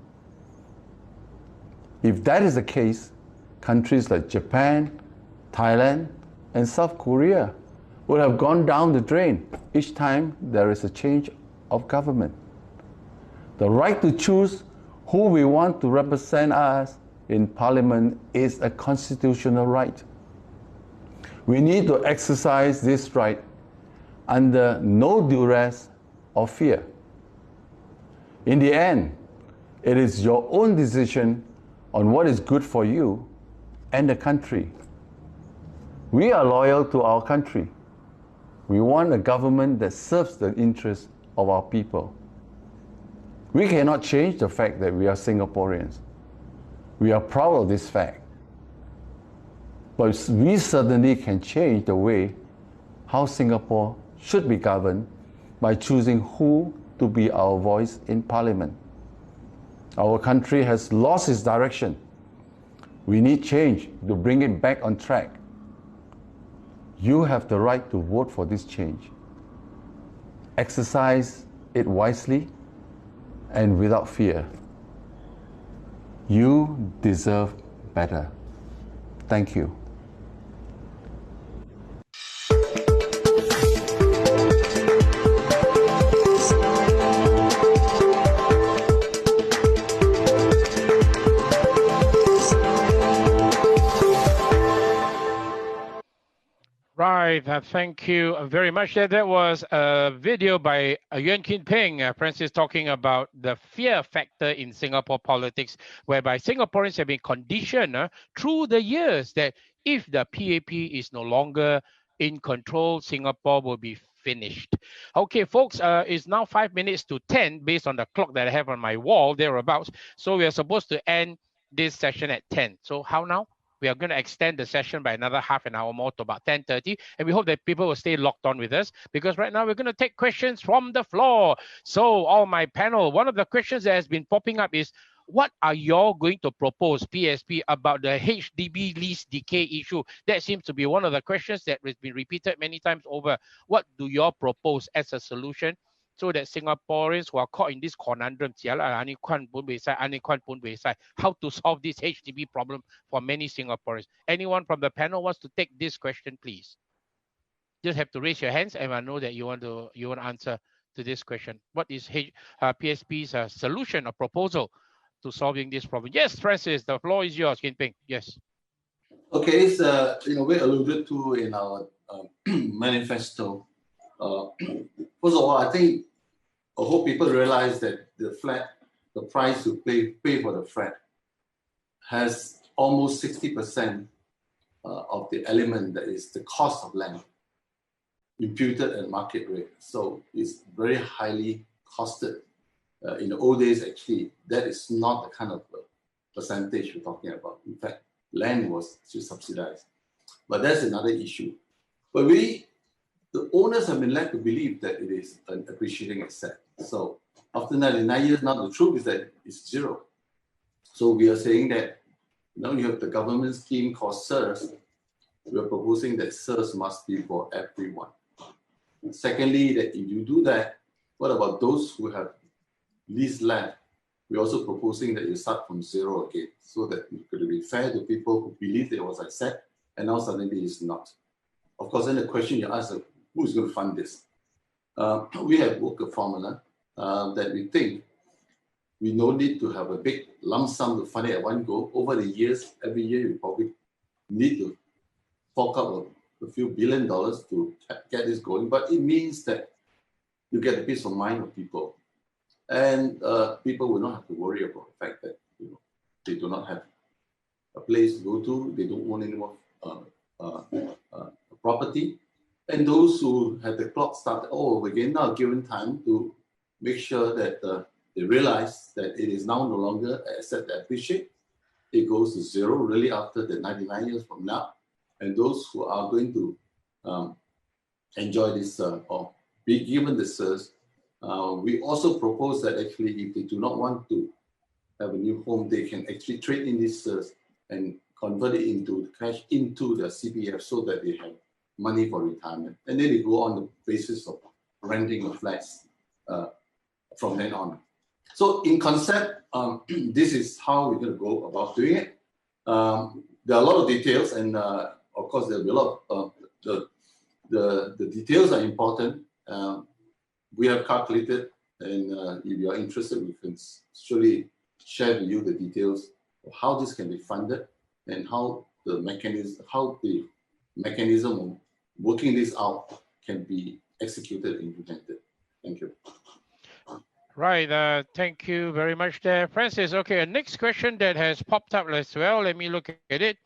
If that is the case, countries like Japan, Thailand, and South Korea would have gone down the drain each time there is a change of government. The right to choose who we want to represent us in Parliament is a constitutional right. We need to exercise this right under no duress or fear. In the end, it is your own decision on what is good for you and the country. We are loyal to our country. We want a government that serves the interests of our people. We cannot change the fact that we are Singaporeans. We are proud of this fact. But we certainly can change the way how Singapore should be governed by choosing who to be our voice in Parliament. Our country has lost its direction. We need change to bring it back on track. You have the right to vote for this change. Exercise it wisely and without fear. You deserve better. Thank you. Right, thank you very much. That was a video by Yuen Pheng, Francis, talking about the fear factor in Singapore politics, whereby Singaporeans have been conditioned through the years that if the PAP is no longer in control, Singapore will be finished. Okay, folks, it's now 5 minutes to 10 based on the clock that I have on my wall, thereabouts. So we are supposed to end this session at 10. So how now? We are going to extend the session by another half an hour more to about 10:30. And we hope that people will stay locked on with us, because right now we're going to take questions from the floor. So all my panel, one of the questions that has been popping up is, what are y'all going to propose, PSP, about the HDB lease decay issue? That seems to be one of the questions that has been repeated many times over. What do y'all propose as a solution so that Singaporeans who are caught in this conundrum, how to solve this HDB problem for many Singaporeans? Anyone from the panel wants to take this question, please? Just have to raise your hands and I know that you want to answer to this question. What is PSP's solution or proposal to solving this problem? Yes, Francis, the floor is yours, Yuen Pheng. Yes. Okay, it's we alluded to in our manifesto. First of all, I hope people realize that the price you pay for the flat has almost 60% of the element that is the cost of land imputed at market rate. So it's very highly costed. In the old days, actually, that is not the kind of percentage we're talking about. In fact, land was subsidized. But that's another issue. But the owners have been led to believe that it is an appreciating asset. So after 99 years, now the truth is that it's zero. So we are saying that now you have the government scheme called SIRS. We are proposing that SIRS must be for everyone. And secondly, that if you do that, what about those who have leased land we're also proposing that you start from zero again, so that it could be fair to people who believe it was accepted, and now suddenly it's not. Of course, then the question you ask, who's going to fund this? We have worked a formula that we think we no need to have a big lump sum to fund it at one go. Over the years, every year you probably need to fork out a few $1 billion to get this going, but it means that you get the peace of mind of people, and people will not have to worry about the fact that they do not have a place to go to, they don't own any more property, and those who have the clock started all over again now are given time to make sure that they realize that it is now no longer accept and appreciate. It goes to zero really after the 99 years from now. And those who are going to enjoy this or be given the CERS, we also propose that actually if they do not want to have a new home, they can actually trade in these CERS and convert it into cash into the CPF so that they have money for retirement. And then they go on the basis of renting of flats from then on. So in concept, this is how we're going to go about doing it. There are a lot of details, and of course there will be a lot of the details are important. We have calculated, and if you are interested, we can surely share with you the details of how this can be funded and how the mechanism of working this out can be executed and implemented. Thank you. Right. Thank you very much there, Francis. Okay, a next question that has popped up as well. Let me look at it.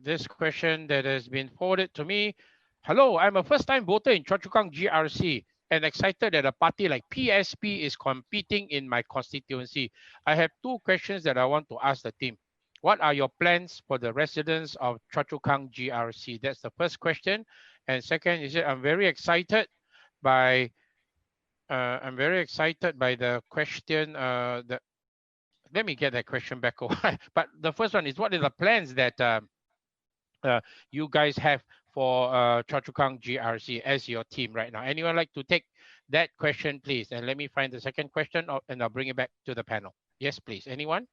This question that has been forwarded to me. Hello, I'm a first-time voter in Chua Chu Kang GRC and excited that a party like PSP is competing in my constituency. I have two questions that I want to ask the team. What are your plans for the residents of Chua Chu Kang GRC? That's the first question. And second is that I'm very excited by the question. Let me get that question back over. But the first one is, what are the plans that you guys have for Chua Chu Kang GRC as your team right now? Anyone like to take that question, please? And let me find the second question, and I'll bring it back to the panel. Yes, please. Anyone?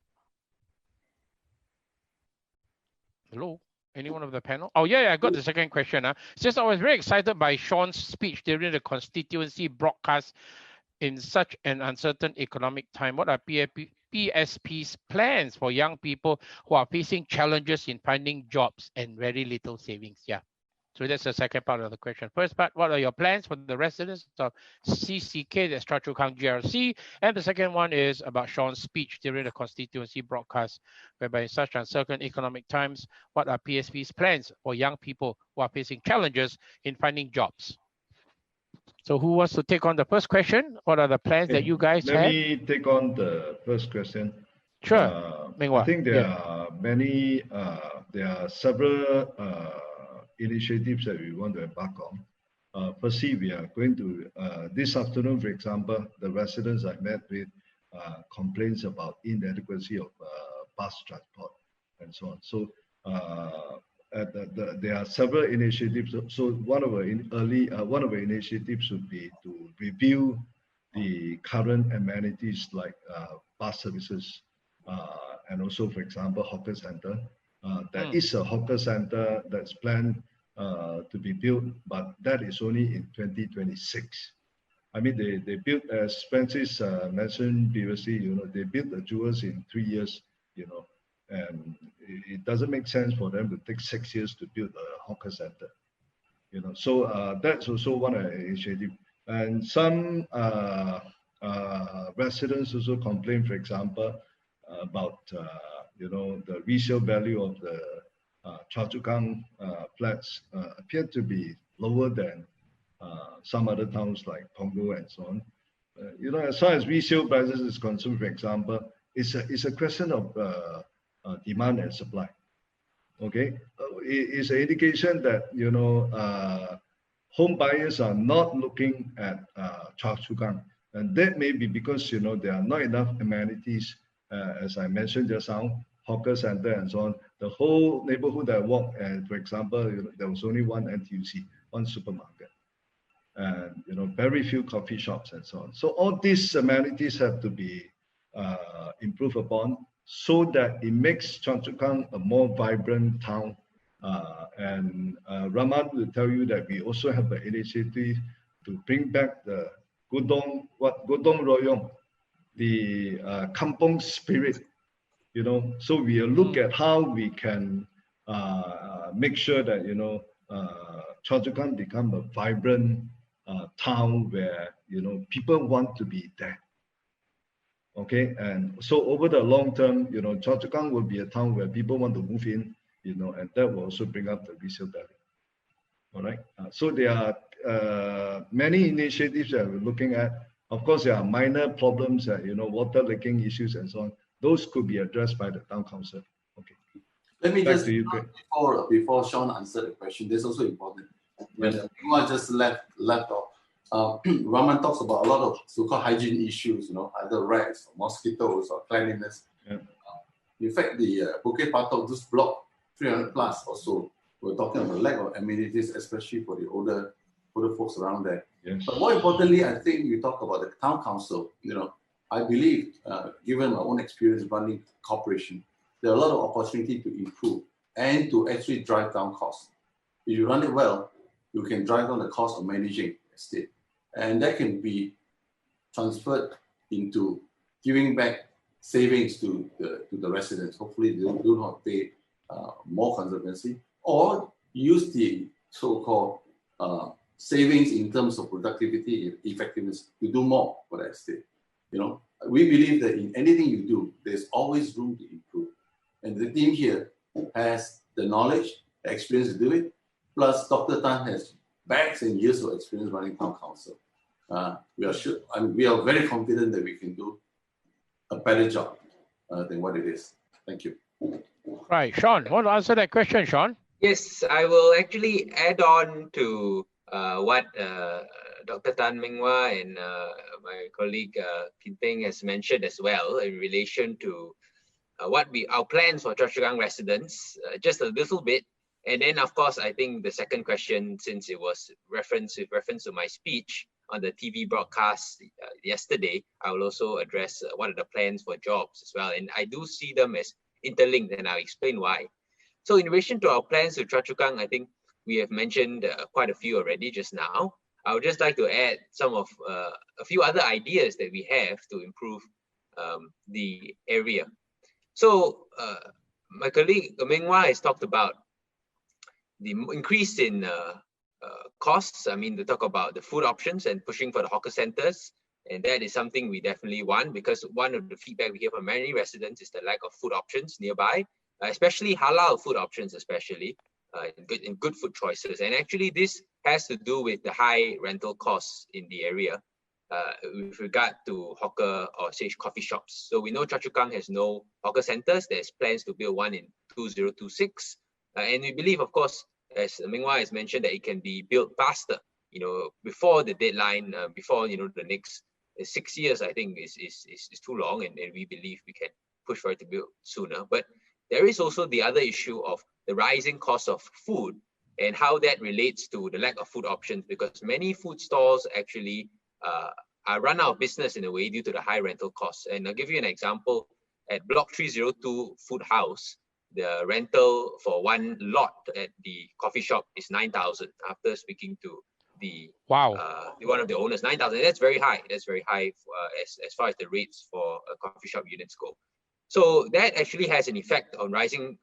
Hello? Anyone of the panel? Oh, yeah, I got the second question. Since I was very excited by Sean's speech during the constituency broadcast in such an uncertain economic time, what are PSP's plans for young people who are facing challenges in finding jobs and very little savings? Yeah. So that's the second part of the question. First part, what are your plans for the residents of CCK, that's Chua Chu Kang GRC? And the second one is about Sean's speech during the constituency broadcast, whereby in such uncertain economic times, what are PSP's plans for young people who are facing challenges in finding jobs? So who wants to take on the first question? What are the plans that you guys have? Let me take on the first question. Sure. I think there are many, there are several initiatives that we want to embark on. Firstly, we are going to, this afternoon, for example, the residents I met with complaints about inadequacy of bus transport and so on. So there are several initiatives. So one of our initiatives would be to review the current amenities like bus services and also, for example, hawker center. There is a hawker center that's planned to be built, but that is only in 2026. I mean, they built, as Francis mentioned previously, they built the jewels in 3 years, and it doesn't make sense for them to take 6 years to build a hawker center, So that's also one initiative. And some residents also complain, for example, about the resale value of the Chua Chu Kang flats appear to be lower than some other towns like Punggol and so on. As far as resale prices is concerned, for example, it's a question of demand and supply. Okay, it's an indication that home buyers are not looking at Chua Chu Kang, and that may be because there are not enough amenities. As I mentioned just now, hawker center and so on. The whole neighborhood I walked, and for example, there was only one NTUC, one supermarket, and very few coffee shops and so on. So all these amenities have to be improve upon, so that it makes Choa Chu Kang a more vibrant town. And Raman will tell you that we also have an initiative to bring back the Gudong Royong, the Kampong spirit, you know. So we'll look at how we can make sure that, you know, Choa Chu Kang become a vibrant town where, you know, people want to be there. Okay, and so over the long term, you know, Choa Chu Kang will be a town where people want to move in, you know, and that will also bring up the resale value. All right, so there are many initiatives that we're looking at. Of course, there are minor problems, you know, water leaking issues and so on. Those could be addressed by the town council. Okay. Let me Back just, to you, before Sean answered the question, this is also important. When Yuen just left off, Raman talks about a lot of so-called hygiene issues, you know, either rats, or mosquitoes, or cleanliness. Yeah. In fact, the Bukit Batok, this block, 300 plus or so, we're talking about lack of amenities, especially for the older folks around there. Yes. But more importantly, I think you talk about the town council. You know, I believe, given my own experience running corporation, there are a lot of opportunity to improve and to actually drive down costs. If you run it well, you can drive down the cost of managing estate, and that can be transferred into giving back savings to the residents. Hopefully, they do not pay more conservancy, or use the so-called savings in terms of productivity and effectiveness to do more for the estate. You know, we believe that in anything you do, there's always room to improve. And the team here has the knowledge, the experience to do it. Plus, Dr. Tan has bags and years of experience running town council. We are very confident that we can do a better job than what it is. Thank you. Right, Sean, want to answer that question, Sean? Yes, I will actually add on to what Dr. Tan Meng Wah and my colleague Pheng has mentioned as well in relation to our plans for Choa Chu Kang residents, just a little bit. And then, of course, I think the second question, since it was reference to my speech on the TV broadcast yesterday, I will also address what are the plans for jobs as well. And I do see them as interlinked, and I'll explain why. So in relation to our plans to Choa Chu Kang, I think we have mentioned quite a few already just now. I would just like to add some of a few other ideas that we have to improve the area. So my colleague Meng Wah has talked about the increase in costs. I mean, they talk about the food options and pushing for the hawker centers. And that is something we definitely want, because one of the feedback we hear from many residents is the lack of food options nearby, especially halal food options, especially and good food choices. And actually, this has to do with the high rental costs in the area with regard to hawker or say coffee shops. So we know Choa Chu Kang has no hawker centers. There's plans to build one in 2026. And we believe, of course, as Meng Wah has mentioned, that it can be built faster, you know, before the deadline, before, you know, the next 6 years, I think is too long, and we believe we can push for it to build sooner. But there is also the other issue of the rising cost of food and how that relates to the lack of food options, because many food stalls actually are run out of business in a way due to the high rental costs. And I'll give you an example. At Block 302 Food House, the rental for one lot at the coffee shop is 9,000. After speaking to one of the owners, 9,000. That's very high. That's very high as far as the rates for coffee shop units go. So that actually has an effect on rising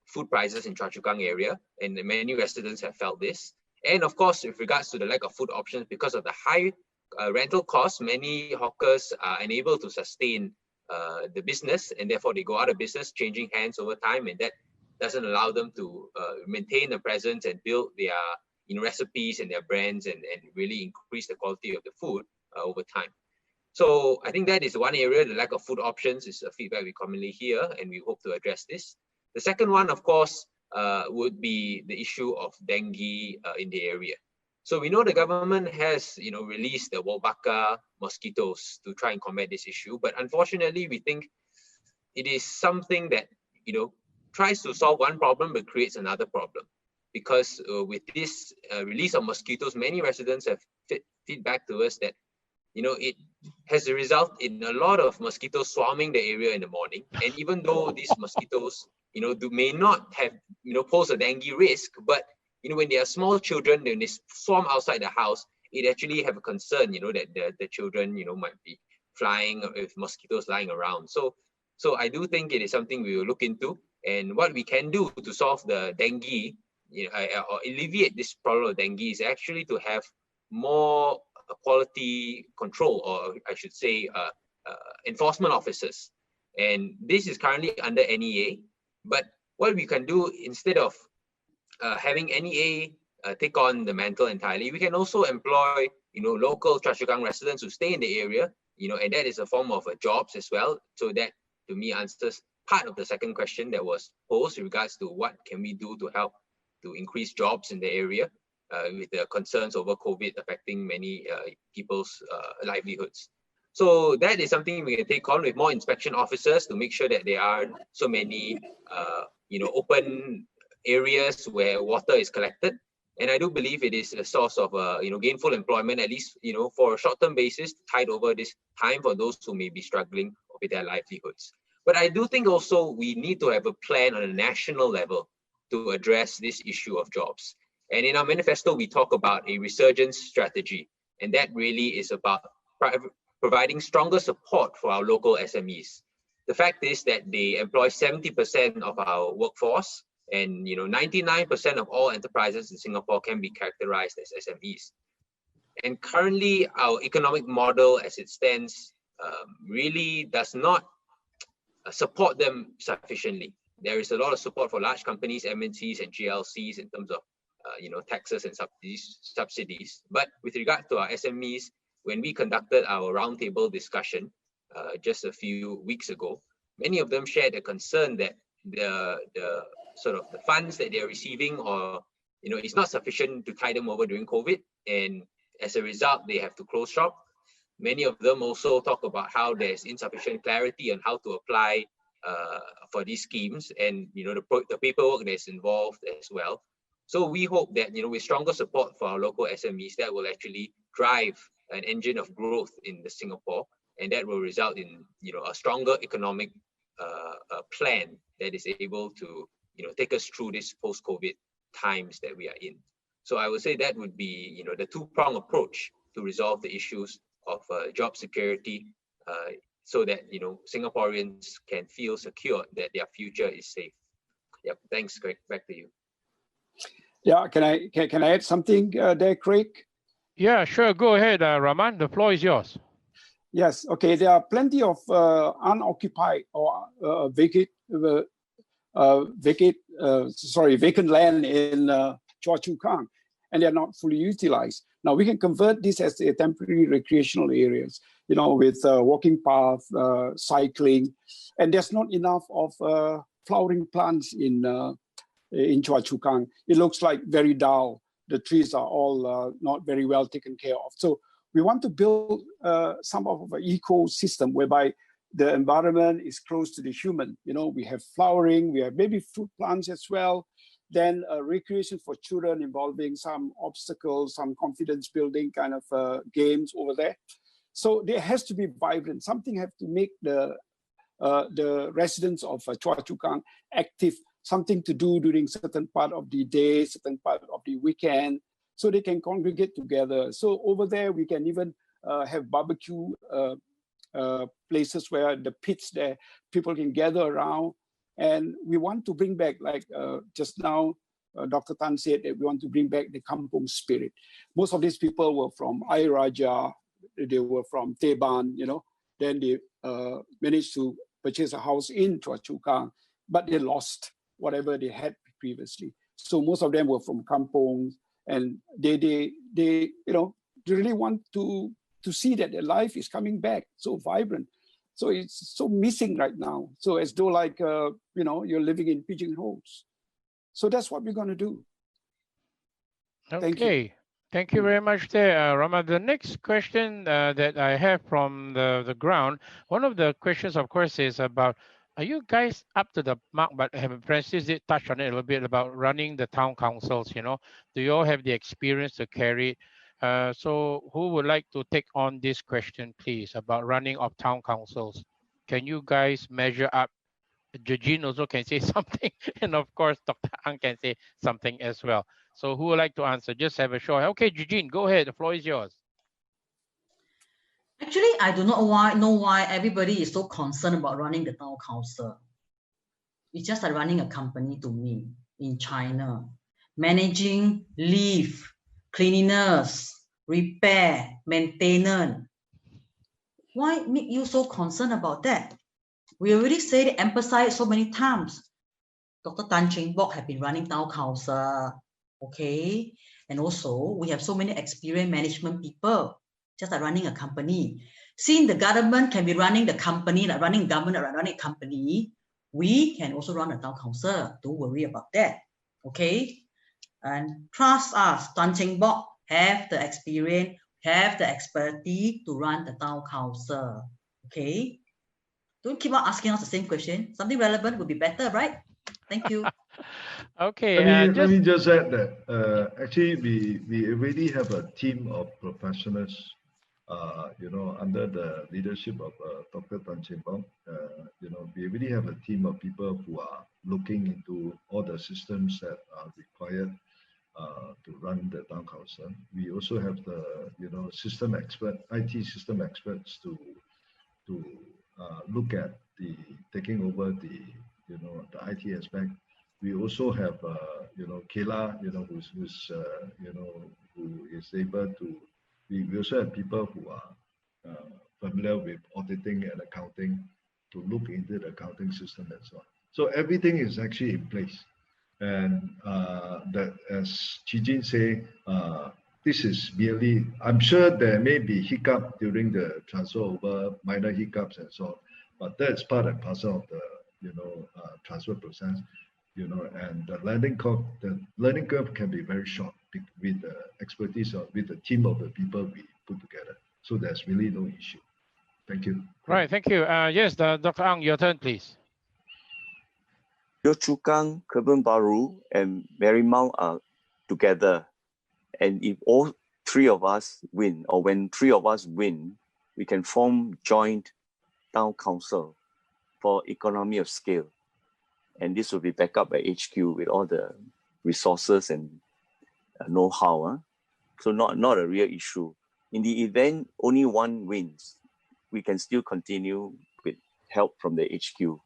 food prices in Choa Chu Kang area, and many residents have felt this. And of course, with regards to the lack of food options, because of the high rental costs, many hawkers are unable to sustain the business, and therefore they go out of business, changing hands over time, and that doesn't allow them to maintain a presence and build their recipes and their brands and really increase the quality of the food over time. So I think that is one area. The lack of food options is a feedback we commonly hear, and we hope to address this. The second one, of course, would be the issue of dengue in the area. So we know the government has, released the Wolbachia mosquitoes to try and combat this issue, but unfortunately, we think it is something that tries to solve one problem but creates another problem. Because with this release of mosquitoes, many residents have feedback to us that it has resulted in a lot of mosquitoes swarming the area in the morning. And even though these mosquitoes, may not have, pose a dengue risk, but, when they are small children, when they swarm outside the house, it actually have a concern, that the children, might be flying with mosquitoes lying around. So I do think it is something we will look into, and what we can do to solve the dengue, or alleviate this problem of dengue, is actually to have more quality control, or I should say enforcement officers. And this is currently under NEA, but what we can do, instead of having NEA take on the mantle entirely, we can also employ local Choa Chu Kang residents who stay in the area, and that is a form of jobs as well. So that, to me, answers part of the second question that was posed in regards to what can we do to help to increase jobs in the area, with the concerns over COVID affecting many people's livelihoods. So that is something we can take on with more inspection officers to make sure that there are so many open areas where water is collected. And I do believe it is a source of gainful employment, at least for a short-term basis, to tide over this time for those who may be struggling with their livelihoods. But I do think also we need to have a plan on a national level to address this issue of jobs. And in our manifesto, we talk about a resurgence strategy, and that really is about providing stronger support for our local SMEs. The fact is that they employ 70% of our workforce, and 99% of all enterprises in Singapore can be characterized as SMEs. And currently, our economic model as it stands really does not support them sufficiently. There is a lot of support for large companies, MNCs and GLCs in terms of taxes and subsidies. But with regard to our SMEs, when we conducted our roundtable discussion just a few weeks ago, many of them shared a concern that the funds that they are receiving, or it's not sufficient to tide them over during COVID, and as a result, they have to close shop. Many of them also talk about how there's insufficient clarity on how to apply for these schemes, and the paperwork that's involved as well. So we hope that with stronger support for our local SMEs, that will actually drive an engine of growth in Singapore, and that will result in a stronger economic plan that is able to take us through this post-COVID times that we are in. So I would say that would be the two-pronged approach to resolve the issues of job security, so that Singaporeans can feel secure that their future is safe. Yep, thanks, Craig. Back to you. Yeah, can I add something there, Craig? Yeah, sure. Go ahead, Rahman. The floor is yours. Yes. Okay. There are plenty of unoccupied or vacant land in Choa Chu Kang, and they're not fully utilized. Now we can convert this as a temporary recreational areas, with walking path, cycling, and there's not enough of flowering plants in Choa Chu Kang. It looks like very dull. The trees are all not very well taken care of. So we want to build some of an ecosystem whereby the environment is close to the human. We have flowering, we have maybe fruit plants as well. Then recreation for children involving some obstacles, some confidence building kind of games over there. So there has to be vibrant. Something have to make the residents of Choa Chu Kang active, something to do during certain part of the day, certain part of the weekend, so they can congregate together. So over there, we can even have barbecue places where the pits there, people can gather around. And we want to bring back, like just now, Dr. Tan said that we want to bring back the kampung spirit. Most of these people were from Air Raja, they were from Teban, then they managed to purchase a house in Choa Chu Kang, but they lost whatever they had previously. So most of them were from kampungs, and they really want to see that their life is coming back so vibrant. So it's so missing right now. So as though like, you're living in pigeonholes. So that's what we're going to do. Okay. Thank you. Thank you very much there, Rama. The next question that I have from the ground, one of the questions, of course, is about, are you guys up to the mark? But Francis did touch on it a little bit about running the town councils, Do you all have the experience to carry So who would like to take on this question, please, about running of town councils? Can you guys measure up? Eugene also can say something, and of course, Dr. Ang can say something as well. So who would like to answer? Just have a show. Okay, Eugene, go ahead. The floor is yours. Actually, I do not know why everybody is so concerned about running the town council. It's just like running a company to me in China. Managing leave, cleanliness, repair, maintenance. Why make you so concerned about that? We already said, emphasized so many times. Dr. Tan Cheng Bok have been running town council, okay? And also, we have so many experienced management people, just like running a company. Since the government can be running the company, like running government or running a company, we can also run a town council. Don't worry about that, okay? And trust us, Tan Cheng Bok have the experience, have the expertise to run the town council, okay? Don't keep on asking us the same question. Something relevant would be better, right? Thank you. Okay. Let me just add that actually we already have a team of professionals, under the leadership of Dr. Tan Cheng Bok. We already have a team of people who are looking into all the systems that are required to run the town council. We also have the system expert, IT system experts to look at the taking over the the IT aspect. We also have Kayla, who is able to. We also have people who are familiar with auditing and accounting to look into the accounting system and so on. So everything is actually in place, and that, as Chijin say, this is merely. I'm sure there may be hiccup during the transfer over, minor hiccups and so on, but that's part and parcel of the transfer process. And the learning curve can be very short with the expertise or with the team of the people we put together. So there's really no issue. Thank you. Right, thank you. Yes, Dr. Ang, your turn, please. Yio Chu Kang, Kebun Baru, and Marymount are together. And if all three of us win, or when three of us win, we can form joint town council for economy of scale. And this will be backed up by HQ with all the resources and know-how. So not a real issue. In the event only one wins, we can still continue with help from the HQ.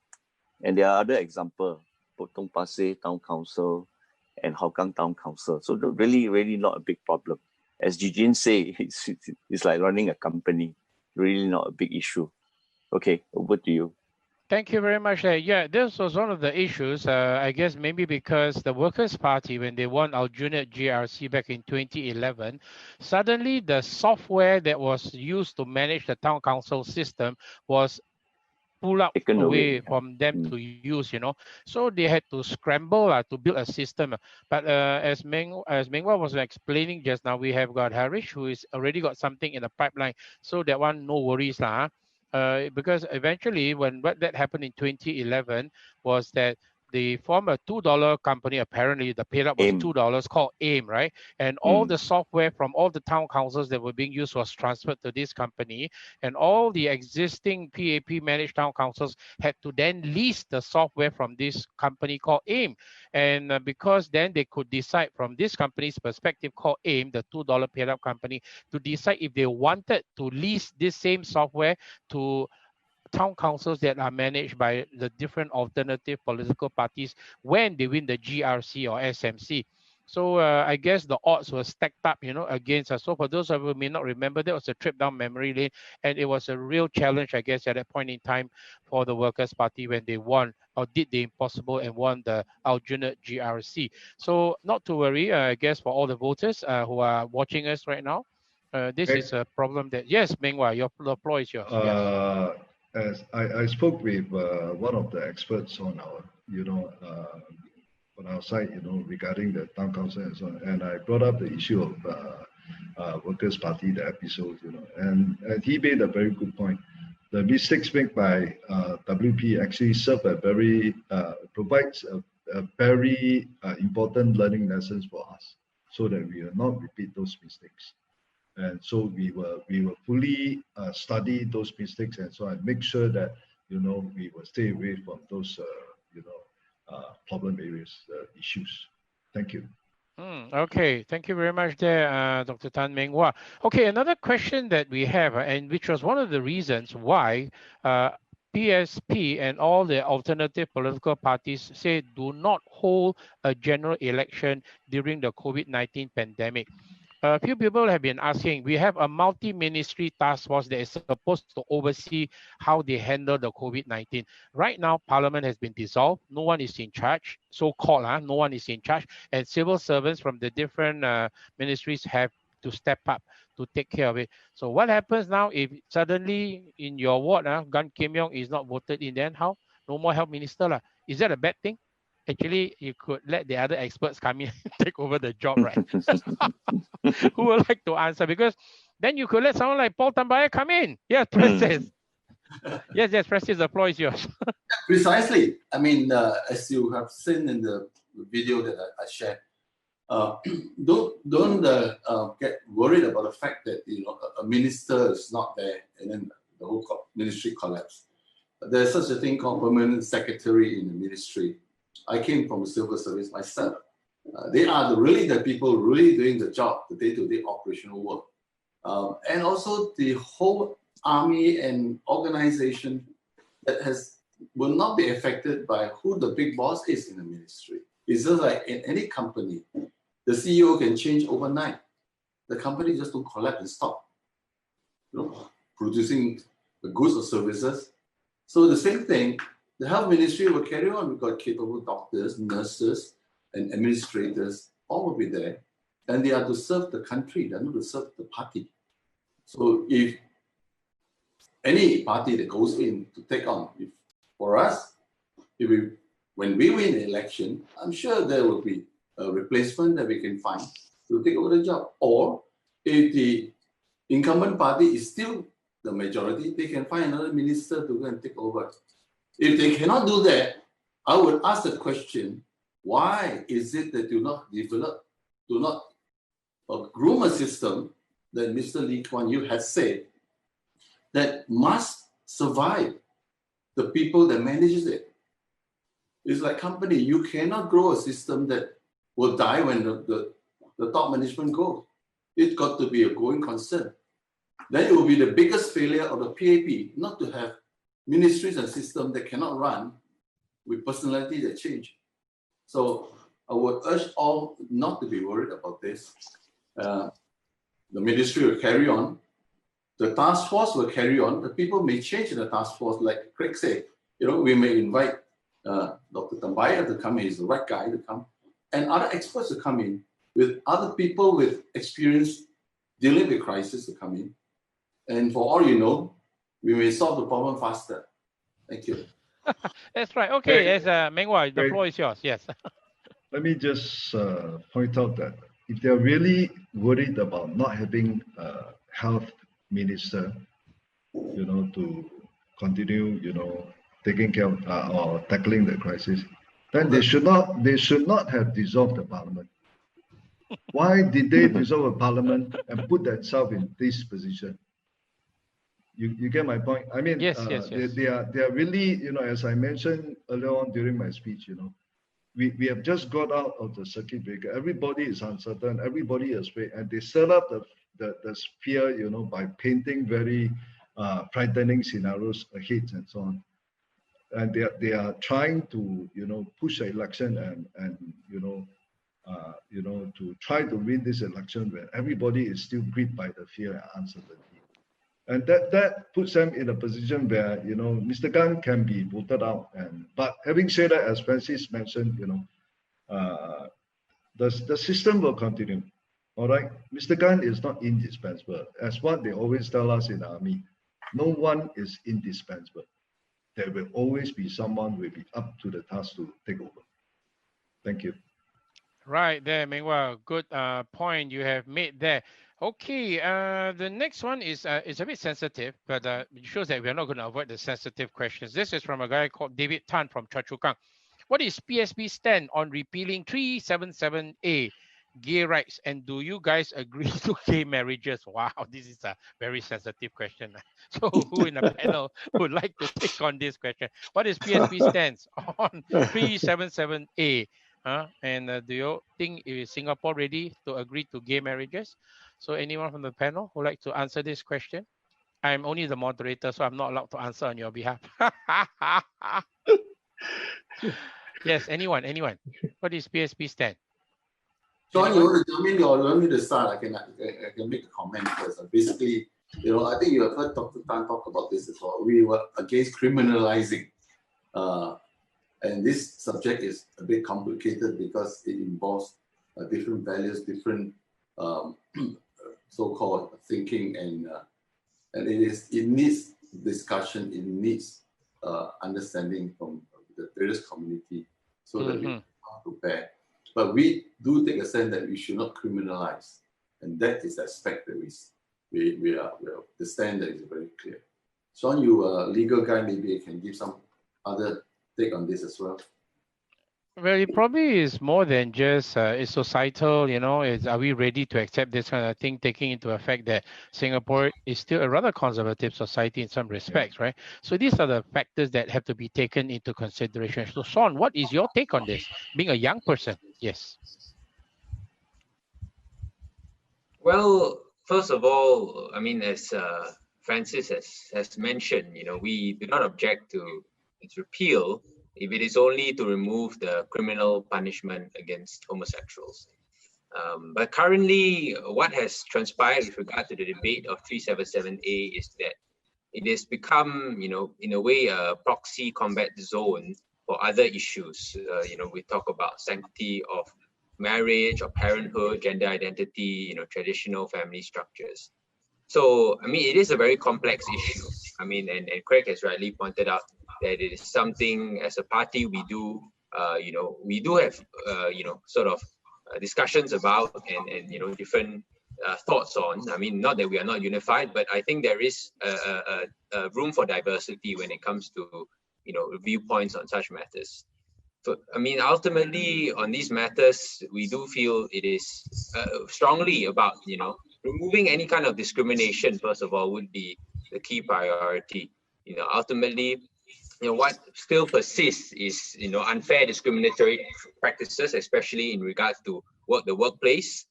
And there are other examples, Potong Pasir Town Council and Hougang Town Council. So really not a big problem. As Jijin say, it's like running a company, really not a big issue. Okay, over to you. Thank you very much. Yeah, this was one of the issues, I guess maybe because the Workers' Party, when they won Aljunied GRC back in 2011, suddenly the software that was used to manage the town council system was pulled up away from them to use, So they had to scramble to build a system. But as Mengwa was explaining just now, we have got Harish, who is already got something in the pipeline. So that one, no worries. Because eventually what that happened in 2011 was that they formed a $2 company. Apparently the paid up was $2 called AIM, right? And all the software from all the town councils that were being used was transferred to this company, and all the existing PAP managed town councils had to then lease the software from this company called AIM. And because then they could decide from this company's perspective called AIM, the $2 paid up company, to decide if they wanted to lease this same software to town councils that are managed by the different alternative political parties when they win the GRC or SMC. So I guess the odds were stacked up, against us. So for those of you who may not remember, that was a trip down memory lane, and it was a real challenge, I guess, at that point in time for the Workers' Party when they won or did the impossible and won the Aljunied GRC. So not to worry, I guess, for all the voters who are watching us right now, this is a problem that, yes, Mengwa, the floor is yours. Yes. As I spoke with one of the experts on our, on our side, regarding the town council and so on, and I brought up the issue of Workers' Party, the episode, and he made a very good point. The mistakes made by WP actually serve a very provides a very important learning lessons for us, so that we will not repeat those mistakes. And so we will fully study those mistakes and so on, make sure that we will stay away from those problem areas, issues. Thank you. Okay, thank you very much there, Dr. Tan Meng Hua. Okay, another question that we have, and which was one of the reasons why PSP and all the alternative political parties say do not hold a general election during the COVID-19 pandemic. A few people have been asking, we have a multi-ministry task force that is supposed to oversee how they handle the COVID-19. Right now, Parliament has been dissolved. No one is in charge, so-called, no one is in charge. And civil servants from the different ministries have to step up to take care of it. So what happens now if suddenly in your ward, Gan Kim Yong is not voted in, then how? No more health minister. Is that a bad thing? Actually, you could let the other experts come in and take over the job, right? Who would like to answer? Because then you could let someone like Paul Tambaya come in. Yes, Francis. Yes, Francis, the floor is yours. Precisely. I mean, as you have seen in the video that I shared, don't get worried about the fact that a minister is not there and then the whole ministry collapsed. There's such a thing called permanent secretary in the ministry. I came from the civil service myself. They are really the people really doing the job, the day-to-day operational work. And also the whole army and organization that will not be affected by who the big boss is in the ministry. It's just like in any company, the CEO can change overnight. The company just don't collapse and stop producing the goods or services. So the same thing, the health ministry will carry on. We've got capable doctors, nurses, and administrators, all will be there. And they are to serve the country, they're not to serve the party. So if any party that goes in to take on, for us, when we win the election, I'm sure there will be a replacement that we can find to take over the job. Or if the incumbent party is still the majority, they can find another minister to go and take over. If they cannot do that, I would ask the question, why is it that do not groom a system that Mr. Lee Kuan Yew has said that must survive the people that manages it? It's like company, you cannot grow a system that will die when the top management goes. It's got to be a going concern. Then it will be the biggest failure of the PAP not to have ministries and systems that cannot run with personality that change. So I would urge all not to be worried about this. The ministry will carry on. The task force will carry on. The people may change in the task force, like Craig said. We may invite Dr. Tambaya to come in, he's the right guy to come, and other experts to come in, with other people with experience dealing with crisis to come in. And for all you know, we may solve the problem faster. Thank you. That's right. Okay, yes, Meng Hua, the floor is yours. Yes. Let me just point out that if they're really worried about not having a health minister, to continue, taking care of or tackling the crisis, then they should not have dissolved the parliament. Why did they dissolve a parliament and put themselves in this position? You get my point? I mean, yes. They are really, as I mentioned earlier on during my speech, we have just got out of the circuit breaker. Everybody is uncertain, everybody is afraid, and they set up the fear, by painting very frightening scenarios ahead and so on. And they are trying to, push the election and to try to win this election where everybody is still gripped by the fear and uncertainty. And that puts them in a position where, Mr. Kang can be voted out. But having said that, as Francis mentioned, the system will continue. All right, Mr. Kang is not indispensable. As what they always tell us in the army, no one is indispensable. There will always be someone who will be up to the task to take over. Thank you. Right there, Meng Hua. Good point you have made there. Okay, the next one is a bit sensitive, but it shows that we're not going to avoid the sensitive questions. This is from a guy called David Tan from Chua. What is PSP stand on repealing 377A? gay rights, and do you guys agree to gay marriages? Wow, this is a very sensitive question. So who in the panel would like to take on this question? What is PSP stance on 377A? And do you think is Singapore ready to agree to gay marriages? So anyone from the panel would like to answer this question? I'm only the moderator, so I'm not allowed to answer on your behalf. Yes, anyone? What is PSP stand? Sean, you want to jump in or you want me to start? I can make a comment first. Basically, I think you have heard Dr. Tan talk about this as well. We were against criminalizing. And this subject is a bit complicated because it involves different values, different so-called thinking, and it needs discussion, it needs understanding from the various community so that we can come to bear. But we do take a stand that we should not criminalize, and that is the aspect that we are the stand that is very clear. Sean, you are a legal guy, maybe you can give some other take on this as well. Well, it probably is more than just it's societal, are we ready to accept this kind of thing, taking into effect that Singapore is still a rather conservative society in some respects, right? So these are the factors that have to be taken into consideration. So Sean, what is your take on this, being a young person? Yes. Well, first of all, I mean, as Francis has mentioned, we do not object to its repeal if it is only to remove the criminal punishment against homosexuals. But currently, what has transpired with regard to the debate of 377A is that it has become, in a way, a proxy combat zone for other issues. We talk about sanctity of marriage or parenthood, gender identity, traditional family structures. So, I mean, it is a very complex issue. I mean, and Craig has rightly pointed out that it is something as a party we do have, sort of discussions about and different thoughts on. I mean, not that we are not unified, but I think there is a room for diversity when it comes to, viewpoints on such matters. So, I mean, ultimately on these matters, we do feel it is strongly about, removing any kind of discrimination, first of all, would be the key priority. Ultimately, what still persists is, unfair discriminatory practices, especially in regards to the workplace.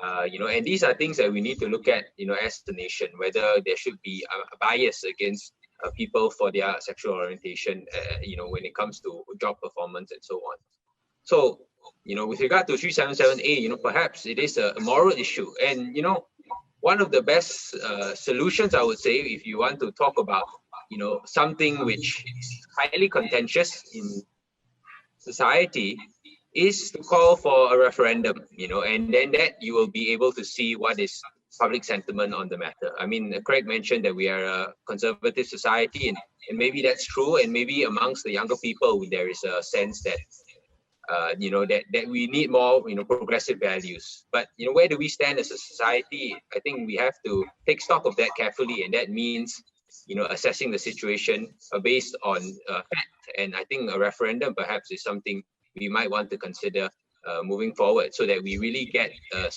And these are things that we need to look at, as the nation, whether there should be a bias against people for their sexual orientation, when it comes to job performance and so on. So, with regard to 377A, perhaps it is a moral issue. And, one of the best solutions, I would say, if you want to talk about, something which is highly contentious in society, is to call for a referendum, and then that you will be able to see what is public sentiment on the matter. I mean, Craig mentioned that we are a conservative society, and maybe that's true, and maybe amongst the younger people, there is a sense that that we need more, progressive values. But, where do we stand as a society? I think we have to take stock of that carefully. And that means, assessing the situation based on fact. And I think a referendum perhaps is something we might want to consider moving forward so that we really get a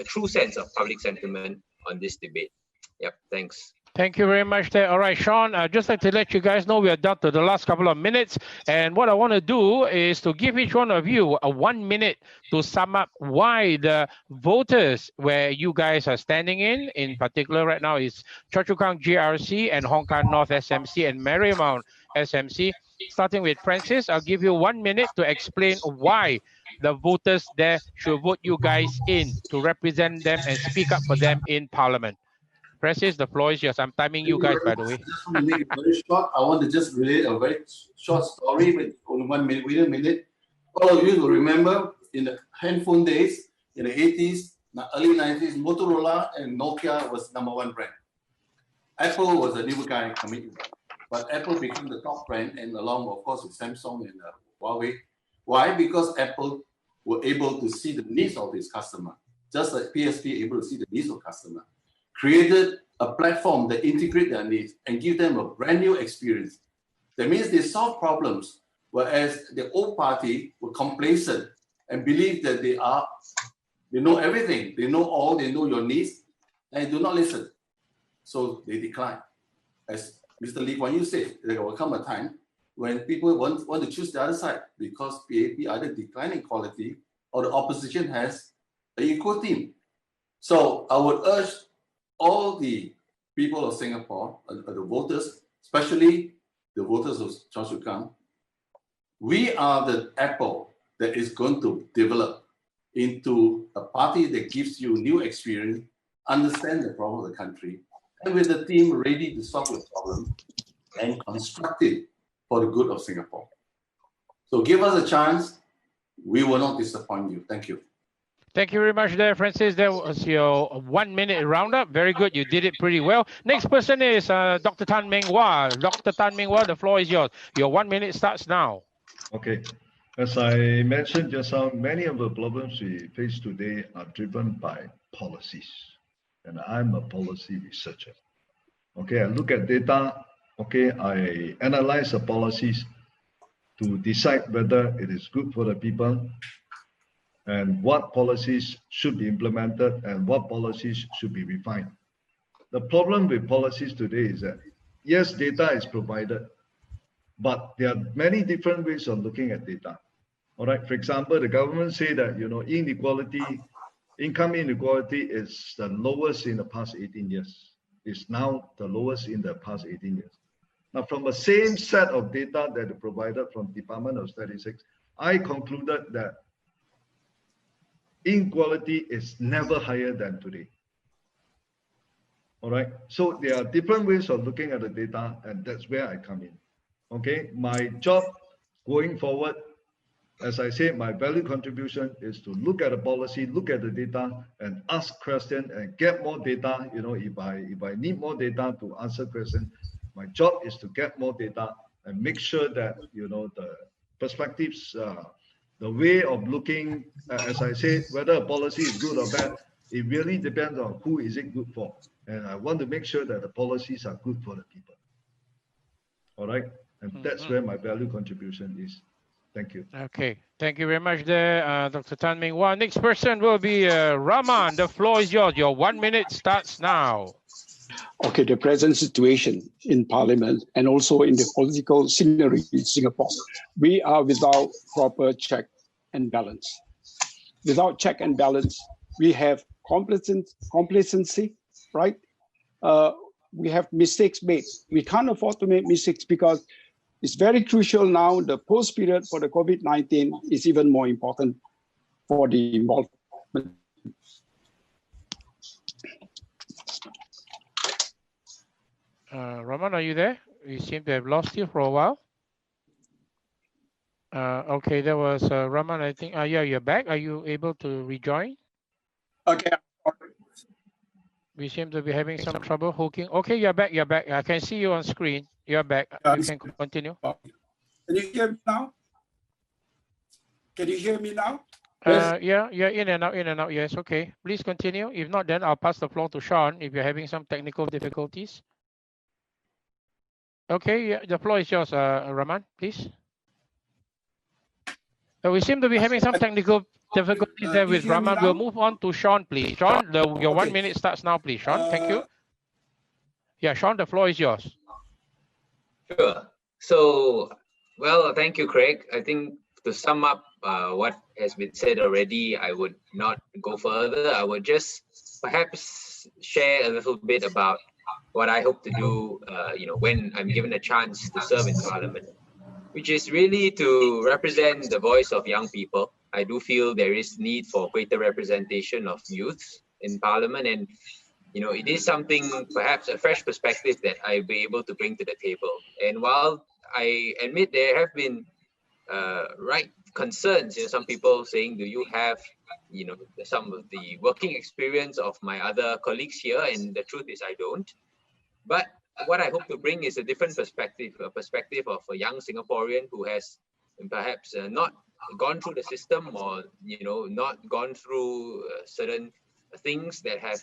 true sense of public sentiment on this debate. Yep, thanks. Thank you very much there. All right, Sean, I'd just like to let you guys know we are down to the last couple of minutes. And what I want to do is to give each one of you 1 minute to sum up why the voters where you guys are standing in particular right now is Chua Chu Kang GRC and Hong Kong North SMC and Marymount SMC. Starting with Francis, I'll give you 1 minute to explain why the voters there should vote you guys in to represent them and speak up for them in Parliament. Francis, the floor is yours. I'm timing you guys, by the way. I just want to make it very short. I want to just relate a very short story with only 1 minute, within a minute. All of you will remember in the handphone days, in the 80s, early 90s, Motorola and Nokia was #1 brand. Apple was a new guy coming, but Apple became the top brand, and along, of course, with Samsung and Huawei. Why? Because Apple were able to see the needs of its customer, just like PSP able to see the needs of customer. Created a platform that integrate their needs and give them a brand new experience. That means they solve problems, whereas the old party were complacent and believe that they are They know everything. They know all. They know your needs, and do not listen. So they decline. As Mr. Lee Kuan Yew said, there will come a time when people want to choose the other side because PAP either declining quality or the opposition has an equal team. So I would urge all the people of Singapore, the voters, especially the voters of Choa Chu Kang, we are the apple that is going to develop into a party that gives you new experience, understand the problem of the country, and with the team ready to solve the problem and construct it for the good of Singapore. So give us a chance. We will not disappoint you. Thank you. Thank you very much there, Francis. That was your 1 minute roundup. Very good. You did it pretty well. Next person is Dr. Tan Meng Wah. Dr. Tan Meng Wah, the floor is yours. Your 1 minute starts now. Okay. As I mentioned just now, many of the problems we face today are driven by policies. And I'm a policy researcher. Okay, I look at data. Okay, I analyze the policies to decide whether it is good for the people and what policies should be implemented and what policies should be refined. The problem with policies today is that, yes, data is provided, but there are many different ways of looking at data. All right, for example, the government say that, income inequality is the lowest in the past 18 years. It's now the lowest in the past 18 years. Now, from the same set of data that is provided from Department of Statistics, I concluded that inequality is never higher than today. All right, so there are different ways of looking at the data, and that's where I come in. Okay, my job going forward, as I say, my value contribution is to look at the policy, look at the data, and ask questions and get more data. If I need more data to answer questions, my job is to get more data and make sure that the perspectives, the way of looking, as I say, whether a policy is good or bad, it really depends on who is it good for. And I want to make sure that the policies are good for the people. All right, and that's where my value contribution is. Thank you. Okay, thank you very much there, Dr. Tan Meng Wah. Next person will be Rahman. The floor is yours. Your 1 minute starts now. Okay, the present situation in Parliament and also in the political scenery in Singapore, we are without proper check and balance. Without check and balance, we have complacency, right? We have mistakes made. We can't afford to make mistakes because it's very crucial now. The post period for the COVID-19 is even more important for the involvement. Rahman, are you there? We seem to have lost you for a while. Okay, that was Rahman, I think. Yeah, you're back. Are you able to rejoin? Okay. We seem to be having some trouble hooking. Okay, you're back. You're back. I can see you on screen. You're back. You can continue. Can you hear me now? Can you hear me now? Yeah, in and out. Yes, okay. Please continue. If not, then I'll pass the floor to Sean if you're having some technical difficulties. Okay, yeah, the floor is yours, Rahman, please. We seem to be having some technical difficulties there with Rahman. We'll move on to Sean, please. Sean, your 1 minute starts now, please. Sean, thank you. Yeah, Sean, the floor is yours. Sure. So, well, thank you, Craig. I think to sum up what has been said already, I would not go further. I would just perhaps share a little bit about what I hope to do, when I'm given a chance to serve in Parliament, which is really to represent the voice of young people. I do feel there is need for greater representation of youths in Parliament, and it is something, perhaps a fresh perspective that I'll be able to bring to the table. And while I admit there have been right concerns, some people saying, do you have some of the working experience of my other colleagues here? And the truth is I don't. But what I hope to bring is a different perspective, a perspective of a young Singaporean who has perhaps not gone through the system or, not gone through certain things that have,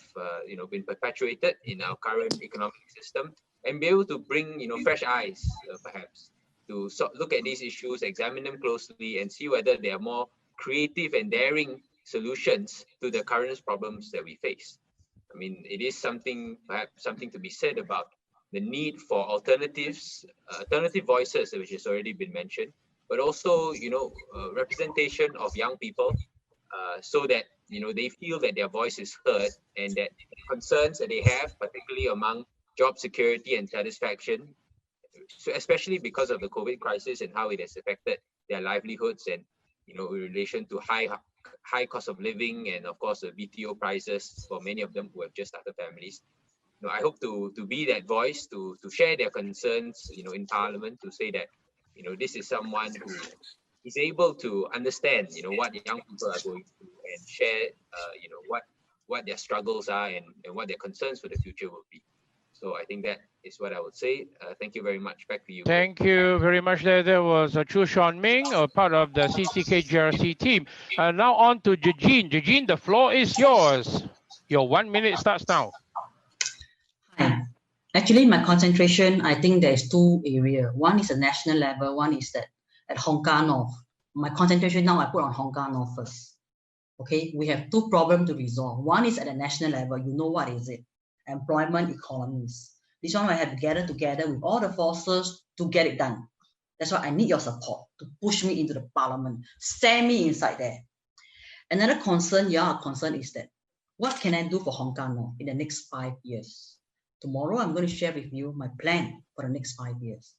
been perpetuated in our current economic system, and be able to bring, fresh eyes, perhaps, to look at these issues, examine them closely, and see whether there are more creative and daring solutions to the current problems that we face. I mean, it is perhaps something to be said about the need for alternatives, alternative voices, which has already been mentioned, but also, representation of young people, so that, they feel that their voice is heard and that concerns that they have, particularly among job security and satisfaction, so especially because of the COVID crisis and how it has affected their livelihoods and, in relation to high cost of living and of course the BTO prices for many of them who have just started families. I hope to be that voice to share their concerns, in Parliament, to say that, this is someone who is able to understand, what young people are going through and share, what their struggles are and what their concerns for the future will be. So I think that is what I would say. Thank you very much. Back to you. Thank you very much. There was Chu Sean Ming, part of the CCK GRC team. Now on to Jejin. Jejin, the floor is yours. Your 1 minute starts now. Hi. Actually, my concentration, I think there's two areas. One is a national level, one is that at Hong Kong North. My concentration now I put on Hong Kong North first. Okay, we have two problems to resolve. One is at the national level. You know what is it? Employment economies. This one I have to gather together with all the forces to get it done. That's why I need your support to push me into the Parliament, send me inside there. Another concern, is that what can I do for Hong Kong North in the next 5 years? Tomorrow I'm going to share with you my plan for the next 5 years.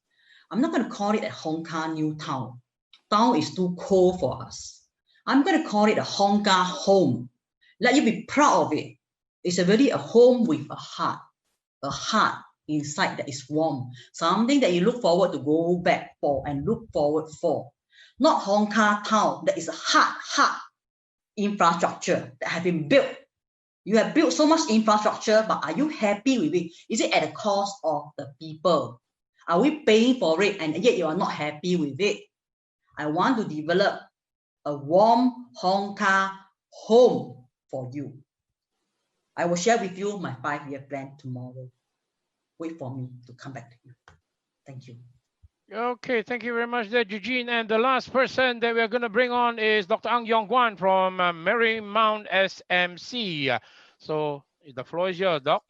I'm not going to call it a Hong Kong New Town. Town is too cold for us. I'm going to call it a Hong Kong home. Let you be proud of it. It's really a home with a heart inside that is warm, something that you look forward to go back for and look forward for. Not Hong Kong town that is a hard infrastructure that have been built. You have built so much infrastructure, but are you happy with it? Is it at the cost of the people? Are we paying for it and yet you are not happy with it? I want to develop a warm Hong Kong home for you. I will share with you my 5-year plan tomorrow. Wait for me to come back to you. Thank you. Okay, thank you very much there, Eugene. And the last person that we're going to bring on is Dr. Ang Yong Guan from Marymount SMC. So the floor is yours, Doc.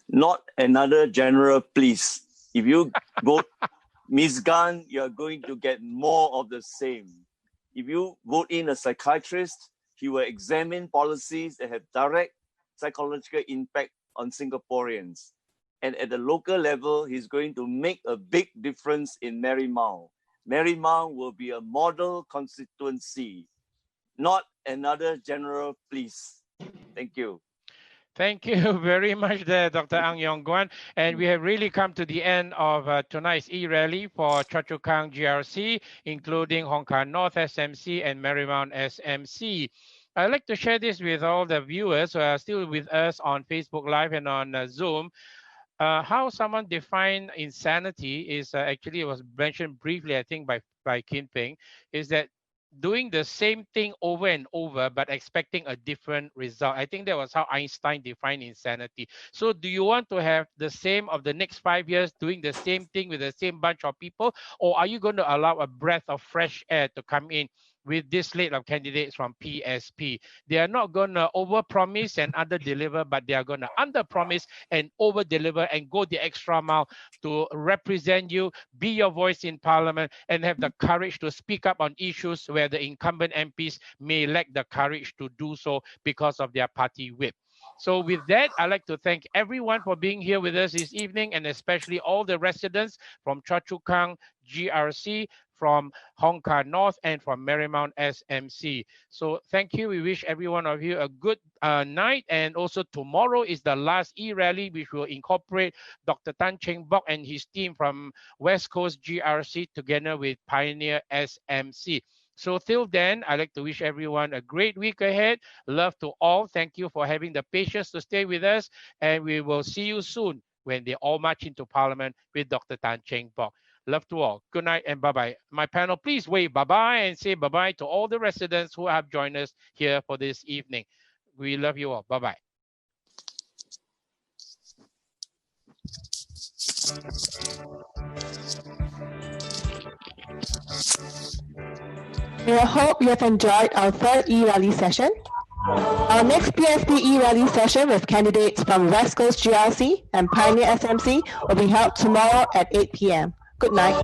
Not another general, please. If you vote Ms. Gan, you're going to get more of the same. If you vote in a psychiatrist, he will examine policies that have direct psychological impact on Singaporeans. And at the local level, he's going to make a big difference in Marymount. Marymount will be a model constituency, not another general, please. Thank you. Thank you very much there, Dr. Ang Yong Guan. And we have really come to the end of tonight's e-rally for Choa Chu Kang GRC, including Hong Kong North SMC and Marymount SMC. I'd like to share this with all the viewers who are still with us on Facebook Live and on Zoom. How someone defined insanity is actually, it was mentioned briefly, I think, by Pheng, is that doing the same thing over and over, but expecting a different result. I think that was how Einstein defined insanity. So do you want to have the same of the next 5 years, doing the same thing with the same bunch of people? Or are you going to allow a breath of fresh air to come in with this slate of candidates from PSP? They are not going to overpromise and underdeliver, but they are going to underpromise and overdeliver and go the extra mile to represent you, be your voice in Parliament, and have the courage to speak up on issues where the incumbent MPs may lack the courage to do so because of their party whip. So with that, I'd like to thank everyone for being here with us this evening, and especially all the residents from Choa Chu Kang GRC, from Hong Kong North, and from Marymount SMC. So thank you. We wish every one of you a good night. And also tomorrow is the last e-rally, which will incorporate Dr. Tan Cheng Bock and his team from West Coast GRC together with Pioneer SMC. So till then, I'd like to wish everyone a great week ahead. Love to all. Thank you for having the patience to stay with us. And we will see you soon when they all march into Parliament with Dr. Tan Cheng Bock. Love to all. Good night and bye-bye. My panel, please wave bye-bye and say bye-bye to all the residents who have joined us here for this evening. We love you all. Bye-bye. We hope you have enjoyed our third e-rally session. Our next PSP e-rally session with candidates from West Coast GRC and Pioneer SMC will be held tomorrow at 8 p.m. Good night.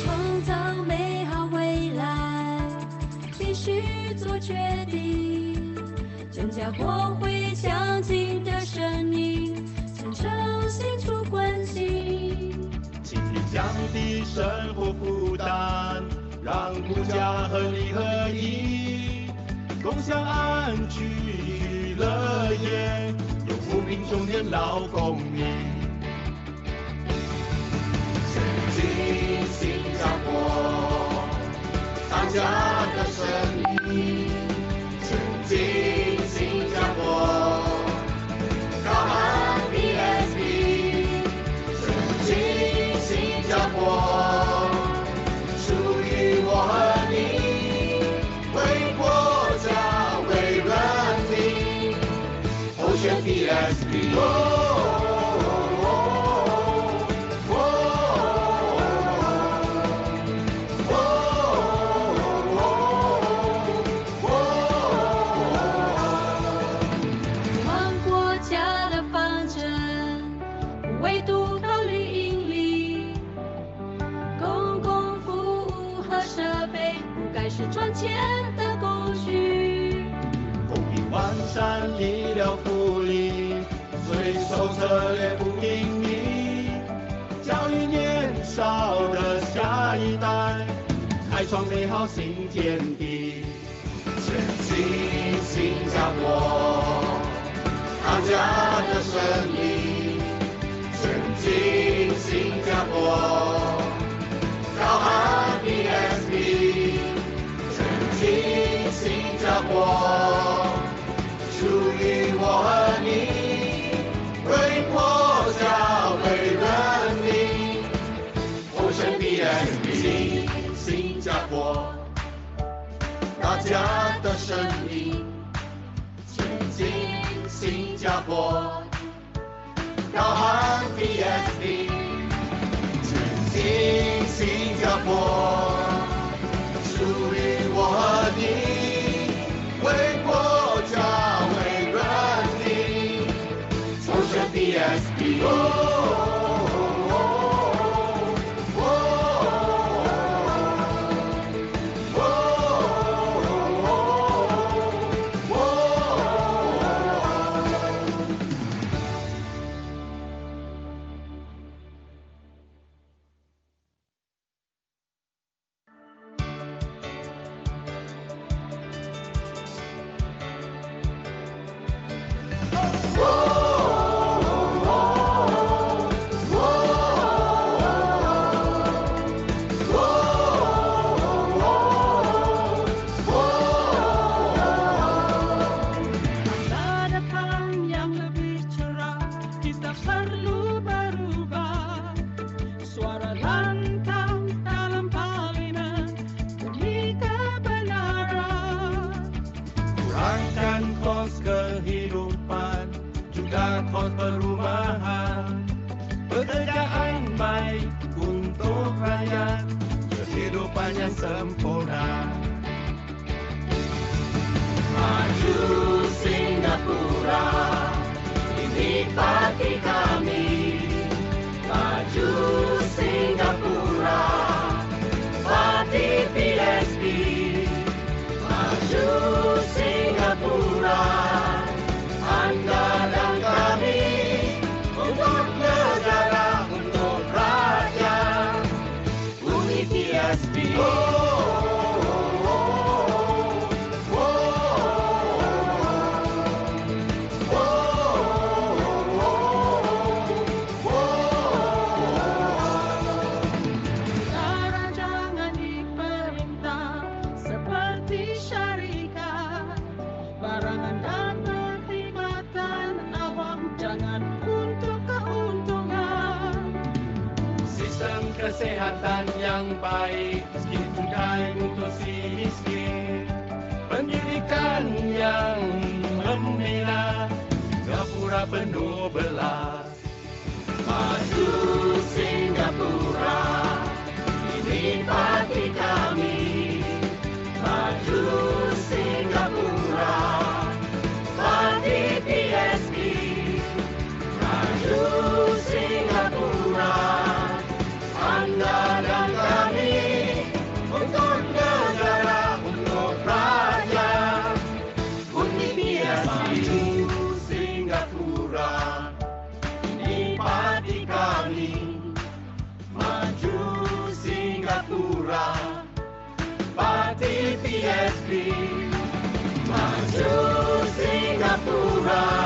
创造美好未来，必须做决定，增加国会强劲的声音，真诚心出关心，倾听降低生活负担，让国家合理合一，共享安居娱乐业，有扶贫中年老公民。前进新加坡，大家的声音，前进新加坡，高喊 PSP， 前进新加坡。我和你，为国家，为人民，候选 PSP。往国家的方针，不唯独考虑盈利，公共服务和设备不该是赚钱的工具。公平完善医疗福利，最受策略不平民，教育年少的下一代，开创美好新天地。前进新加坡，大家的声音，前进新加坡。高喊 PSP， 前进新加坡，属于我和你，为国家，为人民，候选 PSP， 新加坡，大家的声音，前进新加坡，高喊 PSP。新加坡属于我和你，为国家，为人民，候选 PSP。Kesehatan yang baik, miskin tunai untuk si miskin, pendidikan yang membina, Singapura penuh belas. Maju Singapura, ini pagi 突然。